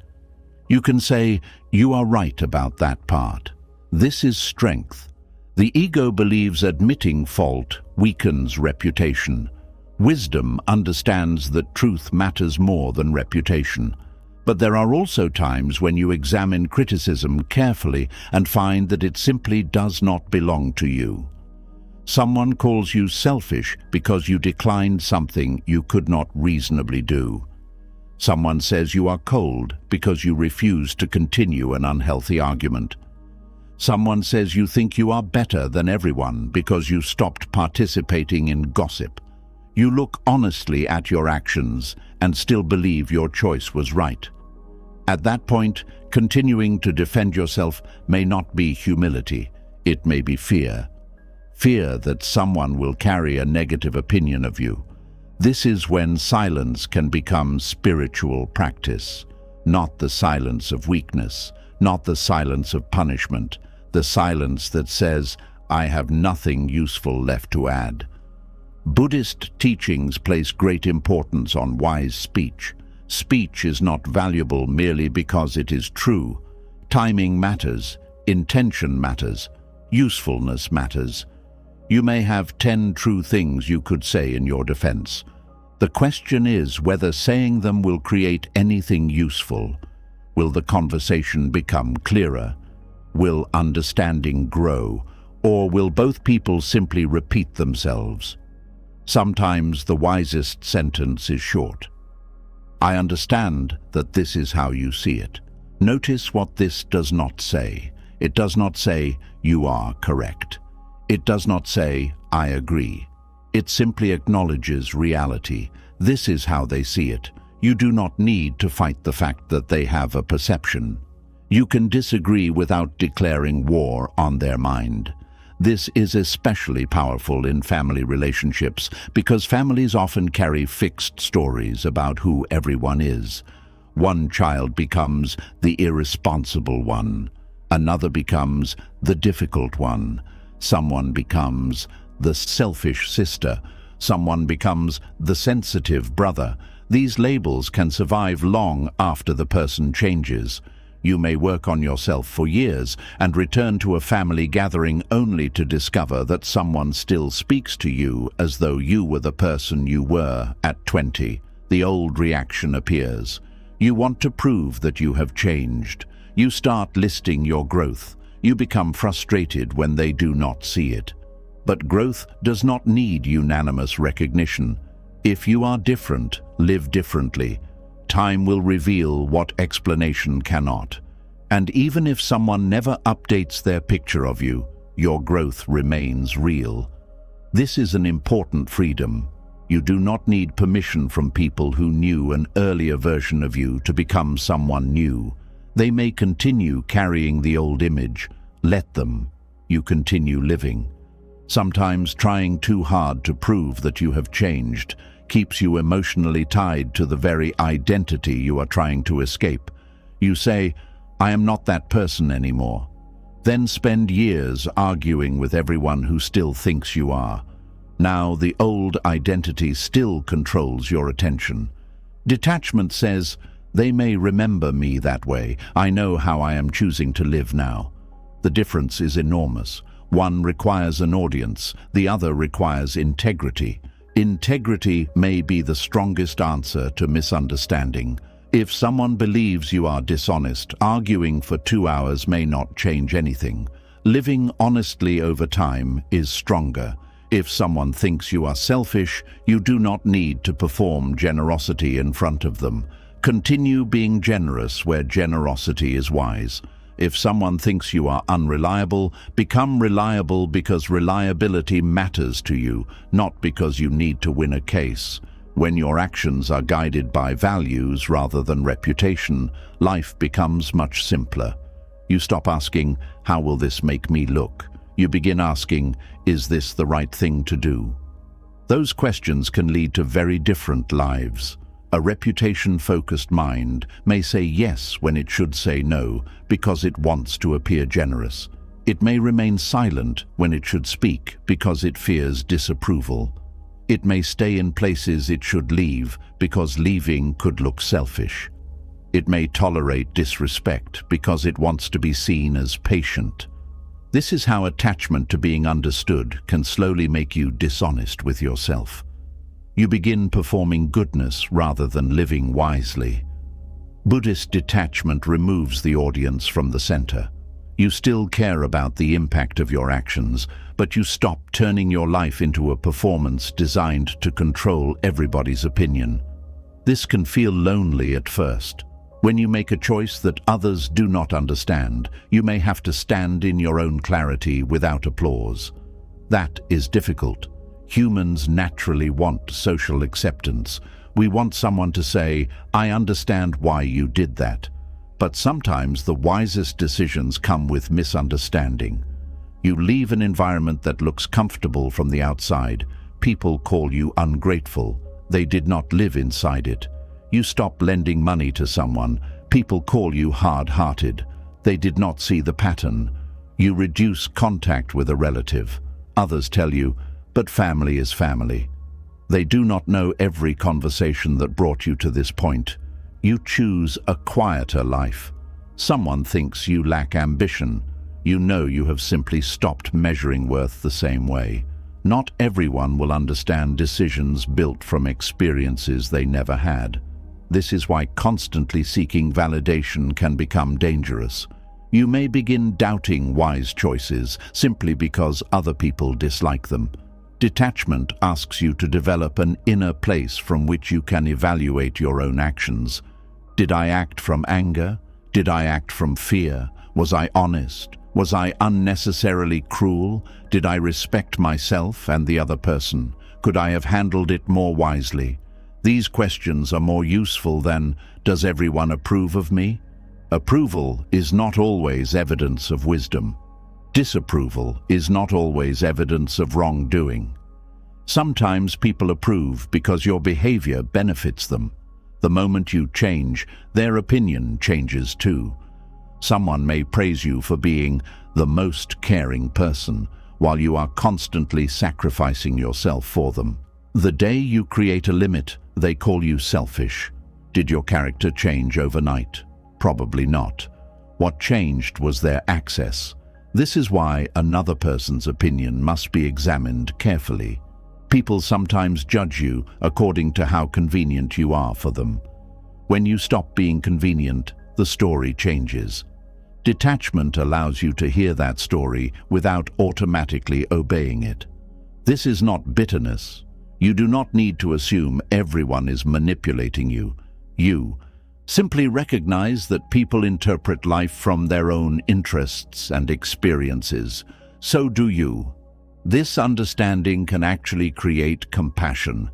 You can say, you are right about that part. This is strength. The ego believes admitting fault weakens reputation. Wisdom understands that truth matters more than reputation. But there are also times when you examine criticism carefully and find that it simply does not belong to you. Someone calls you selfish because you declined something you could not reasonably do. Someone says you are cold because you refuse to continue an unhealthy argument. Someone says you think you are better than everyone because you stopped participating in gossip. You look honestly at your actions and still believe your choice was right. At that point, continuing to defend yourself may not be humility, it may be fear. Fear that someone will carry a negative opinion of you. This is when silence can become spiritual practice, not the silence of weakness, not the silence of punishment, the silence that says, I have nothing useful left to add. Buddhist teachings place great importance on wise speech. Speech is not valuable merely because it is true. Timing matters, intention matters, usefulness matters. You may have 10 true things you could say in your defense. The question is whether saying them will create anything useful. Will the conversation become clearer? Will understanding grow? Or will both people simply repeat themselves? Sometimes the wisest sentence is short. I understand that this is how you see it. Notice what this does not say. It does not say, you are correct. It does not say, I agree. It simply acknowledges reality. This is how they see it. You do not need to fight the fact that they have a perception. You can disagree without declaring war on their mind. This is especially powerful in family relationships because families often carry fixed stories about who everyone is. One child becomes the irresponsible one. Another becomes the difficult one. Someone becomes the selfish sister. Someone becomes the sensitive brother. These labels can survive long after the person changes. You may work on yourself for years and return to a family gathering only to discover that someone still speaks to you as though you were the person you were at 20. The old reaction appears. You want to prove that you have changed. You start listing your growth. You become frustrated when they do not see it. But growth does not need unanimous recognition. If you are different, live differently. Time will reveal what explanation cannot. And even if someone never updates their picture of you, your growth remains real. This is an important freedom. You do not need permission from people who knew an earlier version of you to become someone new. They may continue carrying the old image. Let them. You continue living. Sometimes trying too hard to prove that you have changed keeps you emotionally tied to the very identity you are trying to escape. You say, I am not that person anymore. Then spend years arguing with everyone who still thinks you are. Now the old identity still controls your attention. Detachment says, they may remember me that way. I know how I am choosing to live now. The difference is enormous. One requires an audience, the other requires integrity. Integrity may be the strongest answer to misunderstanding. If someone believes you are dishonest, arguing for 2 hours may not change anything. Living honestly over time is stronger. If someone thinks you are selfish, you do not need to perform generosity in front of them. Continue being generous where generosity is wise. if someone thinks you are unreliable, become reliable because reliability matters to you, not because you need to win a case. When your actions are guided by values rather than reputation, life becomes much simpler. You stop asking, "How will this make me look?" You begin asking, "Is this the right thing to do?" Those questions can lead to very different lives. A reputation-focused mind may say yes when it should say no because it wants to appear generous. It may remain silent when it should speak because it fears disapproval. It may stay in places it should leave because leaving could look selfish. It may tolerate disrespect because it wants to be seen as patient. This is how attachment to being understood can slowly make you dishonest with yourself. You begin performing goodness rather than living wisely. Buddhist detachment removes the audience from the center. You still care about the impact of your actions, but you stop turning your life into a performance designed to control everybody's opinion. This can feel lonely at first. When you make a choice that others do not understand, you may have to stand in your own clarity without applause. That is difficult. Humans naturally want social acceptance. We want someone to say, "I understand why you did that." But sometimes the wisest decisions come with misunderstanding. You leave an environment that looks comfortable from the outside. People call you ungrateful. They did not live inside it. You stop lending money to someone. People call you hard-hearted. They did not see the pattern. You reduce contact with a relative. Others tell you, "But family is family." They do not know every conversation that brought you to this point. You choose a quieter life. Someone thinks you lack ambition. You know you have simply stopped measuring worth the same way. Not everyone will understand decisions built from experiences they never had. This is why constantly seeking validation can become dangerous. You may begin doubting wise choices simply because other people dislike them. Detachment asks you to develop an inner place from which you can evaluate your own actions. Did I act from anger? Did I act from fear? Was I honest? Was I unnecessarily cruel? Did I respect myself and the other person? Could I have handled it more wisely? These questions are more useful than, "Does everyone approve of me?" Approval is not always evidence of wisdom. Disapproval is not always evidence of wrongdoing. Sometimes people approve because your behavior benefits them. The moment you change, their opinion changes too. Someone may praise you for being the most caring person, while you are constantly sacrificing yourself for them. The day you create a limit, they call you selfish. Did your character change overnight? Probably not. What changed was their access. This is why another person's opinion must be examined carefully. People sometimes judge you according to how convenient you are for them. When you stop being convenient, the story changes. Detachment allows you to hear that story without automatically obeying it. This is not bitterness. You do not need to assume everyone is manipulating you. You simply recognize that people interpret life from their own interests and experiences. So do you. This understanding can actually create compassion.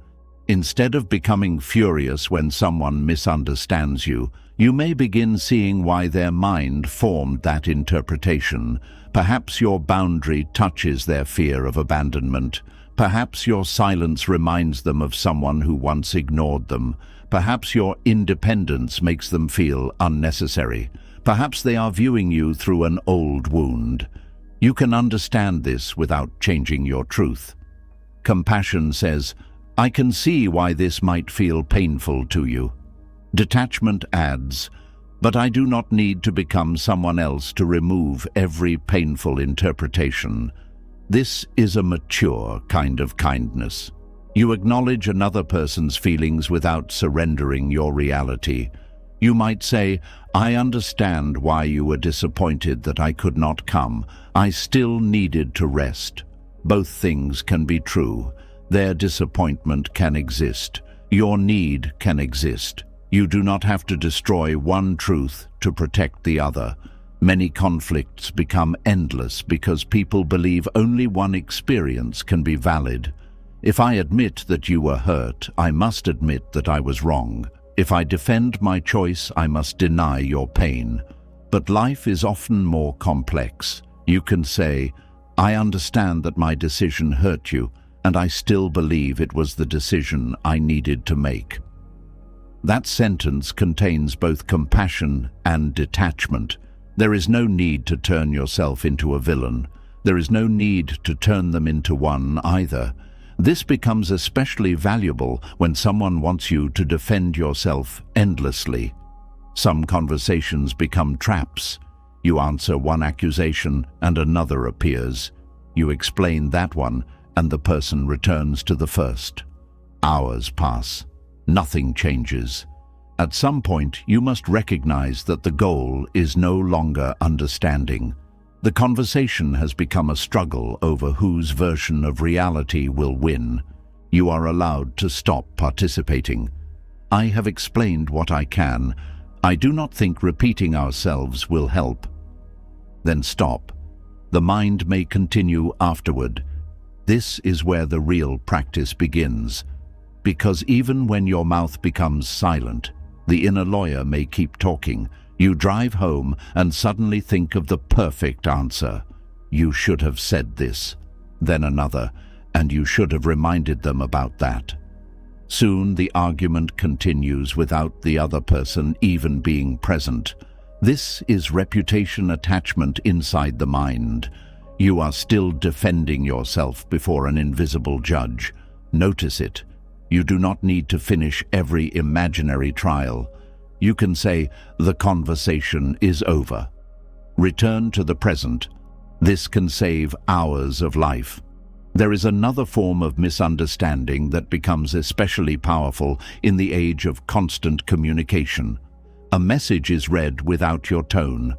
Instead of becoming furious when someone misunderstands you, you may begin seeing why their mind formed that interpretation. Perhaps your boundary touches their fear of abandonment. Perhaps your silence reminds them of someone who once ignored them. Perhaps your independence makes them feel unnecessary. Perhaps they are viewing you through an old wound. You can understand this without changing your truth. Compassion says, "I can see why this might feel painful to you." Detachment adds, "But I do not need to become someone else to remove every painful interpretation." This is a mature kind of kindness. You acknowledge another person's feelings without surrendering your reality. You might say, "I understand why you were disappointed that I could not come. I still needed to rest." Both things can be true. Their disappointment can exist. Your need can exist. You do not have to destroy one truth to protect the other. Many conflicts become endless because people believe only one experience can be valid. If I admit that you were hurt, I must admit that I was wrong. If I defend my choice, I must deny your pain. But life is often more complex. You can say, I understand that my decision hurt you, and I still believe it was the decision I needed to make. That sentence contains both compassion and detachment. There is no need to turn yourself into a villain. There is no need to turn them into one either. This becomes especially valuable when someone wants you to defend yourself endlessly. Some conversations become traps. You answer one accusation and another appears. You explain that one and the person returns to the first. Hours pass. Nothing changes. At some point, you must recognize that the goal is no longer understanding. The conversation has become a struggle over whose version of reality will win. You are allowed to stop participating. I have explained what I can. I do not think repeating ourselves will help. Then stop. The mind may continue afterward. This is where the real practice begins. Because even when your mouth becomes silent, the inner lawyer may keep talking. You drive home and suddenly think of the perfect answer. You should have said this, then another, and you should have reminded them about that. Soon the argument continues without the other person even being present. This is reputation attachment inside the mind. You are still defending yourself before an invisible judge. Notice it. You do not need to finish every imaginary trial. You can say, the conversation is over. Return to the present. This can save hours of life. There is another form of misunderstanding that becomes especially powerful in the age of constant communication. A message is read without your tone.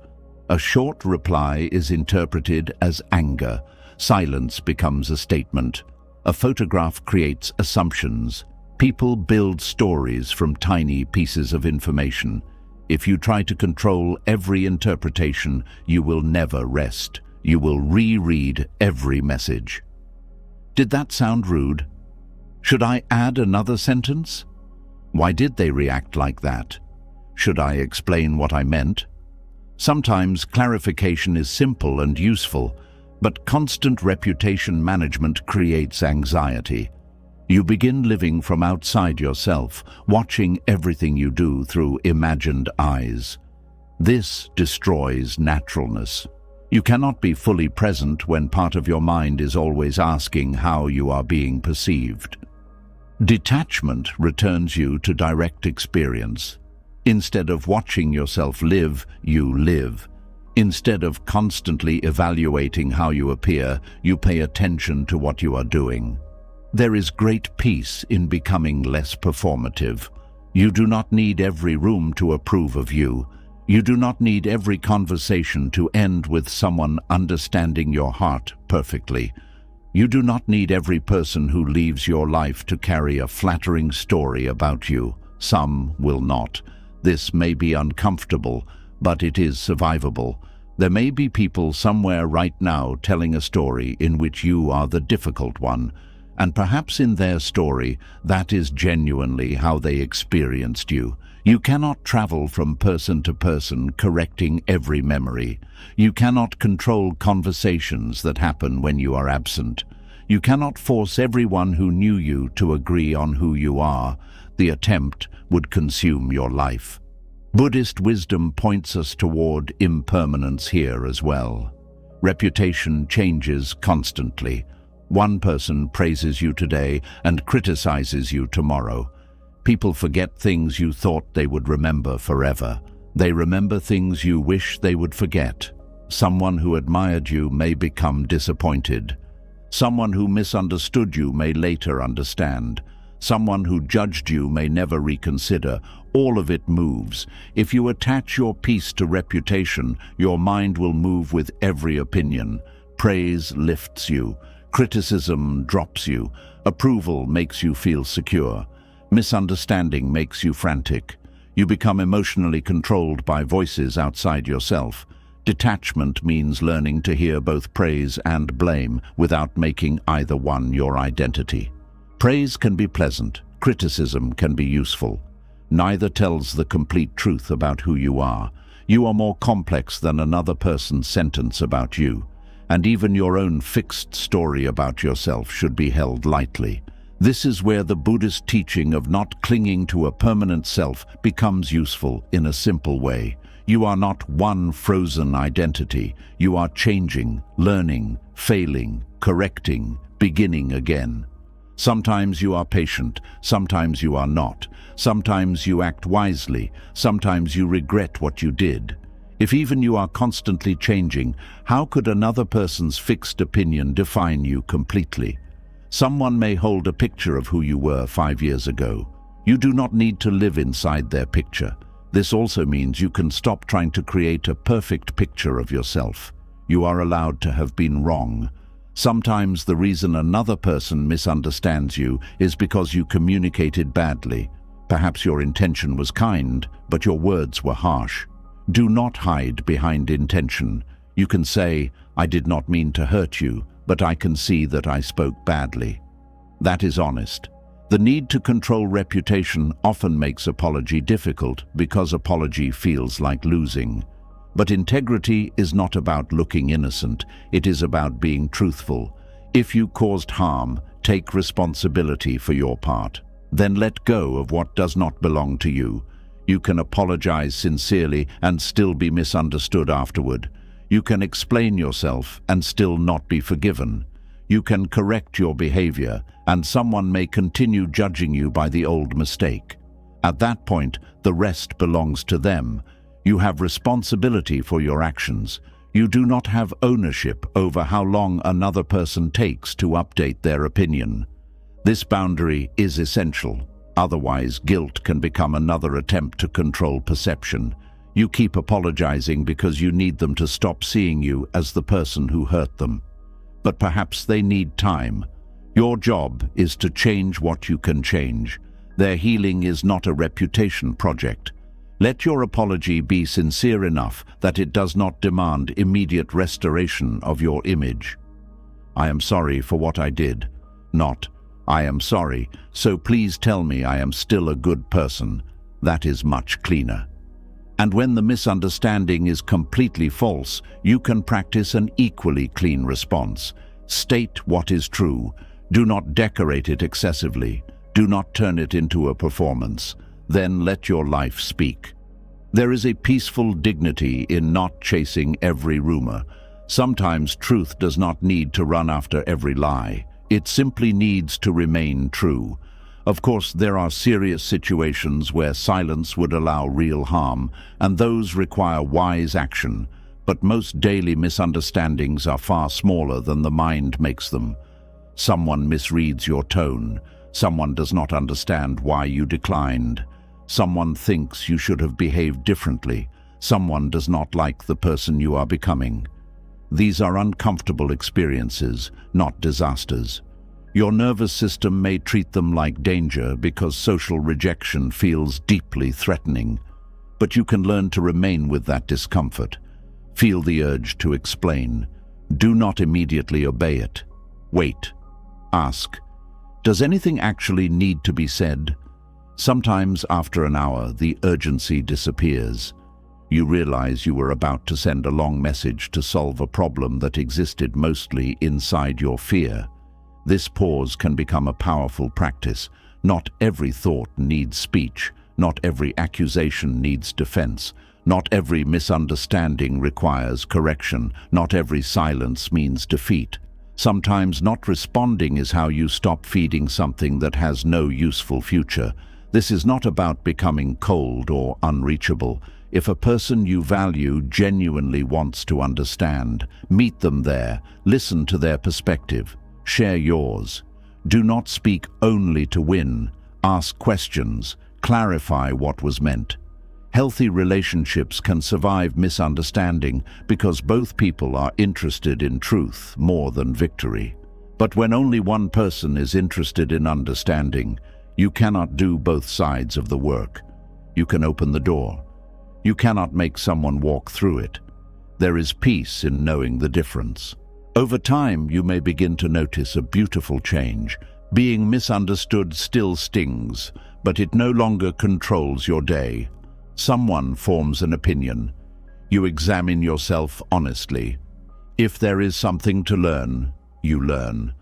A short reply is interpreted as anger. Silence becomes a statement. A photograph creates assumptions. People build stories from tiny pieces of information. If you try to control every interpretation, you will never rest. You will reread every message. Did that sound rude? Should I add another sentence? Why did they react like that? Should I explain what I meant? Sometimes clarification is simple and useful, but constant reputation management creates anxiety. You begin living from outside yourself, watching everything you do through imagined eyes. This destroys naturalness. You cannot be fully present when part of your mind is always asking how you are being perceived. Detachment returns you to direct experience. Instead of watching yourself live, you live. Instead of constantly evaluating how you appear, you pay attention to what you are doing. There is great peace in becoming less performative. You do not need every room to approve of you. You do not need every conversation to end with someone understanding your heart perfectly. You do not need every person who leaves your life to carry a flattering story about you. Some will not. This may be uncomfortable, but it is survivable. There may be people somewhere right now telling a story in which you are the difficult one, and perhaps in their story, that is genuinely how they experienced you. You cannot travel from person to person correcting every memory. You cannot control conversations that happen when you are absent. You cannot force everyone who knew you to agree on who you are. The attempt would consume your life. Buddhist wisdom points us toward impermanence here as well. Reputation changes constantly. One person praises you today and criticizes you tomorrow. People forget things you thought they would remember forever. They remember things you wish they would forget. Someone who admired you may become disappointed. Someone who misunderstood you may later understand. Someone who judged you may never reconsider. All of it moves. If you attach your peace to reputation, your mind will move with every opinion. Praise lifts you. Criticism drops you. Approval makes you feel secure. Misunderstanding makes you frantic. You become emotionally controlled by voices outside yourself. Detachment means learning to hear both praise and blame without making either one your identity. Praise can be pleasant, criticism can be useful. Neither tells the complete truth about who you are. You are more complex than another person's sentence about you, and even your own fixed story about yourself should be held lightly. This is where the Buddhist teaching of not clinging to a permanent self becomes useful in a simple way. You are not one frozen identity. You are changing, learning, failing, correcting, beginning again. Sometimes you are patient, sometimes you are not. Sometimes you act wisely, sometimes you regret what you did. If even you are constantly changing, how could another person's fixed opinion define you completely? Someone may hold a picture of who you were 5 years ago. You do not need to live inside their picture. This also means you can stop trying to create a perfect picture of yourself. You are allowed to have been wrong. Sometimes the reason another person misunderstands you is because you communicated badly. Perhaps your intention was kind, but your words were harsh. Do not hide behind intention. You can say, "I did not mean to hurt you, but I can see that I spoke badly." That is honest. The need to control reputation often makes apology difficult because apology feels like losing. But integrity is not about looking innocent. It is about being truthful. If you caused harm, take responsibility for your part. Then let go of what does not belong to you. You can apologize sincerely and still be misunderstood afterward. You can explain yourself and still not be forgiven. You can correct your behavior, and someone may continue judging you by the old mistake. At that point, the rest belongs to them. You have responsibility for your actions. You do not have ownership over how long another person takes to update their opinion. This boundary is essential. Otherwise, guilt can become another attempt to control perception. You keep apologizing because you need them to stop seeing you as the person who hurt them. But perhaps they need time. Your job is to change what you can change. Their healing is not a reputation project. Let your apology be sincere enough that it does not demand immediate restoration of your image. "I am sorry for what I did," not "I am sorry, so please tell me I am still a good person." That is much cleaner. And when the misunderstanding is completely false, you can practice an equally clean response. State what is true. Do not decorate it excessively. Do not turn it into a performance. Then let your life speak. There is a peaceful dignity in not chasing every rumor. Sometimes truth does not need to run after every lie. It simply needs to remain true. Of course, there are serious situations where silence would allow real harm, and those require wise action. But most daily misunderstandings are far smaller than the mind makes them. Someone misreads your tone. Someone does not understand why you declined. Someone thinks you should have behaved differently. Someone does not like the person you are becoming. These are uncomfortable experiences, not disasters. Your nervous system may treat them like danger because social rejection feels deeply threatening. But you can learn to remain with that discomfort. Feel the urge to explain. Do not immediately obey it. Wait. Ask, does anything actually need to be said? Sometimes after an hour, the urgency disappears. You realize you were about to send a long message to solve a problem that existed mostly inside your fear. This pause can become a powerful practice. Not every thought needs speech. Not every accusation needs defense. Not every misunderstanding requires correction. Not every silence means defeat. Sometimes not responding is how you stop feeding something that has no useful future. This is not about becoming cold or unreachable. If a person you value genuinely wants to understand, meet them there, listen to their perspective, share yours. Do not speak only to win. Ask questions, clarify what was meant. Healthy relationships can survive misunderstanding because both people are interested in truth more than victory. But when only one person is interested in understanding, you cannot do both sides of the work. You can open the door. You cannot make someone walk through it. There is peace in knowing the difference. Over time, you may begin to notice a beautiful change. Being misunderstood still stings, but it no longer controls your day. Someone forms an opinion. You examine yourself honestly. If there is something to learn, you learn.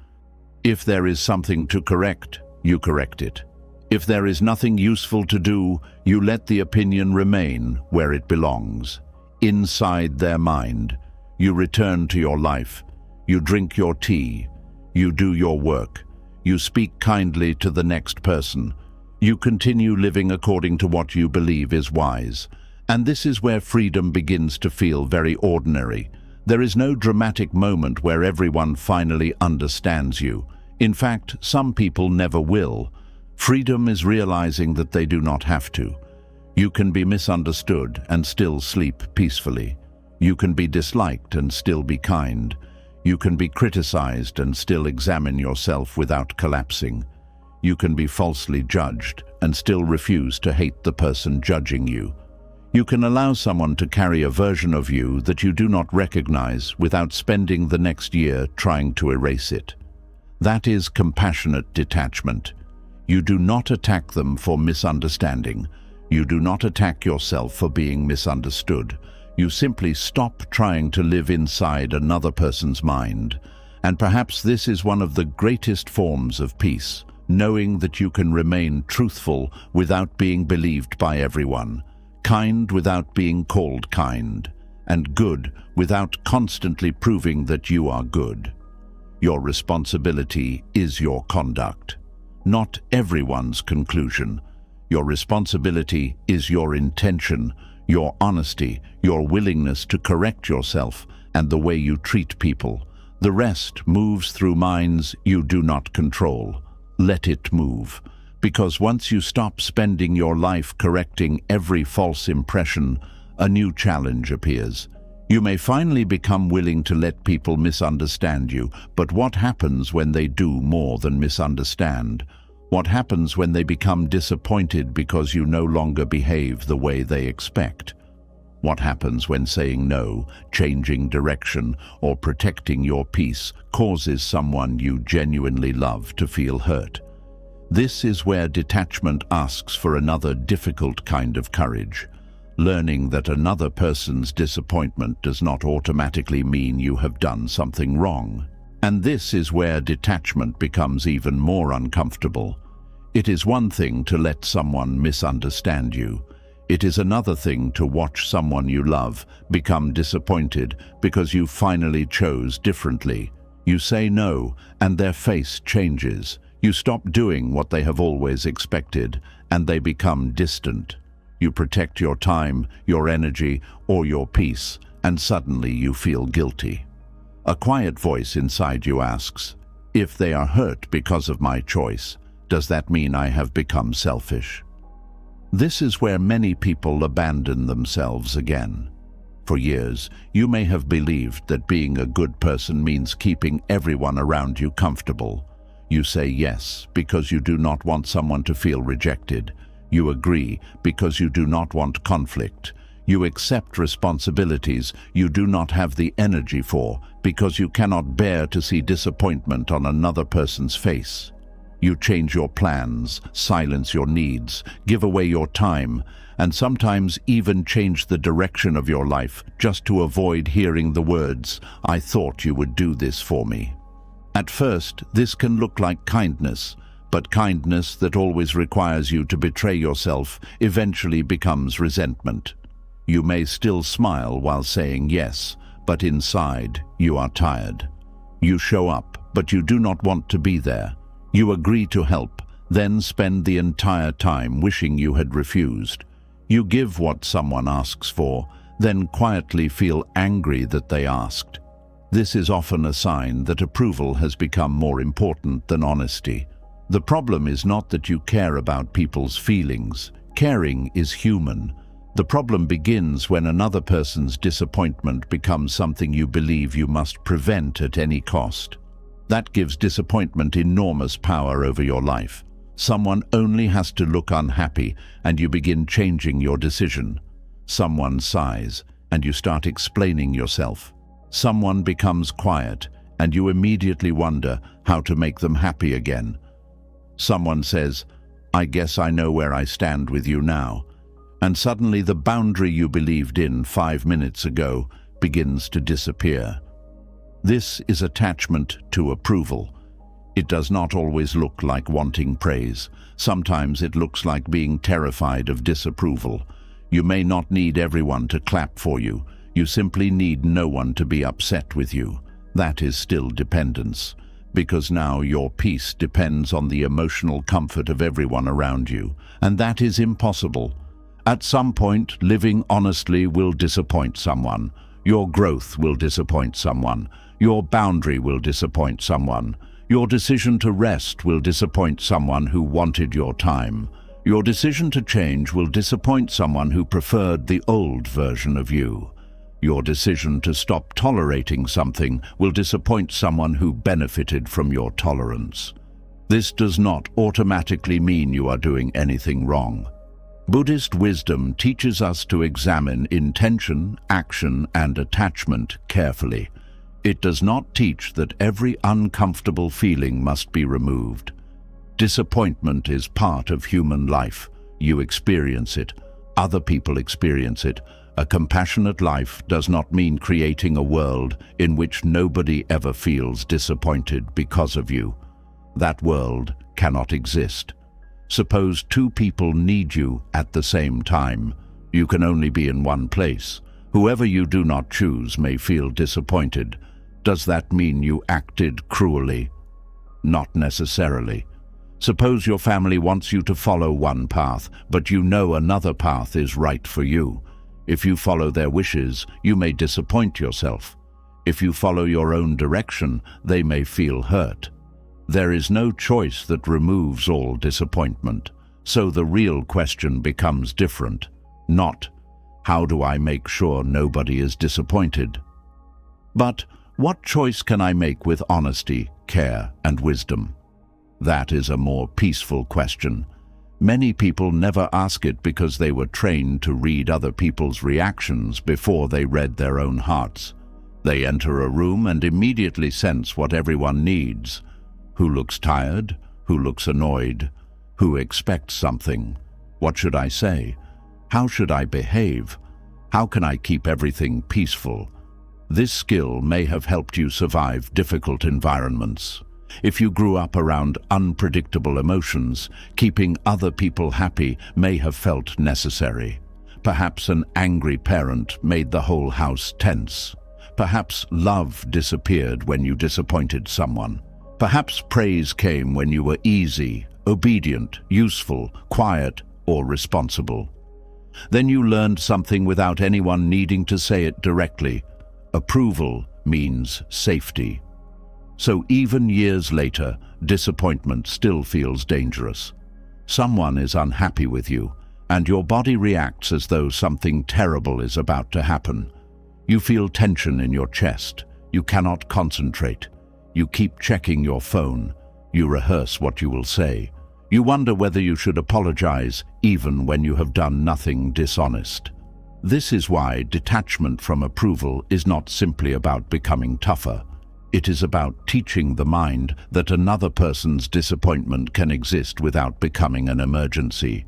If there is something to correct, you correct it. If there is nothing useful to do, you let the opinion remain where it belongs, inside their mind. You return to your life. You drink your tea. You do your work. You speak kindly to the next person. You continue living according to what you believe is wise. And this is where freedom begins to feel very ordinary. There is no dramatic moment where everyone finally understands you. In fact, some people never will. Freedom is realizing that they do not have to. You can be misunderstood and still sleep peacefully. You can be disliked and still be kind. You can be criticized and still examine yourself without collapsing. You can be falsely judged and still refuse to hate the person judging you. You can allow someone to carry a version of you that you do not recognize without spending the next year trying to erase it. That is compassionate detachment. You do not attack them for misunderstanding. You do not attack yourself for being misunderstood. You simply stop trying to live inside another person's mind. And perhaps this is one of the greatest forms of peace, knowing that you can remain truthful without being believed by everyone, kind without being called kind, and good without constantly proving that you are good. Your responsibility is your conduct, not everyone's conclusion. Your responsibility is your intention, your honesty, your willingness to correct yourself, and the way you treat people. The rest moves through minds you do not control. Let it move. Because once you stop spending your life correcting every false impression, a new challenge appears. You may finally become willing to let people misunderstand you, but what happens when they do more than misunderstand? What happens when they become disappointed because you no longer behave the way they expect? What happens when saying no, changing direction, or protecting your peace causes someone you genuinely love to feel hurt? This is where detachment asks for another difficult kind of courage. Learning that another person's disappointment does not automatically mean you have done something wrong. And this is where detachment becomes even more uncomfortable. It is one thing to let someone misunderstand you. It is another thing to watch someone you love become disappointed because you finally chose differently. You say no, and their face changes. You stop doing what they have always expected, and they become distant. You protect your time, your energy, or your peace, and suddenly you feel guilty. A quiet voice inside you asks, if they are hurt because of my choice, does that mean I have become selfish? This is where many people abandon themselves again. For years, you may have believed that being a good person means keeping everyone around you comfortable. You say yes because you do not want someone to feel rejected. You agree because you do not want conflict. You accept responsibilities you do not have the energy for because you cannot bear to see disappointment on another person's face. You change your plans, silence your needs, give away your time, and sometimes even change the direction of your life just to avoid hearing the words, "I thought you would do this for me." At first, this can look like kindness, but kindness that always requires you to betray yourself eventually becomes resentment. You may still smile while saying yes, but inside you are tired. You show up, but you do not want to be there. You agree to help, then spend the entire time wishing you had refused. You give what someone asks for, then quietly feel angry that they asked. This is often a sign that approval has become more important than honesty. The problem is not that you care about people's feelings. Caring is human. The problem begins when another person's disappointment becomes something you believe you must prevent at any cost. That gives disappointment enormous power over your life. Someone only has to look unhappy and you begin changing your decision. Someone sighs and you start explaining yourself. Someone becomes quiet, and you immediately wonder how to make them happy again. Someone says, "I guess I know where I stand with you now," and suddenly the boundary you believed in 5 minutes ago begins to disappear. This is attachment to approval. It does not always look like wanting praise. Sometimes it looks like being terrified of disapproval. You may not need everyone to clap for you. You simply need no one to be upset with you. That is still dependence, because now your peace depends on the emotional comfort of everyone around you, and that is impossible. At some point, living honestly will disappoint someone. Your growth will disappoint someone. Your boundary will disappoint someone. Your decision to rest will disappoint someone who wanted your time. Your decision to change will disappoint someone who preferred the old version of you. Your decision to stop tolerating something will disappoint someone who benefited from your tolerance. This does not automatically mean you are doing anything wrong. Buddhist wisdom teaches us to examine intention, action, and attachment carefully. It does not teach that every uncomfortable feeling must be removed. Disappointment is part of human life. You experience it. Other people experience it. A compassionate life does not mean creating a world in which nobody ever feels disappointed because of you. That world cannot exist. Suppose 2 people need you at the same time. You can only be in one place. Whoever you do not choose may feel disappointed. Does that mean you acted cruelly? Not necessarily. Suppose your family wants you to follow one path, but you know another path is right for you. If you follow their wishes, you may disappoint yourself. If you follow your own direction, they may feel hurt. There is no choice that removes all disappointment, so the real question becomes different. Not, how do I make sure nobody is disappointed? But, what choice can I make with honesty, care, and wisdom? That is a more peaceful question. Many people never ask it because they were trained to read other people's reactions before they read their own hearts. They enter a room and immediately sense what everyone needs. Who looks tired? Who looks annoyed? Who expects something? What should I say? How should I behave? How can I keep everything peaceful? This skill may have helped you survive difficult environments. If you grew up around unpredictable emotions, keeping other people happy may have felt necessary. Perhaps an angry parent made the whole house tense. Perhaps love disappeared when you disappointed someone. Perhaps praise came when you were easy, obedient, useful, quiet, or responsible. Then you learned something without anyone needing to say it directly. Approval means safety. So even years later, disappointment still feels dangerous. Someone is unhappy with you, and your body reacts as though something terrible is about to happen. You feel tension in your chest. You cannot concentrate. You keep checking your phone. You rehearse what you will say. You wonder whether you should apologize, even when you have done nothing dishonest. This is why detachment from approval is not simply about becoming tougher. It is about teaching the mind that another person's disappointment can exist without becoming an emergency.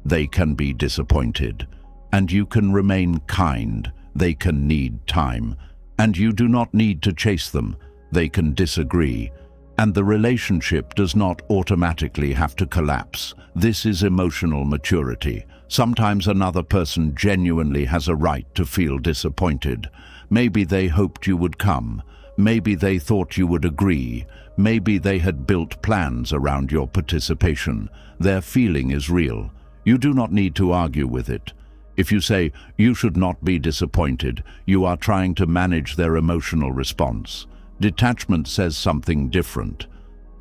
They can be disappointed, and you can remain kind. They can need time, and you do not need to chase them. They can disagree, and the relationship does not automatically have to collapse. This is emotional maturity. Sometimes another person genuinely has a right to feel disappointed. Maybe they hoped you would come. Maybe they thought you would agree. Maybe they had built plans around your participation. Their feeling is real. You do not need to argue with it. If you say, "You should not be disappointed," you are trying to manage their emotional response. Detachment says something different.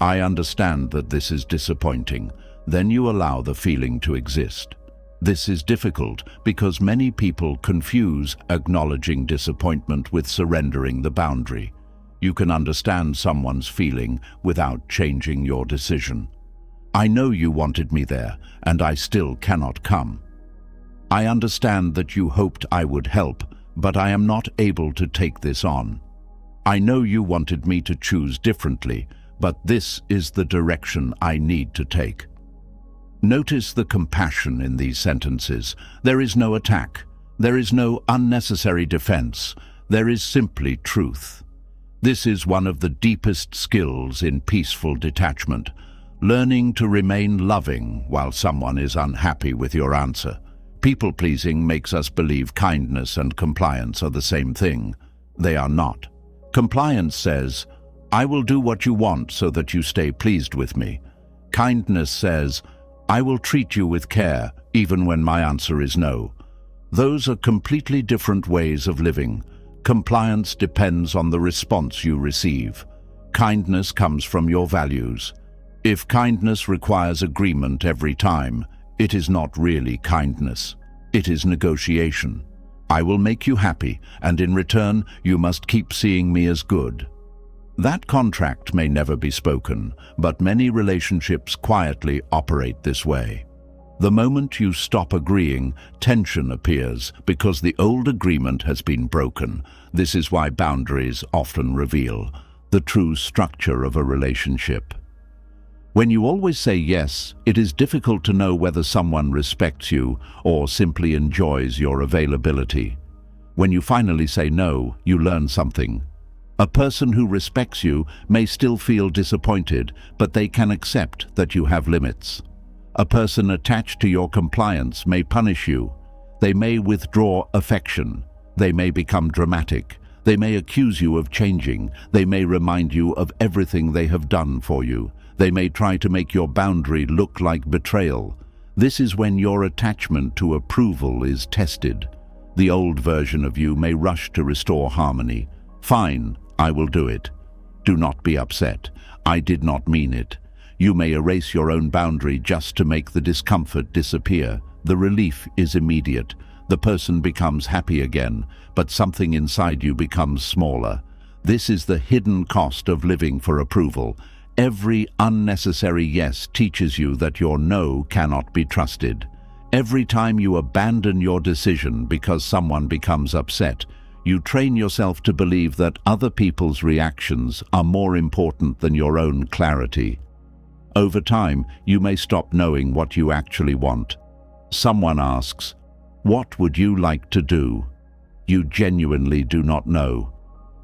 "I understand that this is disappointing." Then you allow the feeling to exist. This is difficult because many people confuse acknowledging disappointment with surrendering the boundary. You can understand someone's feeling without changing your decision. "I know you wanted me there, and I still cannot come." "I understand that you hoped I would help, but I am not able to take this on. I know you wanted me to choose differently, but this is the direction I need to take. Notice the compassion in these sentences. There is no attack. There is no unnecessary defense. There is simply truth. This is one of the deepest skills in peaceful detachment, learning to remain loving while someone is unhappy with your answer. People-pleasing makes us believe kindness and compliance are the same thing. They are not. Compliance says, I will do what you want so that you stay pleased with me. Kindness says, I will treat you with care even when my answer is no. Those are completely different ways of living. Compliance depends on the response you receive. Kindness comes from your values. If kindness requires agreement every time, it is not really kindness. It is negotiation. I will make you happy, and in return, you must keep seeing me as good. That contract may never be spoken, but many relationships quietly operate this way. The moment you stop agreeing, tension appears because the old agreement has been broken. This is why boundaries often reveal the true structure of a relationship. When you always say yes, it is difficult to know whether someone respects you or simply enjoys your availability. When you finally say no, you learn something. A person who respects you may still feel disappointed, but they can accept that you have limits. A person attached to your compliance may punish you. They may withdraw affection. They may become dramatic. They may accuse you of changing. They may remind you of everything they have done for you. They may try to make your boundary look like betrayal. This is when your attachment to approval is tested. The old version of you may rush to restore harmony. Fine, I will do it. Do not be upset. I did not mean it. You may erase your own boundary just to make the discomfort disappear. The relief is immediate. The person becomes happy again, but something inside you becomes smaller. This is the hidden cost of living for approval. Every unnecessary yes teaches you that your no cannot be trusted. Every time you abandon your decision because someone becomes upset, you train yourself to believe that other people's reactions are more important than your own clarity. Over time, you may stop knowing what you actually want. Someone asks, "What would you like to do?" You genuinely do not know.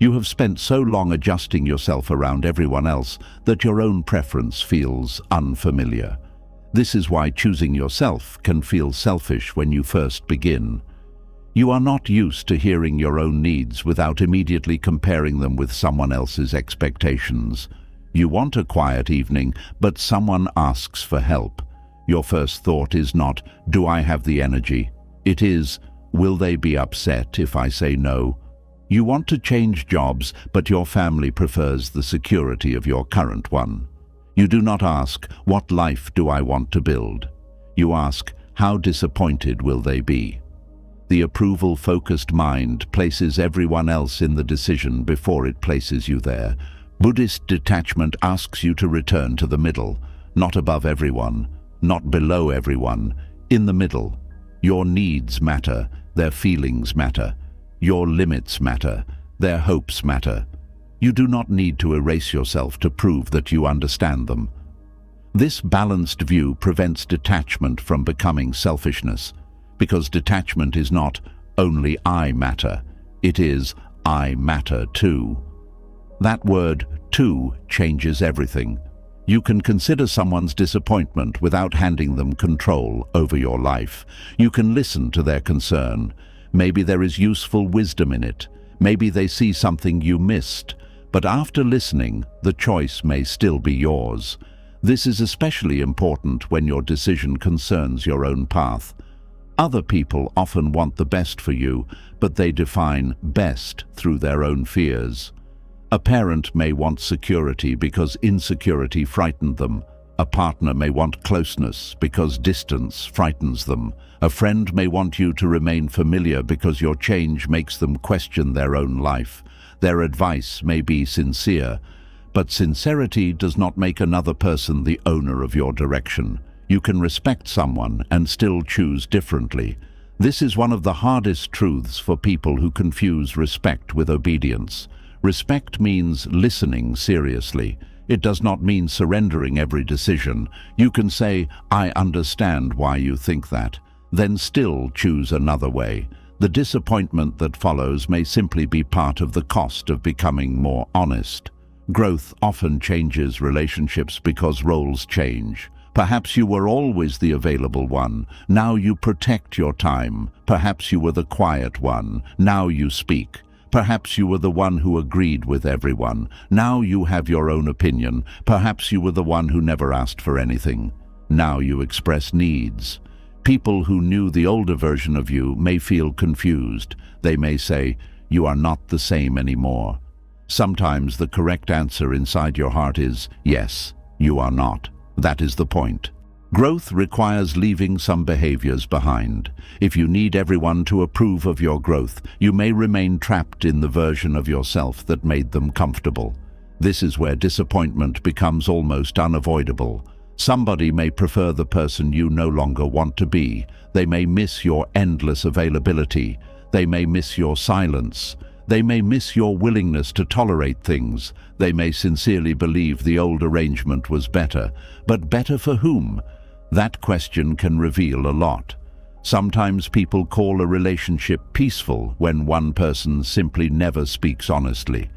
You have spent so long adjusting yourself around everyone else that your own preference feels unfamiliar. This is why choosing yourself can feel selfish when you first begin. You are not used to hearing your own needs without immediately comparing them with someone else's expectations. You want a quiet evening, but someone asks for help. Your first thought is not, "Do I have the energy?" It is, "Will they be upset if I say no?" You want to change jobs, but your family prefers the security of your current one. You do not ask, "What life do I want to build?" You ask, "How disappointed will they be?" The approval-focused mind places everyone else in the decision before it places you there. Buddhist detachment asks you to return to the middle, not above everyone, not below everyone, in the middle. Your needs matter, their feelings matter. Your limits matter, their hopes matter. You do not need to erase yourself to prove that you understand them. This balanced view prevents detachment from becoming selfishness, because detachment is not only I matter, it is I matter too. That word too changes everything. You can consider someone's disappointment without handing them control over your life. You can listen to their concern. Maybe there is useful wisdom in it. Maybe they see something you missed. But after listening, the choice may still be yours. This is especially important when your decision concerns your own path. Other people often want the best for you, but they define best through their own fears. A parent may want security because insecurity frightened them. A partner may want closeness because distance frightens them. A friend may want you to remain familiar because your change makes them question their own life. Their advice may be sincere, but sincerity does not make another person the owner of your direction. You can respect someone and still choose differently. This is one of the hardest truths for people who confuse respect with obedience. Respect means listening seriously. It does not mean surrendering every decision. You can say, "I understand why you think that," then still choose another way. The disappointment that follows may simply be part of the cost of becoming more honest. Growth often changes relationships because roles change. Perhaps you were always the available one. Now you protect your time. Perhaps you were the quiet one. Now you speak. Perhaps you were the one who agreed with everyone. Now you have your own opinion. Perhaps you were the one who never asked for anything. Now you express needs. People who knew the older version of you may feel confused. They may say, "You are not the same anymore." Sometimes the correct answer inside your heart is, "Yes, you are not." That is the point. Growth requires leaving some behaviors behind. If you need everyone to approve of your growth, you may remain trapped in the version of yourself that made them comfortable. This is where disappointment becomes almost unavoidable. Somebody may prefer the person you no longer want to be. They may miss your endless availability. They may miss your silence. They may miss your willingness to tolerate things. They may sincerely believe the old arrangement was better. But better for whom? That question can reveal a lot. Sometimes people call a relationship peaceful when one person simply never speaks honestly.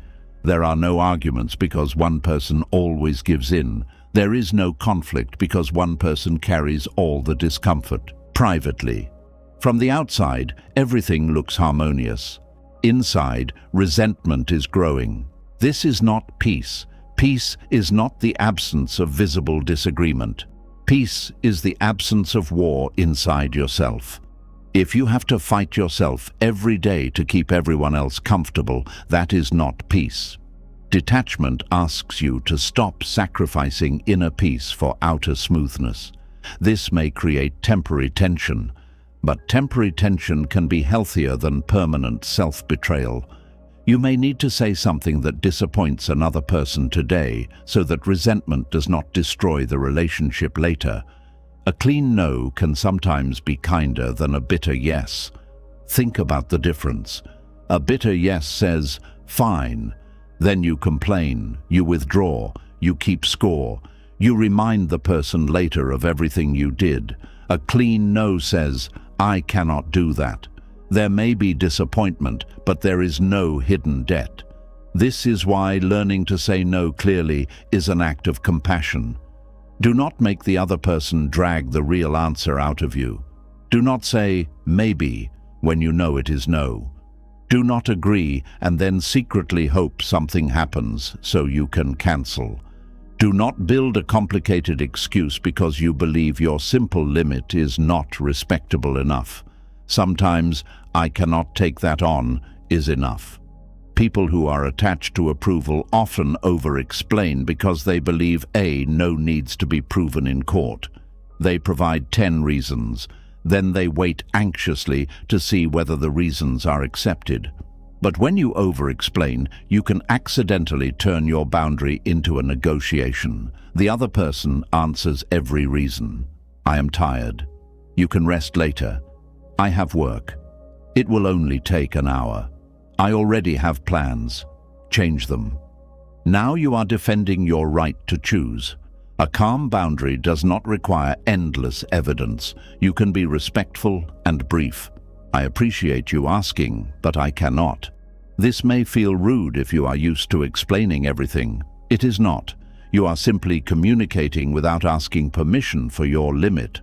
There are no arguments because one person always gives in. There is no conflict because one person carries all the discomfort privately. From the outside, everything looks harmonious. Inside, resentment is growing. This is not peace. Peace is not the absence of visible disagreement. Peace is the absence of war inside yourself. If you have to fight yourself every day to keep everyone else comfortable, that is not peace. Detachment asks you to stop sacrificing inner peace for outer smoothness. This may create temporary tension, but temporary tension can be healthier than permanent self-betrayal. You may need to say something that disappoints another person today so that resentment does not destroy the relationship later. A clean no can sometimes be kinder than a bitter yes. Think about the difference. A bitter yes says, "Fine." Then you complain, you withdraw, you keep score. You remind the person later of everything you did. A clean no says, "I cannot do that." There may be disappointment, but there is no hidden debt. This is why learning to say no clearly is an act of compassion. Do not make the other person drag the real answer out of you. Do not say, "maybe," when you know it is no. Do not agree and then secretly hope something happens so you can cancel. Do not build a complicated excuse because you believe your simple limit is not respectable enough. Sometimes, "I cannot take that on," is enough. People who are attached to approval often over-explain because they believe no needs to be proven in court. They provide 10 reasons. Then they wait anxiously to see whether the reasons are accepted. But when you over-explain, you can accidentally turn your boundary into a negotiation. The other person answers every reason. "I am tired." "You can rest later." "I have work." "It will only take an hour." "I already have plans." Change them. Now you are defending your right to choose. A calm boundary does not require endless evidence. You can be respectful and brief. "I appreciate you asking, but I cannot." This may feel rude if you are used to explaining everything. It is not. You are simply communicating without asking permission for your limit.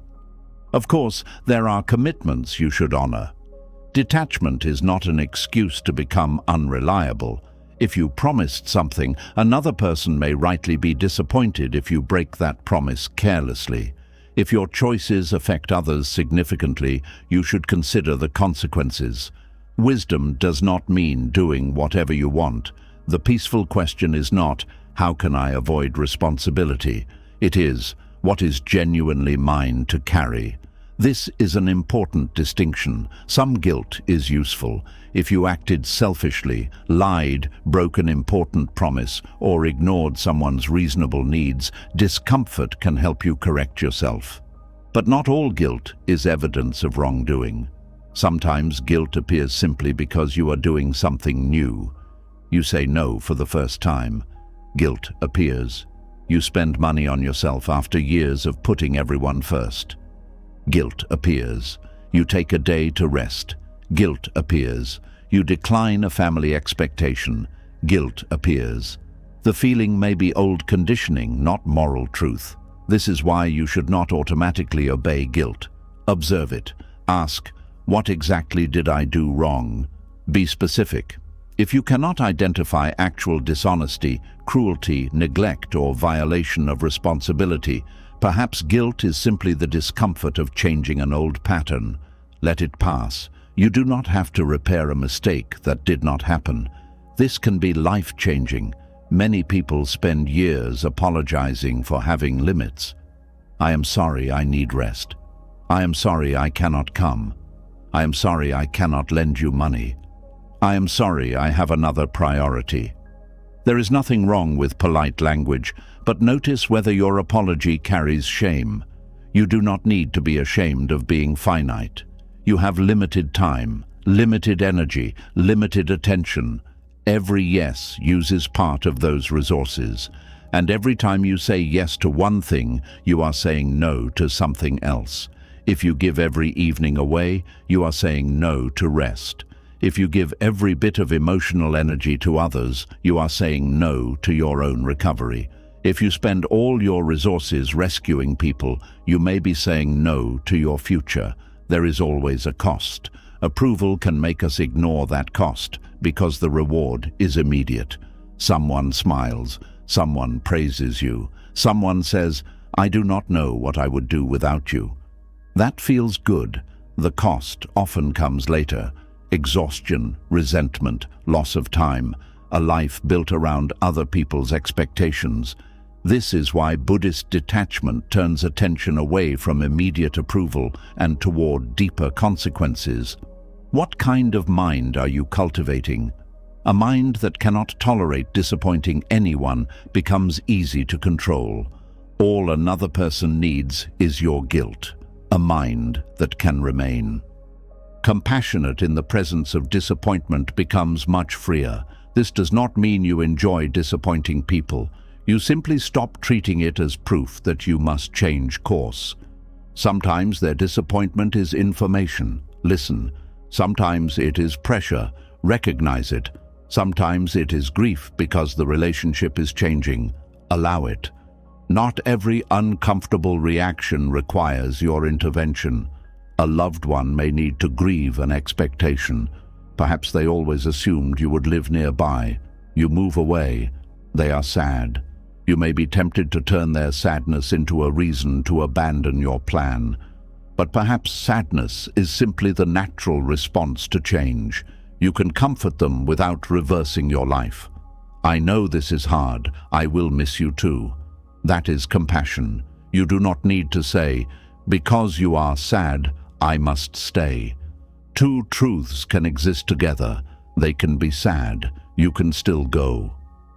Of course, there are commitments you should honor. Detachment is not an excuse to become unreliable. If you promised something, another person may rightly be disappointed if you break that promise carelessly. If your choices affect others significantly, you should consider the consequences. Wisdom does not mean doing whatever you want. The peaceful question is not, "How can I avoid responsibility?" It is, "What is genuinely mine to carry?" This is an important distinction. Some guilt is useful. If you acted selfishly, lied, broke an important promise, or ignored someone's reasonable needs, discomfort can help you correct yourself. But not all guilt is evidence of wrongdoing. Sometimes guilt appears simply because you are doing something new. You say no for the first time. Guilt appears. You spend money on yourself after years of putting everyone first. Guilt appears. You take a day to rest. Guilt appears. You decline a family expectation. Guilt appears. The feeling may be old conditioning, not moral truth. This is why you should not automatically obey guilt. Observe it. Ask, what exactly did I do wrong? Be specific. If you cannot identify actual dishonesty, cruelty, neglect, or violation of responsibility, perhaps guilt is simply the discomfort of changing an old pattern. Let it pass. You do not have to repair a mistake that did not happen. This can be life-changing. Many people spend years apologizing for having limits. I am sorry, I need rest. I am sorry, I cannot come. I am sorry, I cannot lend you money. I am sorry, I have another priority. There is nothing wrong with polite language, but notice whether your apology carries shame. You do not need to be ashamed of being finite. You have limited time, limited energy, limited attention. Every yes uses part of those resources, and every time you say yes to one thing, you are saying no to something else. If you give every evening away, you are saying no to rest. If you give every bit of emotional energy to others, you are saying no to your own recovery. If you spend all your resources rescuing people, you may be saying no to your future. There is always a cost. Approval can make us ignore that cost because the reward is immediate. Someone smiles, someone praises you, someone says, "I do not know what I would do without you." That feels good. The cost often comes later. Exhaustion, resentment, loss of time, a life built around other people's expectations. This is why Buddhist detachment turns attention away from immediate approval and toward deeper consequences. What kind of mind are you cultivating? A mind that cannot tolerate disappointing anyone becomes easy to control. All another person needs is your guilt, a mind that can remain. Compassionate in the presence of disappointment becomes much freer. This does not mean you enjoy disappointing people. You simply stop treating it as proof that you must change course. Sometimes their disappointment is information. Listen. Sometimes it is pressure. Recognize it. Sometimes it is grief because the relationship is changing. Allow it. Not every uncomfortable reaction requires your intervention. A loved one may need to grieve an expectation. Perhaps they always assumed you would live nearby. You move away. They are sad. You may be tempted to turn their sadness into a reason to abandon your plan. But perhaps sadness is simply the natural response to change. You can comfort them without reversing your life. I know this is hard. I will miss you too. That is compassion. You do not need to say, because you are sad, I must stay. Two truths can exist together. They can be sad. You can still go.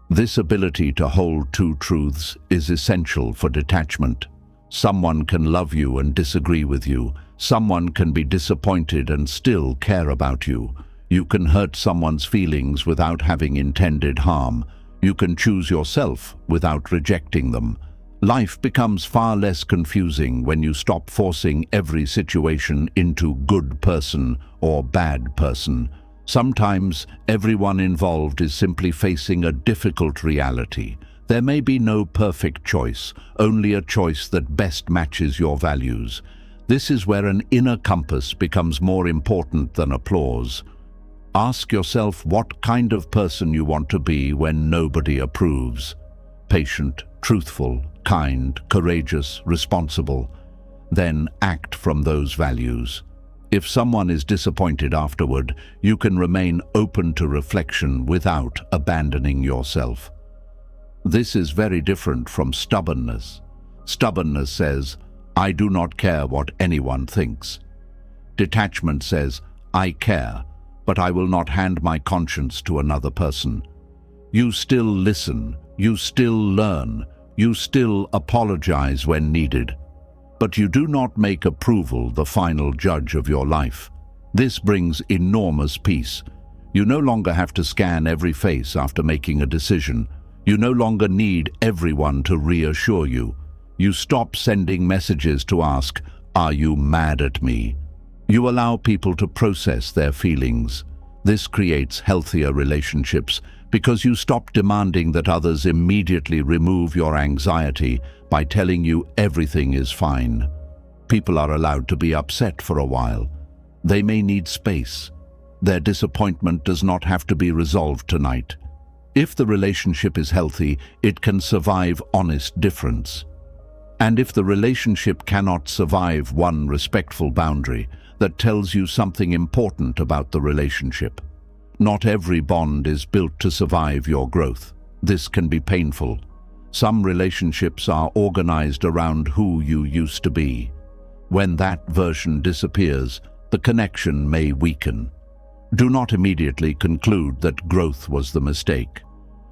This ability to hold two truths is essential for detachment. Someone can love you and disagree with you. Someone can be disappointed and still care about you. You can hurt someone's feelings without having intended harm. You can choose yourself without rejecting them. Life becomes far less confusing when you stop forcing every situation into good person or bad person. Sometimes everyone involved is simply facing a difficult reality. There may be no perfect choice, only a choice that best matches your values. This is where an inner compass becomes more important than applause. Ask yourself what kind of person you want to be when nobody approves. Patient, truthful, kind, courageous, responsible. Then act from those values. If someone is disappointed afterward, you can remain open to reflection without abandoning yourself. This is very different from stubbornness. Stubbornness says, I do not care what anyone thinks. Detachment says, I care, but I will not hand my conscience to another person. You still listen, you still learn, you still apologize when needed. But you do not make approval the final judge of your life. This brings enormous peace. You no longer have to scan every face after making a decision. You no longer need everyone to reassure you. You stop sending messages to ask, "Are you mad at me?" You allow people to process their feelings. This creates healthier relationships because you stop demanding that others immediately remove your anxiety by telling you everything is fine. People are allowed to be upset for a while. They may need space. Their disappointment does not have to be resolved tonight. If the relationship is healthy, it can survive honest difference. And if the relationship cannot survive one respectful boundary, that tells you something important about the relationship. Not every bond is built to survive your growth. This can be painful. Some relationships are organized around who you used to be. When that version disappears, the connection may weaken. Do not immediately conclude that growth was the mistake.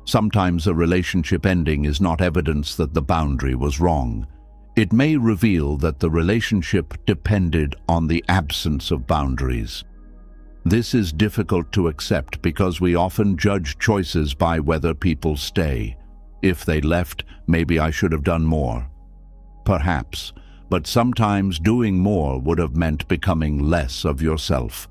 Sometimes a relationship ending is not evidence that the boundary was wrong. It may reveal that the relationship depended on the absence of boundaries. This is difficult to accept because we often judge choices by whether people stay. If they left, maybe I should have done more. Perhaps, but sometimes doing more would have meant becoming less of yourself.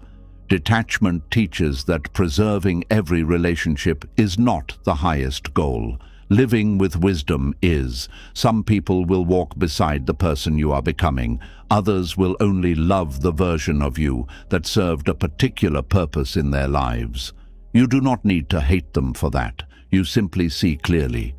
Detachment teaches that preserving every relationship is not the highest goal. Living with wisdom is. Some people will walk beside the person you are becoming. Others will only love the version of you that served a particular purpose in their lives. You do not need to hate them for that. You simply see clearly.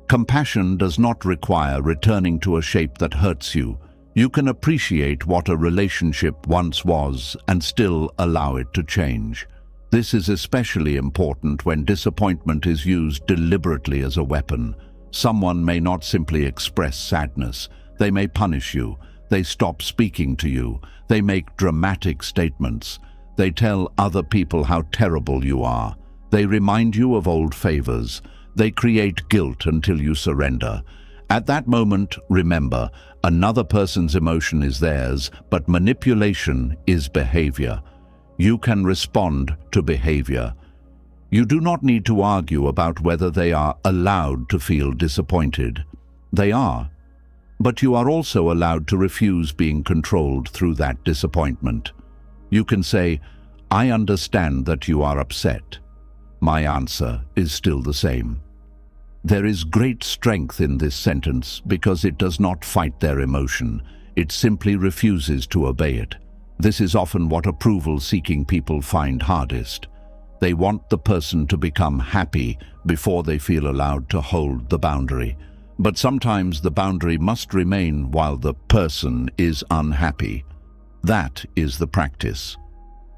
Compassion does not require returning to a shape that hurts you. You can appreciate what a relationship once was and still allow it to change. This is especially important when disappointment is used deliberately as a weapon. Someone may not simply express sadness. They may punish you. They stop speaking to you. They make dramatic statements. They tell other people how terrible you are. They remind you of old favors. They create guilt until you surrender. At that moment, remember, another person's emotion is theirs, but manipulation is behavior. You can respond to behavior. You do not need to argue about whether they are allowed to feel disappointed. They are. But you are also allowed to refuse being controlled through that disappointment. You can say, "I understand that you are upset. My answer is still the same." There is great strength in this sentence because it does not fight their emotion. It simply refuses to obey it. This is often what approval-seeking people find hardest. They want the person to become happy before they feel allowed to hold the boundary. But sometimes the boundary must remain while the person is unhappy. That is the practice.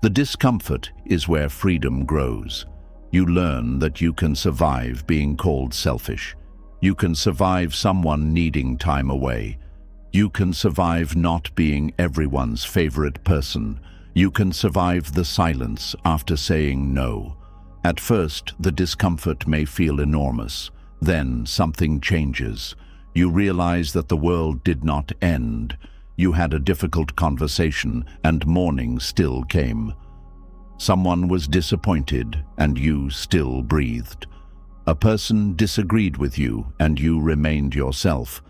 The discomfort is where freedom grows. You learn that you can survive being called selfish. You can survive someone needing time away. You can survive not being everyone's favorite person. You can survive the silence after saying no. At first, the discomfort may feel enormous. Then something changes. You realize that the world did not end. You had a difficult conversation, and morning still came. Someone was disappointed, and you still breathed. A person disagreed with you, and you remained yourself.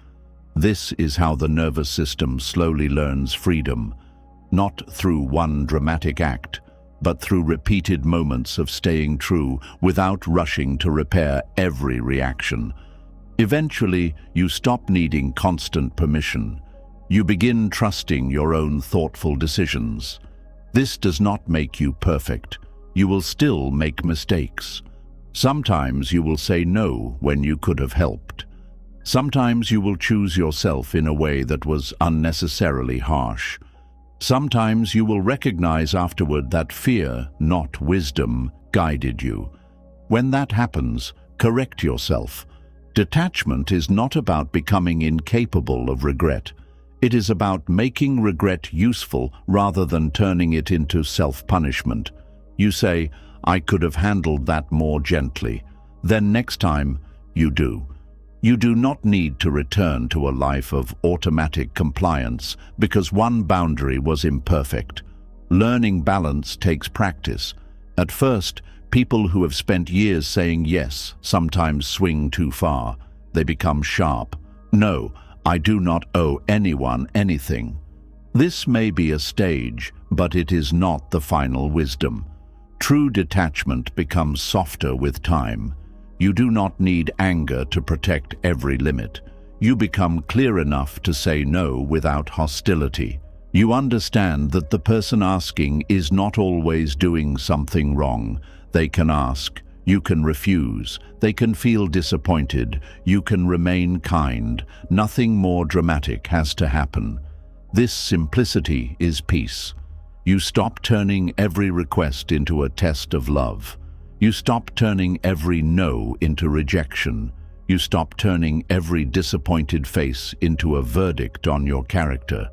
This is how the nervous system slowly learns freedom, not through one dramatic act, but through repeated moments of staying true without rushing to repair every reaction. Eventually, you stop needing constant permission. You begin trusting your own thoughtful decisions. This does not make you perfect. You will still make mistakes. Sometimes you will say no when you could have helped. Sometimes you will choose yourself in a way that was unnecessarily harsh. Sometimes you will recognize afterward that fear, not wisdom, guided you. When that happens, correct yourself. Detachment is not about becoming incapable of regret. It is about making regret useful rather than turning it into self-punishment. You say, "I could have handled that more gently." Then next time, you do. You do not need to return to a life of automatic compliance because one boundary was imperfect. Learning balance takes practice. At first, people who have spent years saying yes sometimes swing too far. They become sharp. No, I do not owe anyone anything. This may be a stage, but it is not the final wisdom. True detachment becomes softer with time. You do not need anger to protect every limit. You become clear enough to say no without hostility. You understand that the person asking is not always doing something wrong. They can ask, you can refuse, they can feel disappointed, you can remain kind. Nothing more dramatic has to happen. This simplicity is peace. You stop turning every request into a test of love. You stop turning every no into rejection. You stop turning every disappointed face into a verdict on your character.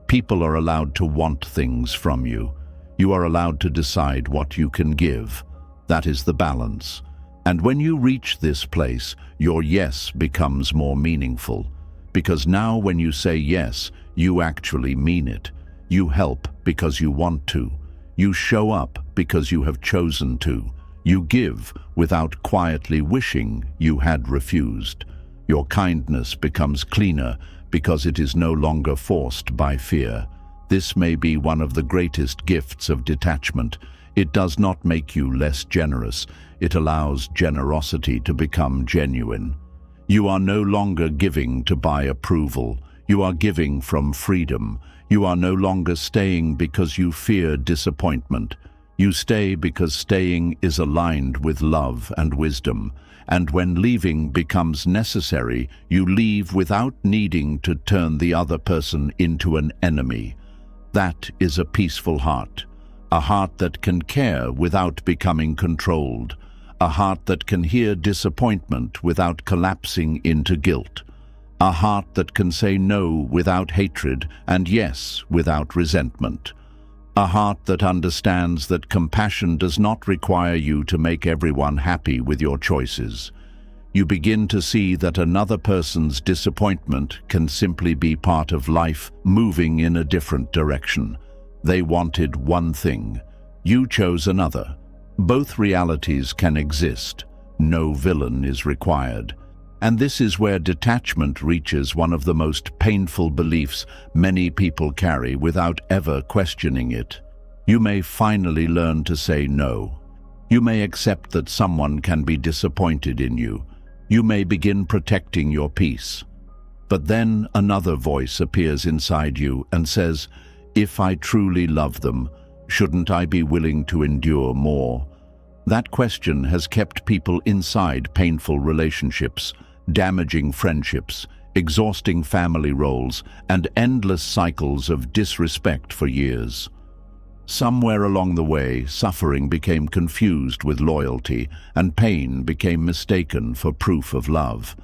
People are allowed to want things from you. You are allowed to decide what you can give. That is the balance. And when you reach this place, your yes becomes more meaningful. Because now when you say yes, you actually mean it. You help because you want to. You show up because you have chosen to. You give without quietly wishing you had refused. Your kindness becomes cleaner because it is no longer forced by fear. This may be one of the greatest gifts of detachment. It does not make you less generous. It allows generosity to become genuine. You are no longer giving to buy approval. You are giving from freedom. You are no longer staying because you fear disappointment. You stay because staying is aligned with love and wisdom. And when leaving becomes necessary, you leave without needing to turn the other person into an enemy. That is a peaceful heart. A heart that can care without becoming controlled. A heart that can hear disappointment without collapsing into guilt. A heart that can say no without hatred and yes without resentment. A heart that understands that compassion does not require you to make everyone happy with your choices. You begin to see that another person's disappointment can simply be part of life moving in a different direction. They wanted one thing. You chose another. Both realities can exist. No villain is required. And this is where detachment reaches one of the most painful beliefs many people carry without ever questioning it. You may finally learn to say no. You may accept that someone can be disappointed in you. You may begin protecting your peace. But then another voice appears inside you and says, if I truly love them, shouldn't I be willing to endure more? That question has kept people inside painful relationships, damaging friendships, exhausting family roles, and endless cycles of disrespect for years. Somewhere along the way, suffering became confused with loyalty, and pain became mistaken for proof of love.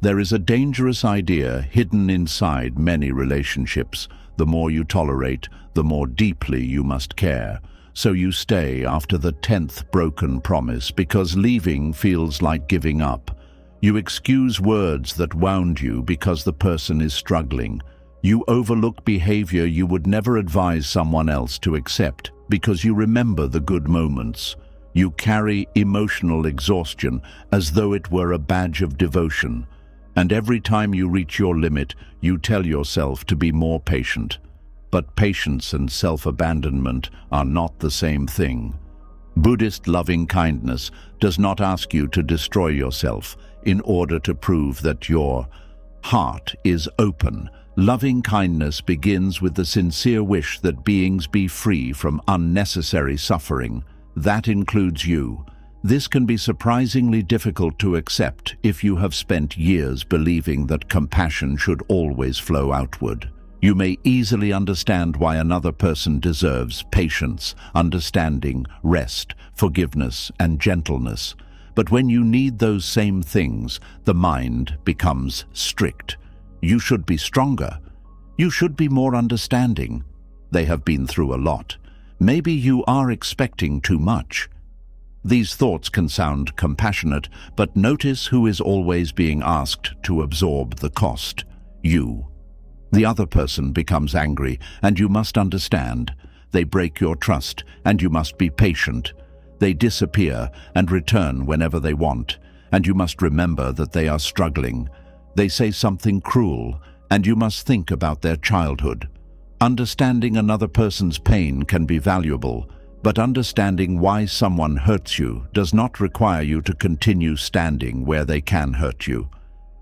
There is a dangerous idea hidden inside many relationships. The more you tolerate, the more deeply you must care. So you stay after the 10th broken promise because leaving feels like giving up. You excuse words that wound you because the person is struggling. You overlook behavior you would never advise someone else to accept because you remember the good moments. You carry emotional exhaustion as though it were a badge of devotion. And every time you reach your limit, you tell yourself to be more patient. But patience and self-abandonment are not the same thing. Buddhist loving kindness does not ask you to destroy yourself in order to prove that your heart is open. Loving kindness begins with the sincere wish that beings be free from unnecessary suffering. That includes you. This can be surprisingly difficult to accept if you have spent years believing that compassion should always flow outward. You may easily understand why another person deserves patience, understanding, rest, forgiveness, and gentleness. But when you need those same things, the mind becomes strict. You should be stronger. You should be more understanding. They have been through a lot. Maybe you are expecting too much. These thoughts can sound compassionate, but notice who is always being asked to absorb the cost. You. The other person becomes angry, and you must understand. They break your trust, and you must be patient. They disappear and return whenever they want, and you must remember that they are struggling. They say something cruel, and you must think about their childhood. Understanding another person's pain can be valuable, but understanding why someone hurts you does not require you to continue standing where they can hurt you.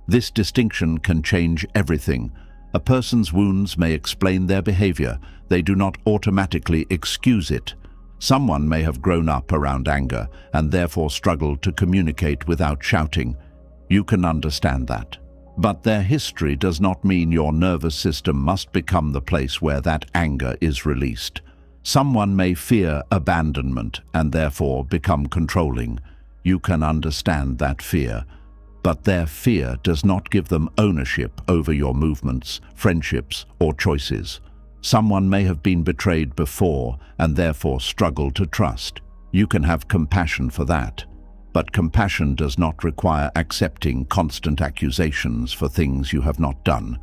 This distinction can change everything. A person's wounds may explain their behavior. They do not automatically excuse it. Someone may have grown up around anger and therefore struggled to communicate without shouting. You can understand that. But their history does not mean your nervous system must become the place where that anger is released. Someone may fear abandonment and therefore become controlling. You can understand that fear. But their fear does not give them ownership over your movements, friendships, or choices. Someone may have been betrayed before and therefore struggle to trust. You can have compassion for that. But compassion does not require accepting constant accusations for things you have not done.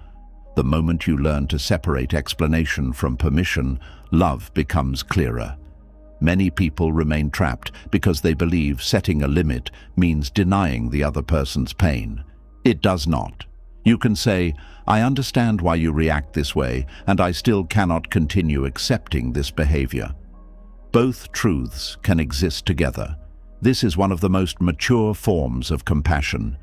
The moment you learn to separate explanation from permission, love becomes clearer. Many people remain trapped because they believe setting a limit means denying the other person's pain. It does not. You can say, "I understand why you react this way, and I still cannot continue accepting this behavior." Both truths can exist together. This is one of the most mature forms of compassion.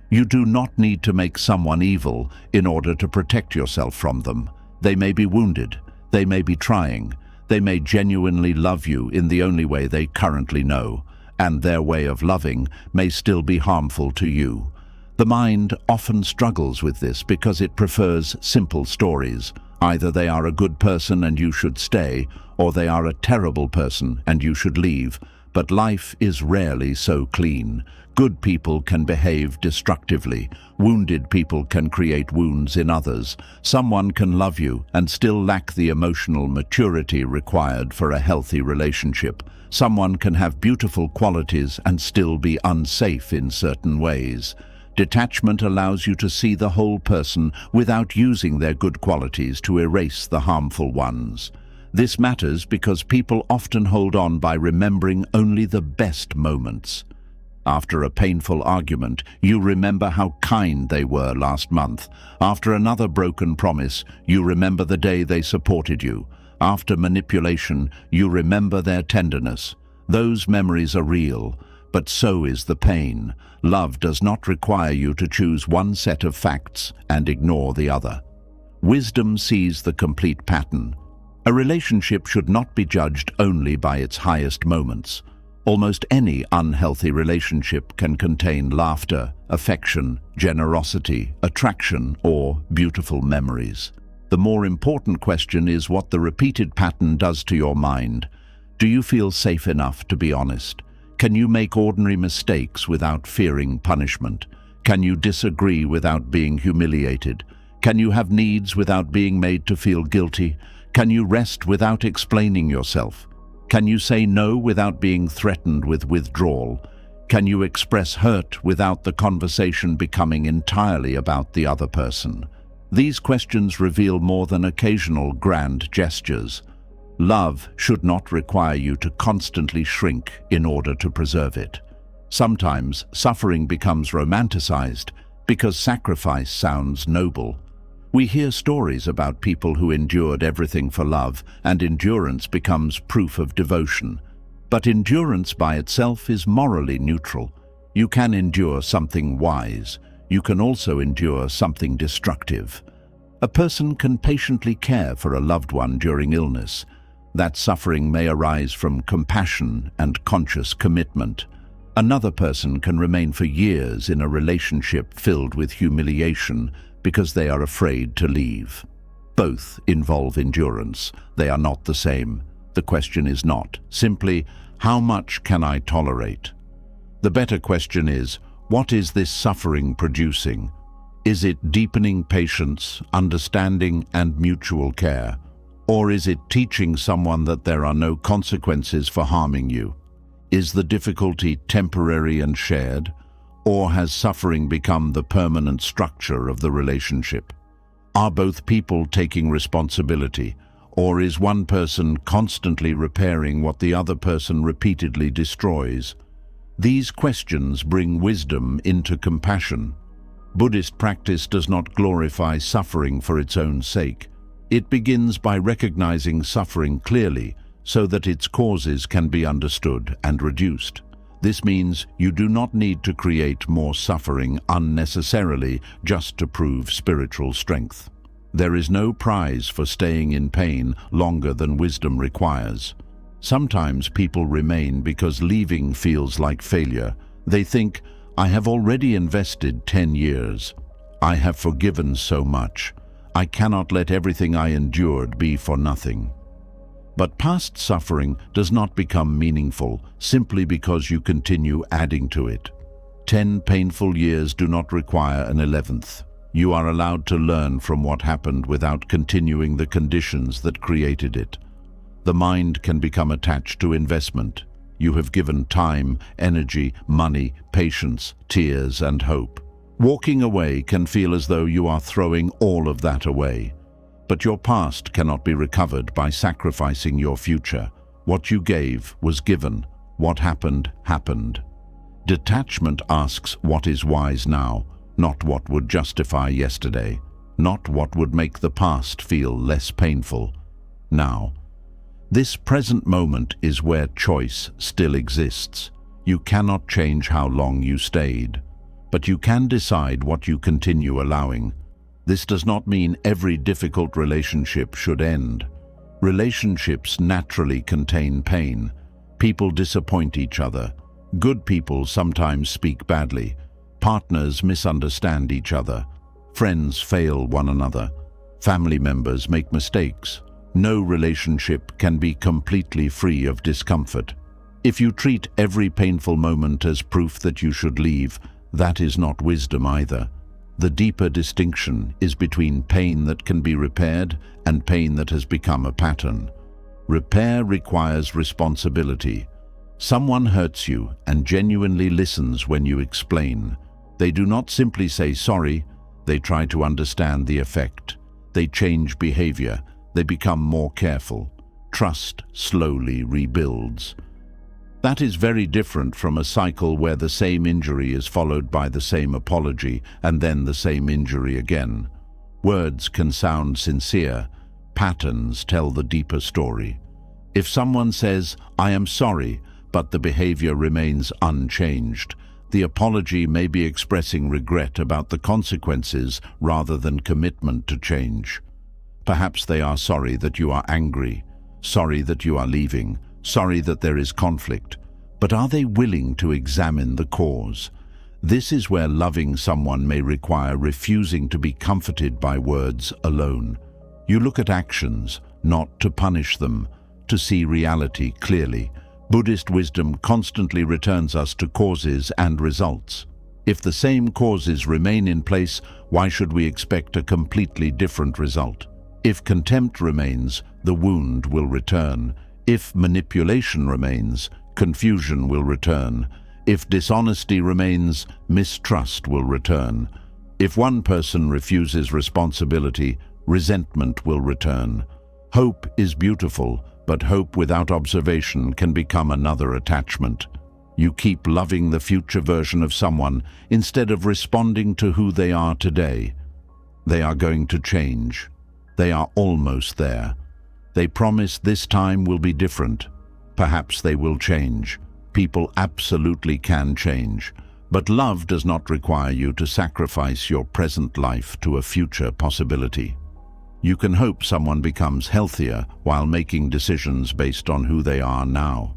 You do not need to make someone evil in order to protect yourself from them. They may be wounded. They may be trying. They may genuinely love you in the only way they currently know, and their way of loving may still be harmful to you. The mind often struggles with this because it prefers simple stories. Either they are a good person and you should stay, or they are a terrible person and you should leave. But life is rarely so clean. Good people can behave destructively. Wounded people can create wounds in others. Someone can love you and still lack the emotional maturity required for a healthy relationship. Someone can have beautiful qualities and still be unsafe in certain ways. Detachment allows you to see the whole person without using their good qualities to erase the harmful ones. This matters because people often hold on by remembering only the best moments. After a painful argument, you remember how kind they were last month. After another broken promise, you remember the day they supported you. After manipulation, you remember their tenderness. Those memories are real, but so is the pain. Love does not require you to choose one set of facts and ignore the other. Wisdom sees the complete pattern. A relationship should not be judged only by its highest moments. Almost any unhealthy relationship can contain laughter, affection, generosity, attraction, or beautiful memories. The more important question is what the repeated pattern does to your mind. Do you feel safe enough to be honest? Can you make ordinary mistakes without fearing punishment? Can you disagree without being humiliated? Can you have needs without being made to feel guilty? Can you rest without explaining yourself? Can you say no without being threatened with withdrawal? Can you express hurt without the conversation becoming entirely about the other person? These questions reveal more than occasional grand gestures. Love should not require you to constantly shrink in order to preserve it. Sometimes suffering becomes romanticized because sacrifice sounds noble. We hear stories about people who endured everything for love, and endurance becomes proof of devotion. But endurance by itself is morally neutral. You can endure something wise. You can also endure something destructive. A person can patiently care for a loved one during illness. That suffering may arise from compassion and conscious commitment. Another person can remain for years in a relationship filled with humiliation because they are afraid to leave. Both involve endurance. They are not the same. The question is not simply, how much can I tolerate? The better question is, what is this suffering producing? Is it deepening patience, understanding, and mutual care? Or is it teaching someone that there are no consequences for harming you? Is the difficulty temporary and shared? Or has suffering become the permanent structure of the relationship? Are both people taking responsibility, Or is one person constantly repairing what the other person repeatedly destroys? These questions bring wisdom into compassion. Buddhist practice does not glorify suffering for its own sake. It begins by recognizing suffering clearly so that its causes can be understood and reduced. This means you do not need to create more suffering unnecessarily just to prove spiritual strength. There is no prize for staying in pain longer than wisdom requires. Sometimes people remain because leaving feels like failure. They think, I have already invested 10 years. I have forgiven so much. I cannot let everything I endured be for nothing. But past suffering does not become meaningful simply because you continue adding to it. 10 painful years do not require an 11th. You are allowed to learn from what happened without continuing the conditions that created it. The mind can become attached to investment. You have given time, energy, money, patience, tears, and hope. Walking away can feel as though you are throwing all of that away. But your past cannot be recovered by sacrificing your future. What you gave was given. What happened, happened. Detachment asks what is wise now, not what would justify yesterday, not what would make the past feel less painful. Now, this present moment is where choice still exists. You cannot change how long you stayed, but you can decide what you continue allowing. This does not mean every difficult relationship should end. Relationships naturally contain pain. People disappoint each other. Good people sometimes speak badly. Partners misunderstand each other. Friends fail one another. Family members make mistakes. No relationship can be completely free of discomfort. If you treat every painful moment as proof that you should leave, that is not wisdom either. The deeper distinction is between pain that can be repaired and pain that has become a pattern. Repair requires responsibility. Someone hurts you and genuinely listens when you explain. They do not simply say sorry, they try to understand the effect. They change behavior. They become more careful. Trust slowly rebuilds. That is very different from a cycle where the same injury is followed by the same apology and then the same injury again. Words can sound sincere. Patterns tell the deeper story. If someone says, "I am sorry," but the behavior remains unchanged, the apology may be expressing regret about the consequences rather than commitment to change. Perhaps they are sorry that you are angry, sorry that you are leaving, sorry that there is conflict. But are they willing to examine the cause? This is where loving someone may require refusing to be comforted by words alone. You look at actions, not to punish them, to see reality clearly. Buddhist wisdom constantly returns us to causes and results. If the same causes remain in place, why should we expect a completely different result? If contempt remains, the wound will return. If manipulation remains, confusion will return. If dishonesty remains, mistrust will return. If one person refuses responsibility, resentment will return. Hope is beautiful, but hope without observation can become another attachment. You keep loving the future version of someone instead of responding to who they are today. They are going to change. They are almost there. They promise this time will be different. Perhaps they will change. People absolutely can change. But love does not require you to sacrifice your present life to a future possibility. You can hope someone becomes healthier while making decisions based on who they are now.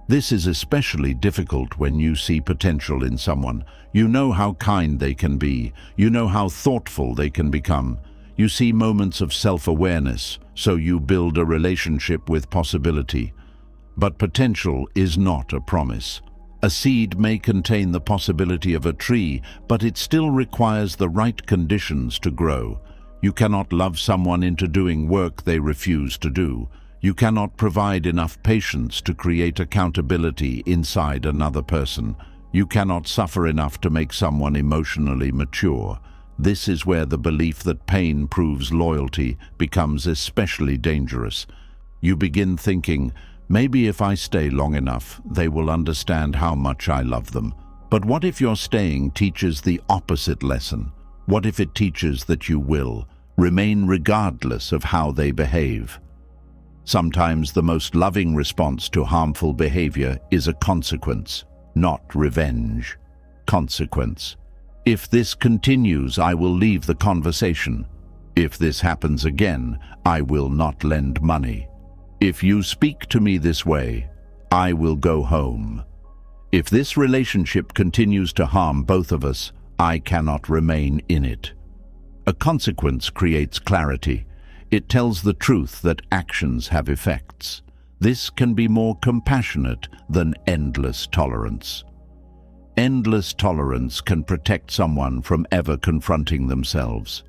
This is especially difficult when you see potential in someone. You know how kind they can be. You know how thoughtful they can become. You see moments of self-awareness, so you build a relationship with possibility. But potential is not a promise. A seed may contain the possibility of a tree, but it still requires the right conditions to grow. You cannot love someone into doing work they refuse to do. You cannot provide enough patience to create accountability inside another person. You cannot suffer enough to make someone emotionally mature. This is where the belief that pain proves loyalty becomes especially dangerous. You begin thinking, maybe if I stay long enough, they will understand how much I love them. But what if your staying teaches the opposite lesson? What if it teaches that you will remain regardless of how they behave? Sometimes the most loving response to harmful behavior is a consequence, not revenge. Consequence. If this continues, I will leave the conversation. If this happens again, I will not lend money. If you speak to me this way, I will go home. If this relationship continues to harm both of us, I cannot remain in it. A consequence creates clarity. It tells the truth that actions have effects. This can be more compassionate than endless tolerance. Endless tolerance can protect someone from ever confronting themselves.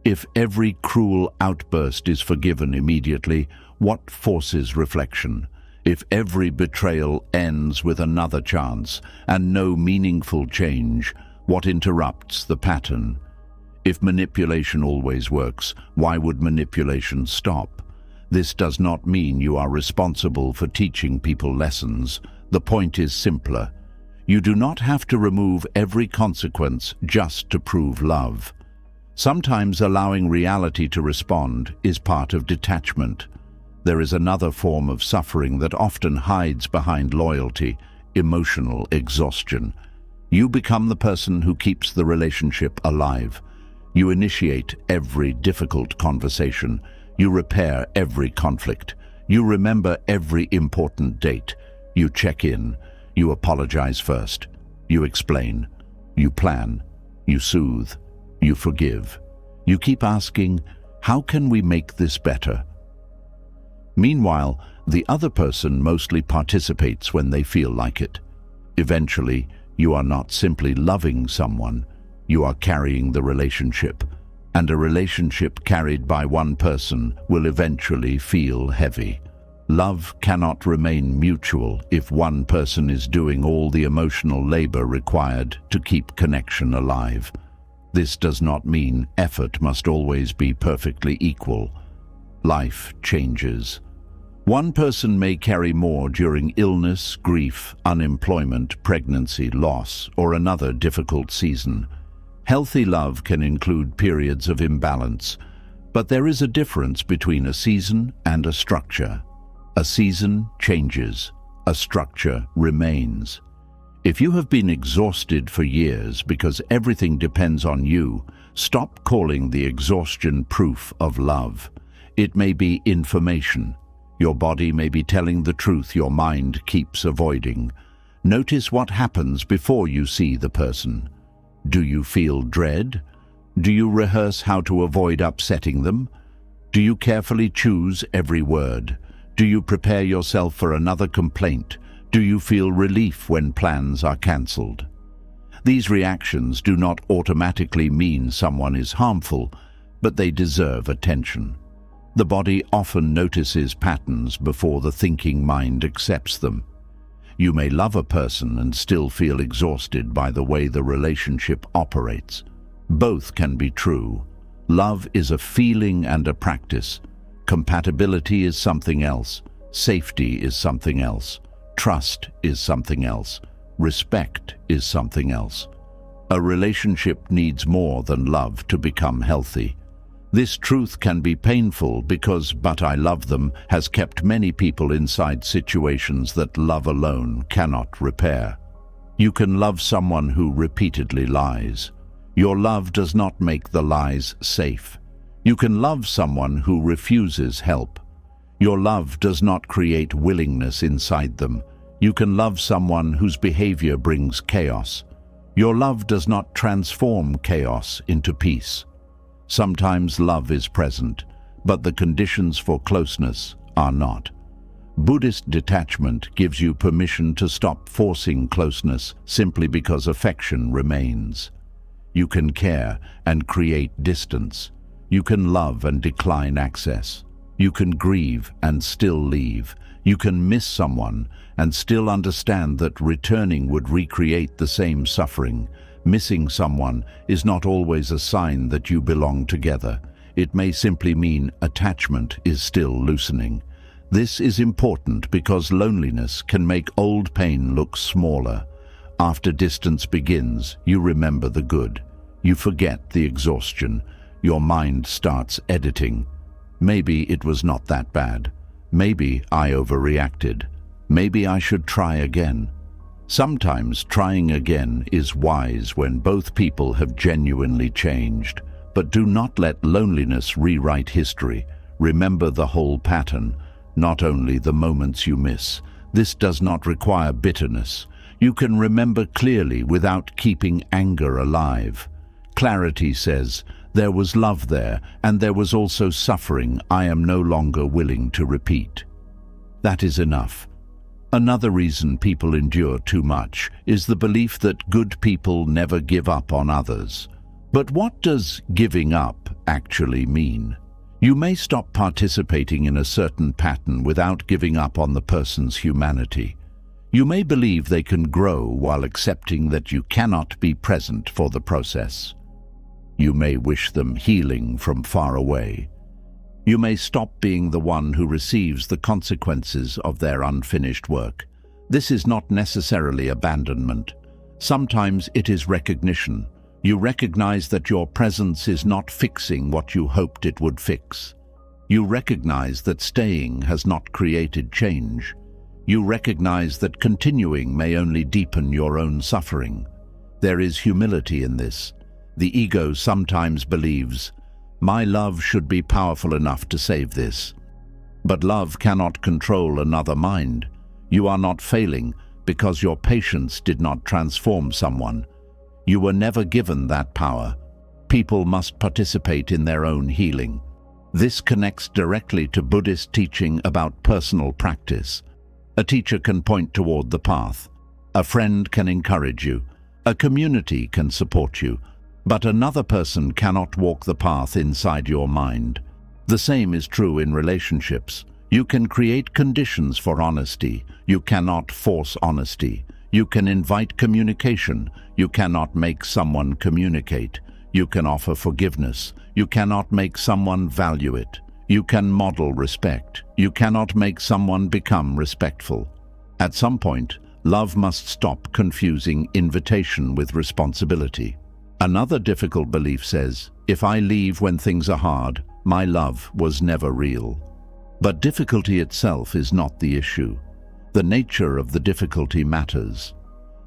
If every cruel outburst is forgiven immediately, what forces reflection? If every betrayal ends with another chance and no meaningful change, what interrupts the pattern? If manipulation always works, why would manipulation stop? This does not mean you are responsible for teaching people lessons. The point is simpler. You do not have to remove every consequence just to prove love. Sometimes allowing reality to respond is part of detachment. There is another form of suffering that often hides behind loyalty: emotional exhaustion. You become the person who keeps the relationship alive. You initiate every difficult conversation. You repair every conflict. You remember every important date. You check in. You apologize first. You explain. You plan. You soothe. You forgive. You keep asking, how can we make this better? Meanwhile, the other person mostly participates when they feel like it. Eventually, you are not simply loving someone, you are carrying the relationship. And a relationship carried by one person will eventually feel heavy. Love cannot remain mutual if one person is doing all the emotional labor required to keep connection alive. This does not mean effort must always be perfectly equal. Life changes. One person may carry more during illness, grief, unemployment, pregnancy, loss, or another difficult season. Healthy love can include periods of imbalance, but there is a difference between a season and a structure. A season changes, a structure remains. If you have been exhausted for years because everything depends on you, stop calling the exhaustion proof of love. It may be information. Your body may be telling the truth your mind keeps avoiding. Notice what happens before you see the person. Do you feel dread? Do you rehearse how to avoid upsetting them? Do you carefully choose every word? Do you prepare yourself for another complaint? Do you feel relief when plans are cancelled? These reactions do not automatically mean someone is harmful, but they deserve attention. The body often notices patterns before the thinking mind accepts them. You may love a person and still feel exhausted by the way the relationship operates. Both can be true. Love is a feeling and a practice. Compatibility is something else. Safety is something else. Trust is something else. Respect is something else. A relationship needs more than love to become healthy. This truth can be painful because "but I love them" has kept many people inside situations that love alone cannot repair. You can love someone who repeatedly lies. Your love does not make the lies safe. You can love someone who refuses help. Your love does not create willingness inside them. You can love someone whose behavior brings chaos. Your love does not transform chaos into peace. Sometimes love is present, but the conditions for closeness are not. Buddhist detachment gives you permission to stop forcing closeness simply because affection remains. You can care and create distance. You can love and decline access. You can grieve and still leave. You can miss someone and still understand that returning would recreate the same suffering. Missing someone is not always a sign that you belong together. It may simply mean attachment is still loosening. This is important because loneliness can make old pain look smaller. After distance begins, you remember the good. You forget the exhaustion. Your mind starts editing. Maybe it was not that bad. Maybe I overreacted. Maybe I should try again. Sometimes trying again is wise when both people have genuinely changed. But do not let loneliness rewrite history. Remember the whole pattern, not only the moments you miss. This does not require bitterness. You can remember clearly without keeping anger alive. Clarity says, there was love there, and there was also suffering I am no longer willing to repeat. That is enough. Another reason people endure too much is the belief that good people never give up on others. But what does giving up actually mean? You may stop participating in a certain pattern without giving up on the person's humanity. You may believe they can grow while accepting that you cannot be present for the process. You may wish them healing from far away. You may stop being the one who receives the consequences of their unfinished work. This is not necessarily abandonment. Sometimes it is recognition. You recognize that your presence is not fixing what you hoped it would fix. You recognize that staying has not created change. You recognize that continuing may only deepen your own suffering. There is humility in this. The ego sometimes believes, my love should be powerful enough to save this. But love cannot control another mind. You are not failing because your patience did not transform someone. You were never given that power. People must participate in their own healing. This connects directly to Buddhist teaching about personal practice. A teacher can point toward the path. A friend can encourage you. A community can support you. But another person cannot walk the path inside your mind. The same is true in relationships. You can create conditions for honesty. You cannot force honesty. You can invite communication. You cannot make someone communicate. You can offer forgiveness. You cannot make someone value it. You can model respect. You cannot make someone become respectful. At some point, love must stop confusing invitation with responsibility. Another difficult belief says, if I leave when things are hard, my love was never real. But difficulty itself is not the issue. The nature of the difficulty matters.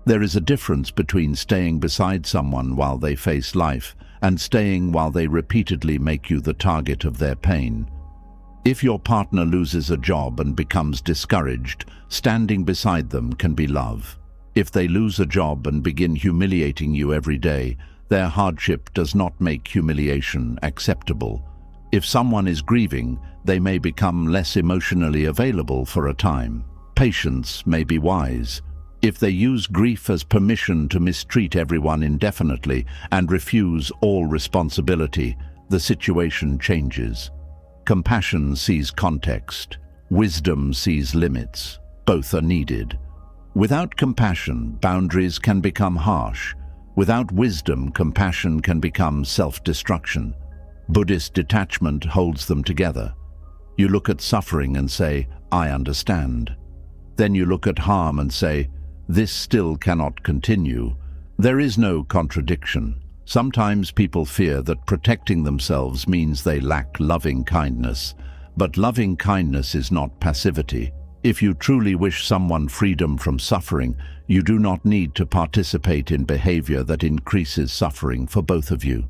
There is a difference between staying beside someone while they face life and staying while they repeatedly make you the target of their pain. If your partner loses a job and becomes discouraged, standing beside them can be love. If they lose a job and begin humiliating you every day, their hardship does not make humiliation acceptable. If someone is grieving, they may become less emotionally available for a time. Patience may be wise. If they use grief as permission to mistreat everyone indefinitely and refuse all responsibility, the situation changes. Compassion sees context. Wisdom sees limits. Both are needed. Without compassion, boundaries can become harsh. Without wisdom, compassion can become self-destruction. Buddhist detachment holds them together. You look at suffering and say, I understand. Then you look at harm and say, this still cannot continue. There is no contradiction. Sometimes people fear that protecting themselves means they lack loving kindness, but loving kindness is not passivity. If you truly wish someone freedom from suffering, you do not need to participate in behavior that increases suffering for both of you.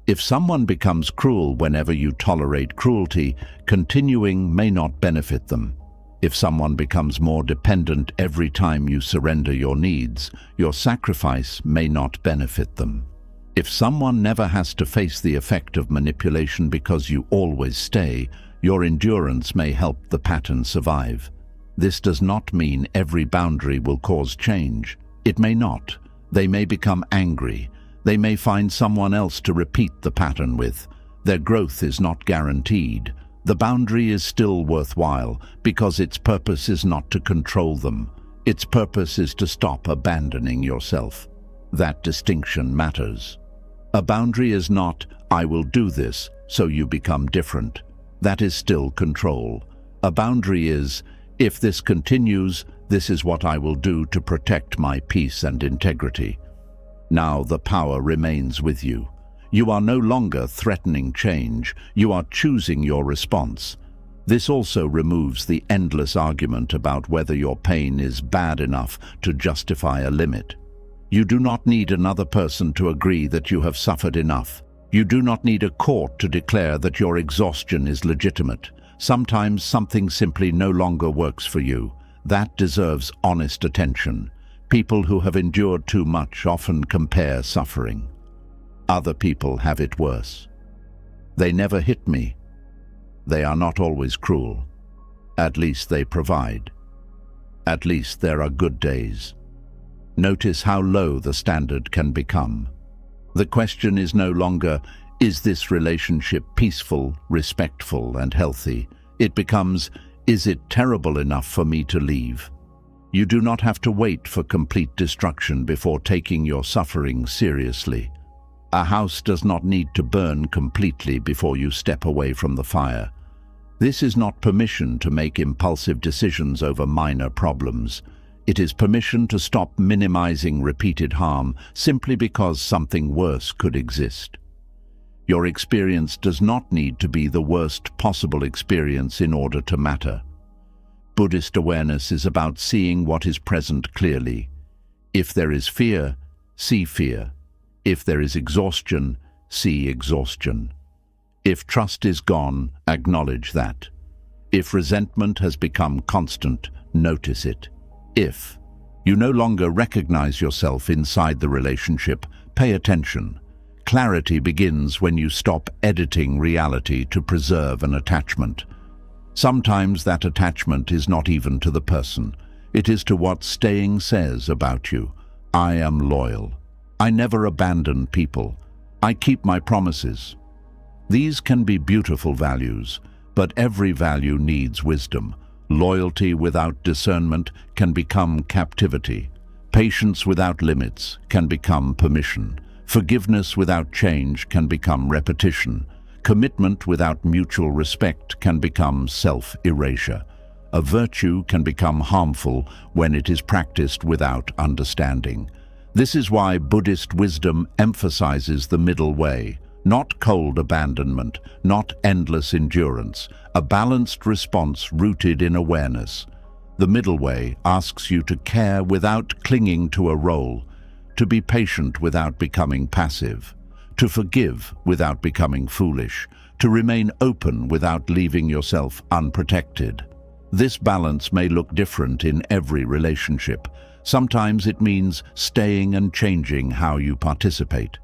If someone becomes cruel whenever you tolerate cruelty, continuing may not benefit them. If someone becomes more dependent every time you surrender your needs, your sacrifice may not benefit them. If someone never has to face the effect of manipulation because you always stay, your endurance may help the pattern survive. This does not mean every boundary will cause change. It may not. They may become angry. They may find someone else to repeat the pattern with. Their growth is not guaranteed. The boundary is still worthwhile because its purpose is not to control them. Its purpose is to stop abandoning yourself. That distinction matters. A boundary is not, "I will do this, so you become different." That is still control. A boundary is, "If this continues, this is what I will do to protect my peace and integrity." Now the power remains with you. You are no longer threatening change, you are choosing your response. This also removes the endless argument about whether your pain is bad enough to justify a limit. You do not need another person to agree that you have suffered enough. You do not need a court to declare that your exhaustion is legitimate. Sometimes something simply no longer works for you. That deserves honest attention. People who have endured too much often compare suffering. Other people have it worse. They never hit me. They are not always cruel. At least they provide. At least there are good days. Notice how low the standard can become. The question is no longer, is this relationship peaceful, respectful, and healthy? It becomes, is it terrible enough for me to leave? You do not have to wait for complete destruction before taking your suffering seriously. A house does not need to burn completely before you step away from the fire. This is not permission to make impulsive decisions over minor problems. It is permission to stop minimizing repeated harm simply because something worse could exist. Your experience does not need to be the worst possible experience in order to matter. Buddhist awareness is about seeing what is present clearly. If there is fear, see fear. If there is exhaustion, see exhaustion. If trust is gone, acknowledge that. If resentment has become constant, notice it. If you no longer recognize yourself inside the relationship, pay attention. Clarity begins when you stop editing reality to preserve an attachment. Sometimes that attachment is not even to the person. It is to what staying says about you. I am loyal. I never abandon people. I keep my promises. These can be beautiful values, but every value needs wisdom. Loyalty without discernment can become captivity. Patience without limits can become permission. Forgiveness without change can become repetition. Commitment without mutual respect can become self-erasure. A virtue can become harmful when it is practiced without understanding. This is why Buddhist wisdom emphasizes the middle way. Not cold abandonment, not endless endurance, a balanced response rooted in awareness. The middle way asks you to care without clinging to a role, to be patient without becoming passive, to forgive without becoming foolish, to remain open without leaving yourself unprotected. This balance may look different in every relationship. Sometimes it means staying and changing how you participate.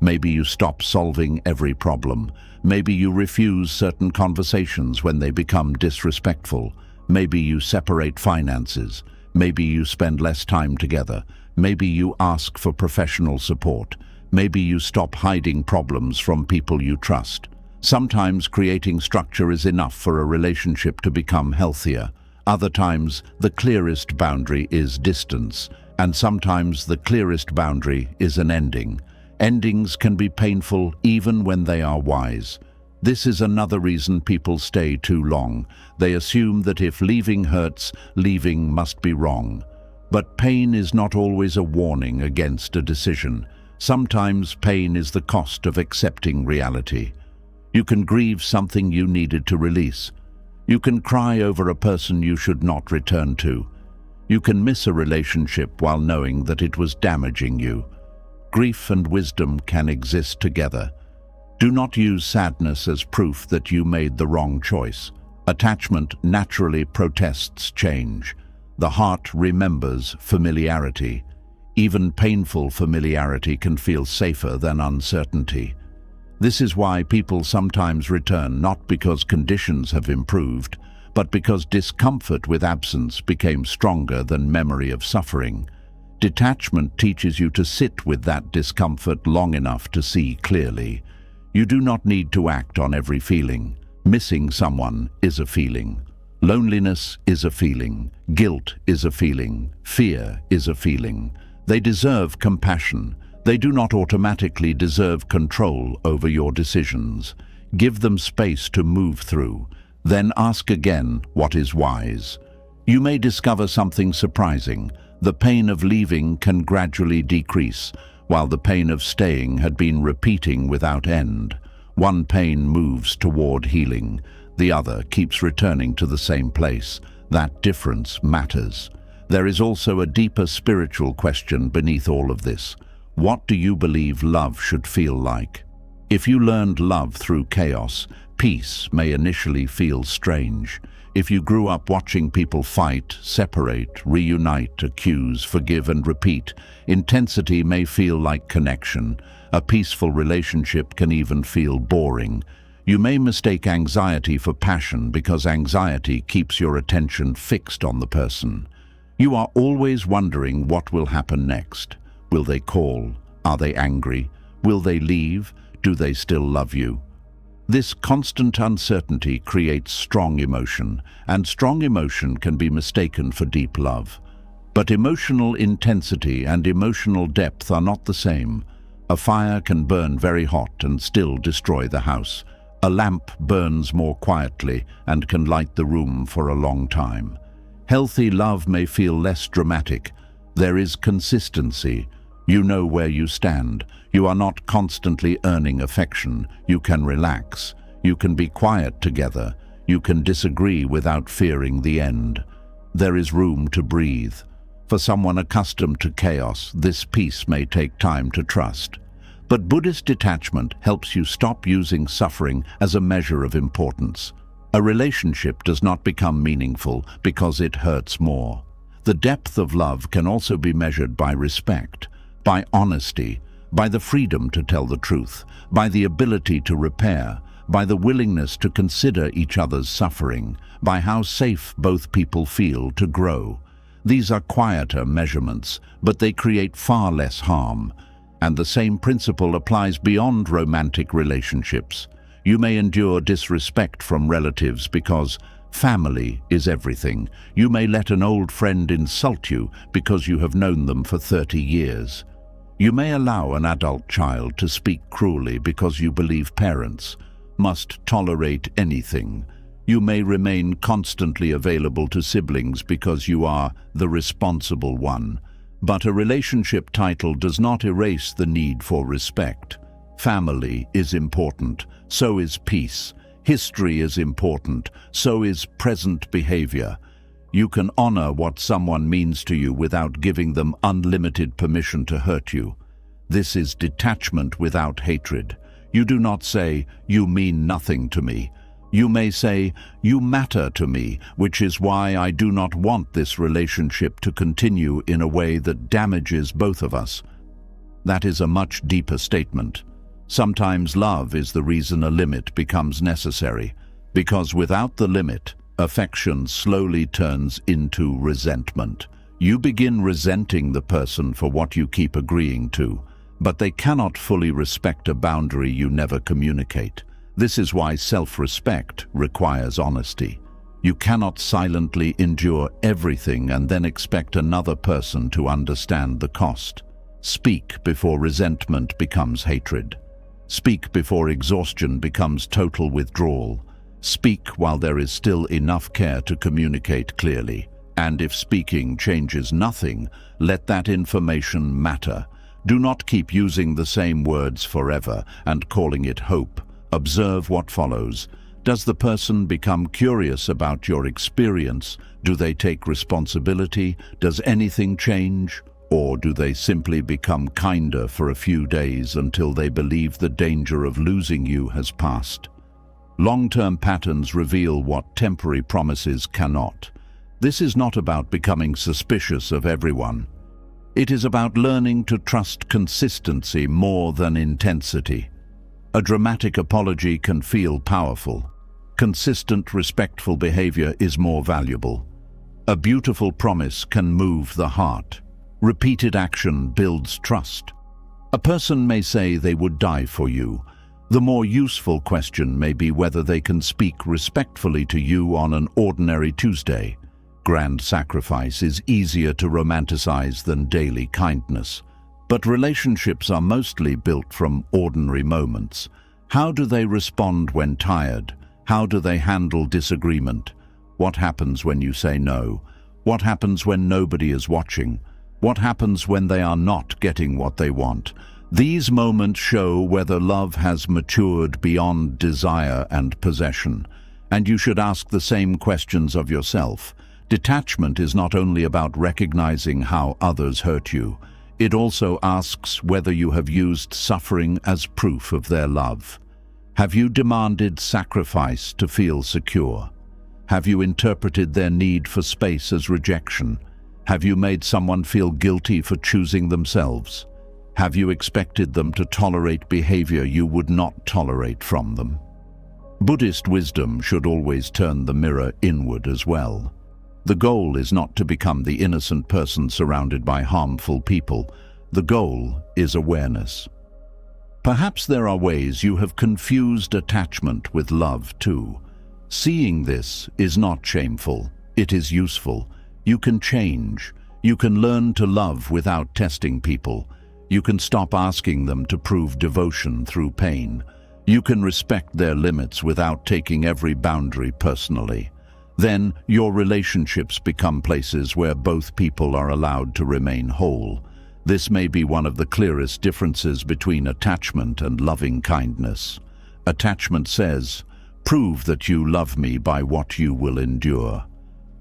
Maybe you stop solving every problem. Maybe you refuse certain conversations when they become disrespectful. Maybe you separate finances. Maybe you spend less time together. Maybe you ask for professional support. Maybe you stop hiding problems from people you trust. Sometimes creating structure is enough for a relationship to become healthier. Other times, the clearest boundary is distance. And sometimes the clearest boundary is an ending. Endings can be painful even when they are wise. This is another reason people stay too long. They assume that if leaving hurts, leaving must be wrong. But pain is not always a warning against a decision. Sometimes pain is the cost of accepting reality. You can grieve something you needed to release. You can cry over a person you should not return to. You can miss a relationship while knowing that it was damaging you. Grief and wisdom can exist together. Do not use sadness as proof that you made the wrong choice. Attachment naturally protests change. The heart remembers familiarity. Even painful familiarity can feel safer than uncertainty. This is why people sometimes return not because conditions have improved, but because discomfort with absence became stronger than memory of suffering. Detachment teaches you to sit with that discomfort long enough to see clearly. You do not need to act on every feeling. Missing someone is a feeling. Loneliness is a feeling. Guilt is a feeling. Fear is a feeling. They deserve compassion. They do not automatically deserve control over your decisions. Give them space to move through. Then ask again what is wise. You may discover something surprising. The pain of leaving can gradually decrease, while the pain of staying had been repeating without end. One pain moves toward healing. The other keeps returning to the same place. That difference matters. There is also a deeper spiritual question beneath all of this. What do you believe love should feel like? If you learned love through chaos, peace may initially feel strange. If you grew up watching people fight, separate, reunite, accuse, forgive and repeat, intensity may feel like connection. A peaceful relationship can even feel boring. You may mistake anxiety for passion because anxiety keeps your attention fixed on the person. You are always wondering what will happen next. Will they call? Are they angry? Will they leave? Do they still love you? This constant uncertainty creates strong emotion, and strong emotion can be mistaken for deep love. But emotional intensity and emotional depth are not the same. A fire can burn very hot and still destroy the house. A lamp burns more quietly and can light the room for a long time. Healthy love may feel less dramatic. There is consistency. You know where you stand. You are not constantly earning affection. You can relax. You can be quiet together. You can disagree without fearing the end. There is room to breathe. For someone accustomed to chaos, this peace may take time to trust. But Buddhist detachment helps you stop using suffering as a measure of importance. A relationship does not become meaningful because it hurts more. The depth of love can also be measured by respect, by honesty, by the freedom to tell the truth, by the ability to repair, by the willingness to consider each other's suffering, by how safe both people feel to grow. These are quieter measurements, but they create far less harm. And the same principle applies beyond romantic relationships. You may endure disrespect from relatives because family is everything. You may let an old friend insult you because you have known them for 30 years. You may allow an adult child to speak cruelly because you believe parents must tolerate anything. You may remain constantly available to siblings because you are the responsible one. But a relationship title does not erase the need for respect. Family is important, so is peace. History is important, so is present behavior. You can honor what someone means to you without giving them unlimited permission to hurt you. This is detachment without hatred. You do not say, "You mean nothing to me." You may say, "You matter to me, which is why I do not want this relationship to continue in a way that damages both of us." That is a much deeper statement. Sometimes love is the reason a limit becomes necessary, because without the limit, affection slowly turns into resentment. You begin resenting the person for what you keep agreeing to, but they cannot fully respect a boundary you never communicate. This is why self-respect requires honesty. You cannot silently endure everything and then expect another person to understand the cost. Speak before resentment becomes hatred. Speak before exhaustion becomes total withdrawal. Speak while there is still enough care to communicate clearly. And if speaking changes nothing, let that information matter. Do not keep using the same words forever and calling it hope. Observe what follows. Does the person become curious about your experience? Do they take responsibility? Does anything change? Or do they simply become kinder for a few days until they believe the danger of losing you has passed? Long-term patterns reveal what temporary promises cannot. This is not about becoming suspicious of everyone. It is about learning to trust consistency more than intensity. A dramatic apology can feel powerful. Consistent, respectful behavior is more valuable. A beautiful promise can move the heart. Repeated action builds trust. A person may say they would die for you. The more useful question may be whether they can speak respectfully to you on an ordinary Tuesday. Grand sacrifice is easier to romanticize than daily kindness. But relationships are mostly built from ordinary moments. How do they respond when tired? How do they handle disagreement? What happens when you say no? What happens when nobody is watching? What happens when they are not getting what they want? These moments show whether love has matured beyond desire and possession. And you should ask the same questions of yourself. Detachment is not only about recognizing how others hurt you. It also asks whether you have used suffering as proof of their love. Have you demanded sacrifice to feel secure? Have you interpreted their need for space as rejection? Have you made someone feel guilty for choosing themselves? Have you expected them to tolerate behavior you would not tolerate from them? Buddhist wisdom should always turn the mirror inward as well. The goal is not to become the innocent person surrounded by harmful people. The goal is awareness. Perhaps there are ways you have confused attachment with love too. Seeing this is not shameful. It is useful. You can change. You can learn to love without testing people. You can stop asking them to prove devotion through pain. You can respect their limits without taking every boundary personally. Then your relationships become places where both people are allowed to remain whole. This may be one of the clearest differences between attachment and loving kindness. Attachment says, "Prove that you love me by what you will endure."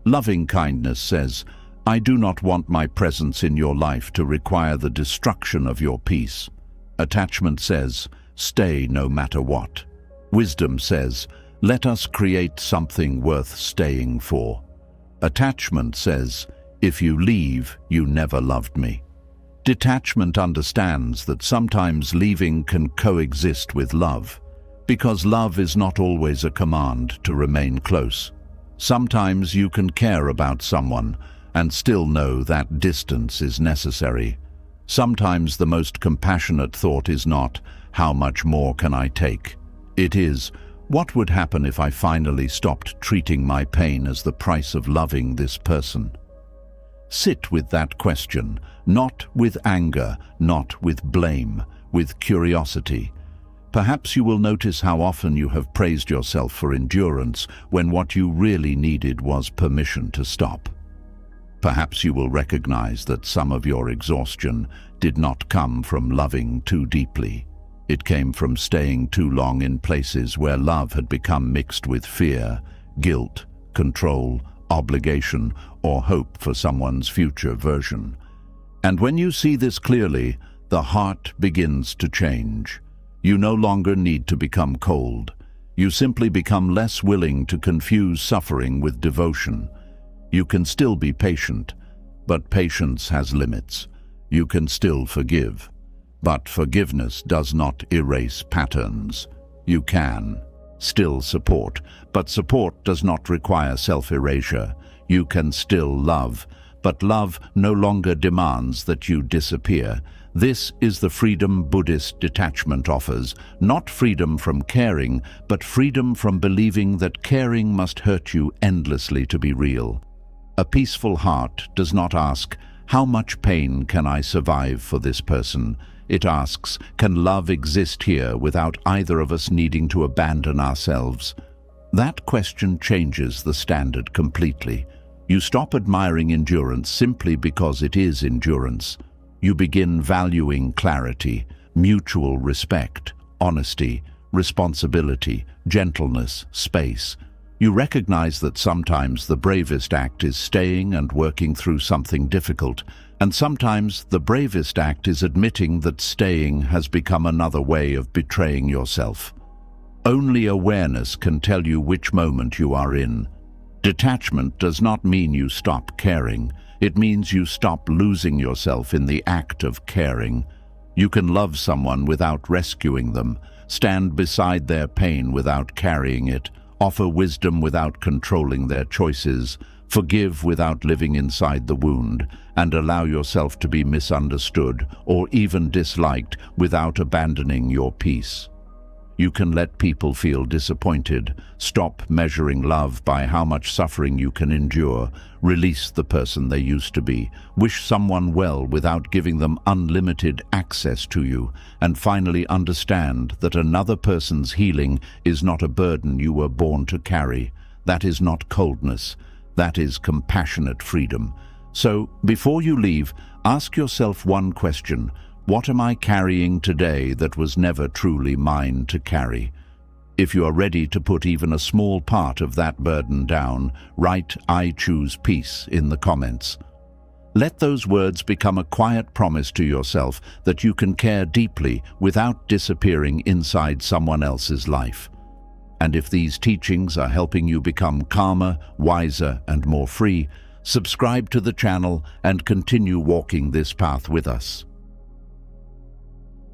Loving kindness says, "I do not want my presence in your life to require the destruction of your peace." Attachment says, "Stay no matter what." Wisdom says, "Let us create something worth staying for." Attachment says, "If you leave, you never loved me." Detachment understands that sometimes leaving can coexist with love, because love is not always a command to remain close. Sometimes you can care about someone and still know that distance is necessary. Sometimes the most compassionate thought is not, "How much more can I take?" It is, "What would happen if I finally stopped treating my pain as the price of loving this person?" Sit with that question, not with anger, not with blame, with curiosity. Perhaps you will notice how often you have praised yourself for endurance when what you really needed was permission to stop. Perhaps you will recognize that some of your exhaustion did not come from loving too deeply. It came from staying too long in places where love had become mixed with fear, guilt, control, obligation, or hope for someone's future version. And when you see this clearly, the heart begins to change. You no longer need to become cold. You simply become less willing to confuse suffering with devotion. You can still be patient, but patience has limits. You can still forgive. But forgiveness does not erase patterns. You can still support, but support does not require self-erasure. You can still love, but love no longer demands that you disappear. This is the freedom Buddhist detachment offers, not freedom from caring, but freedom from believing that caring must hurt you endlessly to be real. A peaceful heart does not ask, "How much pain can I survive for this person?" It asks, "Can love exist here without either of us needing to abandon ourselves?" That question changes the standard completely. You stop admiring endurance simply because it is endurance. You begin valuing clarity, mutual respect, honesty, responsibility, gentleness, space. You recognize that sometimes the bravest act is staying and working through something difficult, and sometimes the bravest act is admitting that staying has become another way of betraying yourself. Only awareness can tell you which moment you are in. Detachment does not mean you stop caring. It means you stop losing yourself in the act of caring. You can love someone without rescuing them, stand beside their pain without carrying it, offer wisdom without controlling their choices, forgive without living inside the wound, and allow yourself to be misunderstood or even disliked without abandoning your peace. You can let people feel disappointed. Stop measuring love by how much suffering you can endure. Release the person they used to be. Wish someone well without giving them unlimited access to you. And finally, understand that another person's healing is not a burden you were born to carry. That is not coldness. That is compassionate freedom. So, before you leave, ask yourself one question. What am I carrying today that was never truly mine to carry? If you are ready to put even a small part of that burden down, write "I choose peace" in the comments. Let those words become a quiet promise to yourself that you can care deeply without disappearing inside someone else's life. And if these teachings are helping you become calmer, wiser, and more free, subscribe to the channel and continue walking this path with us.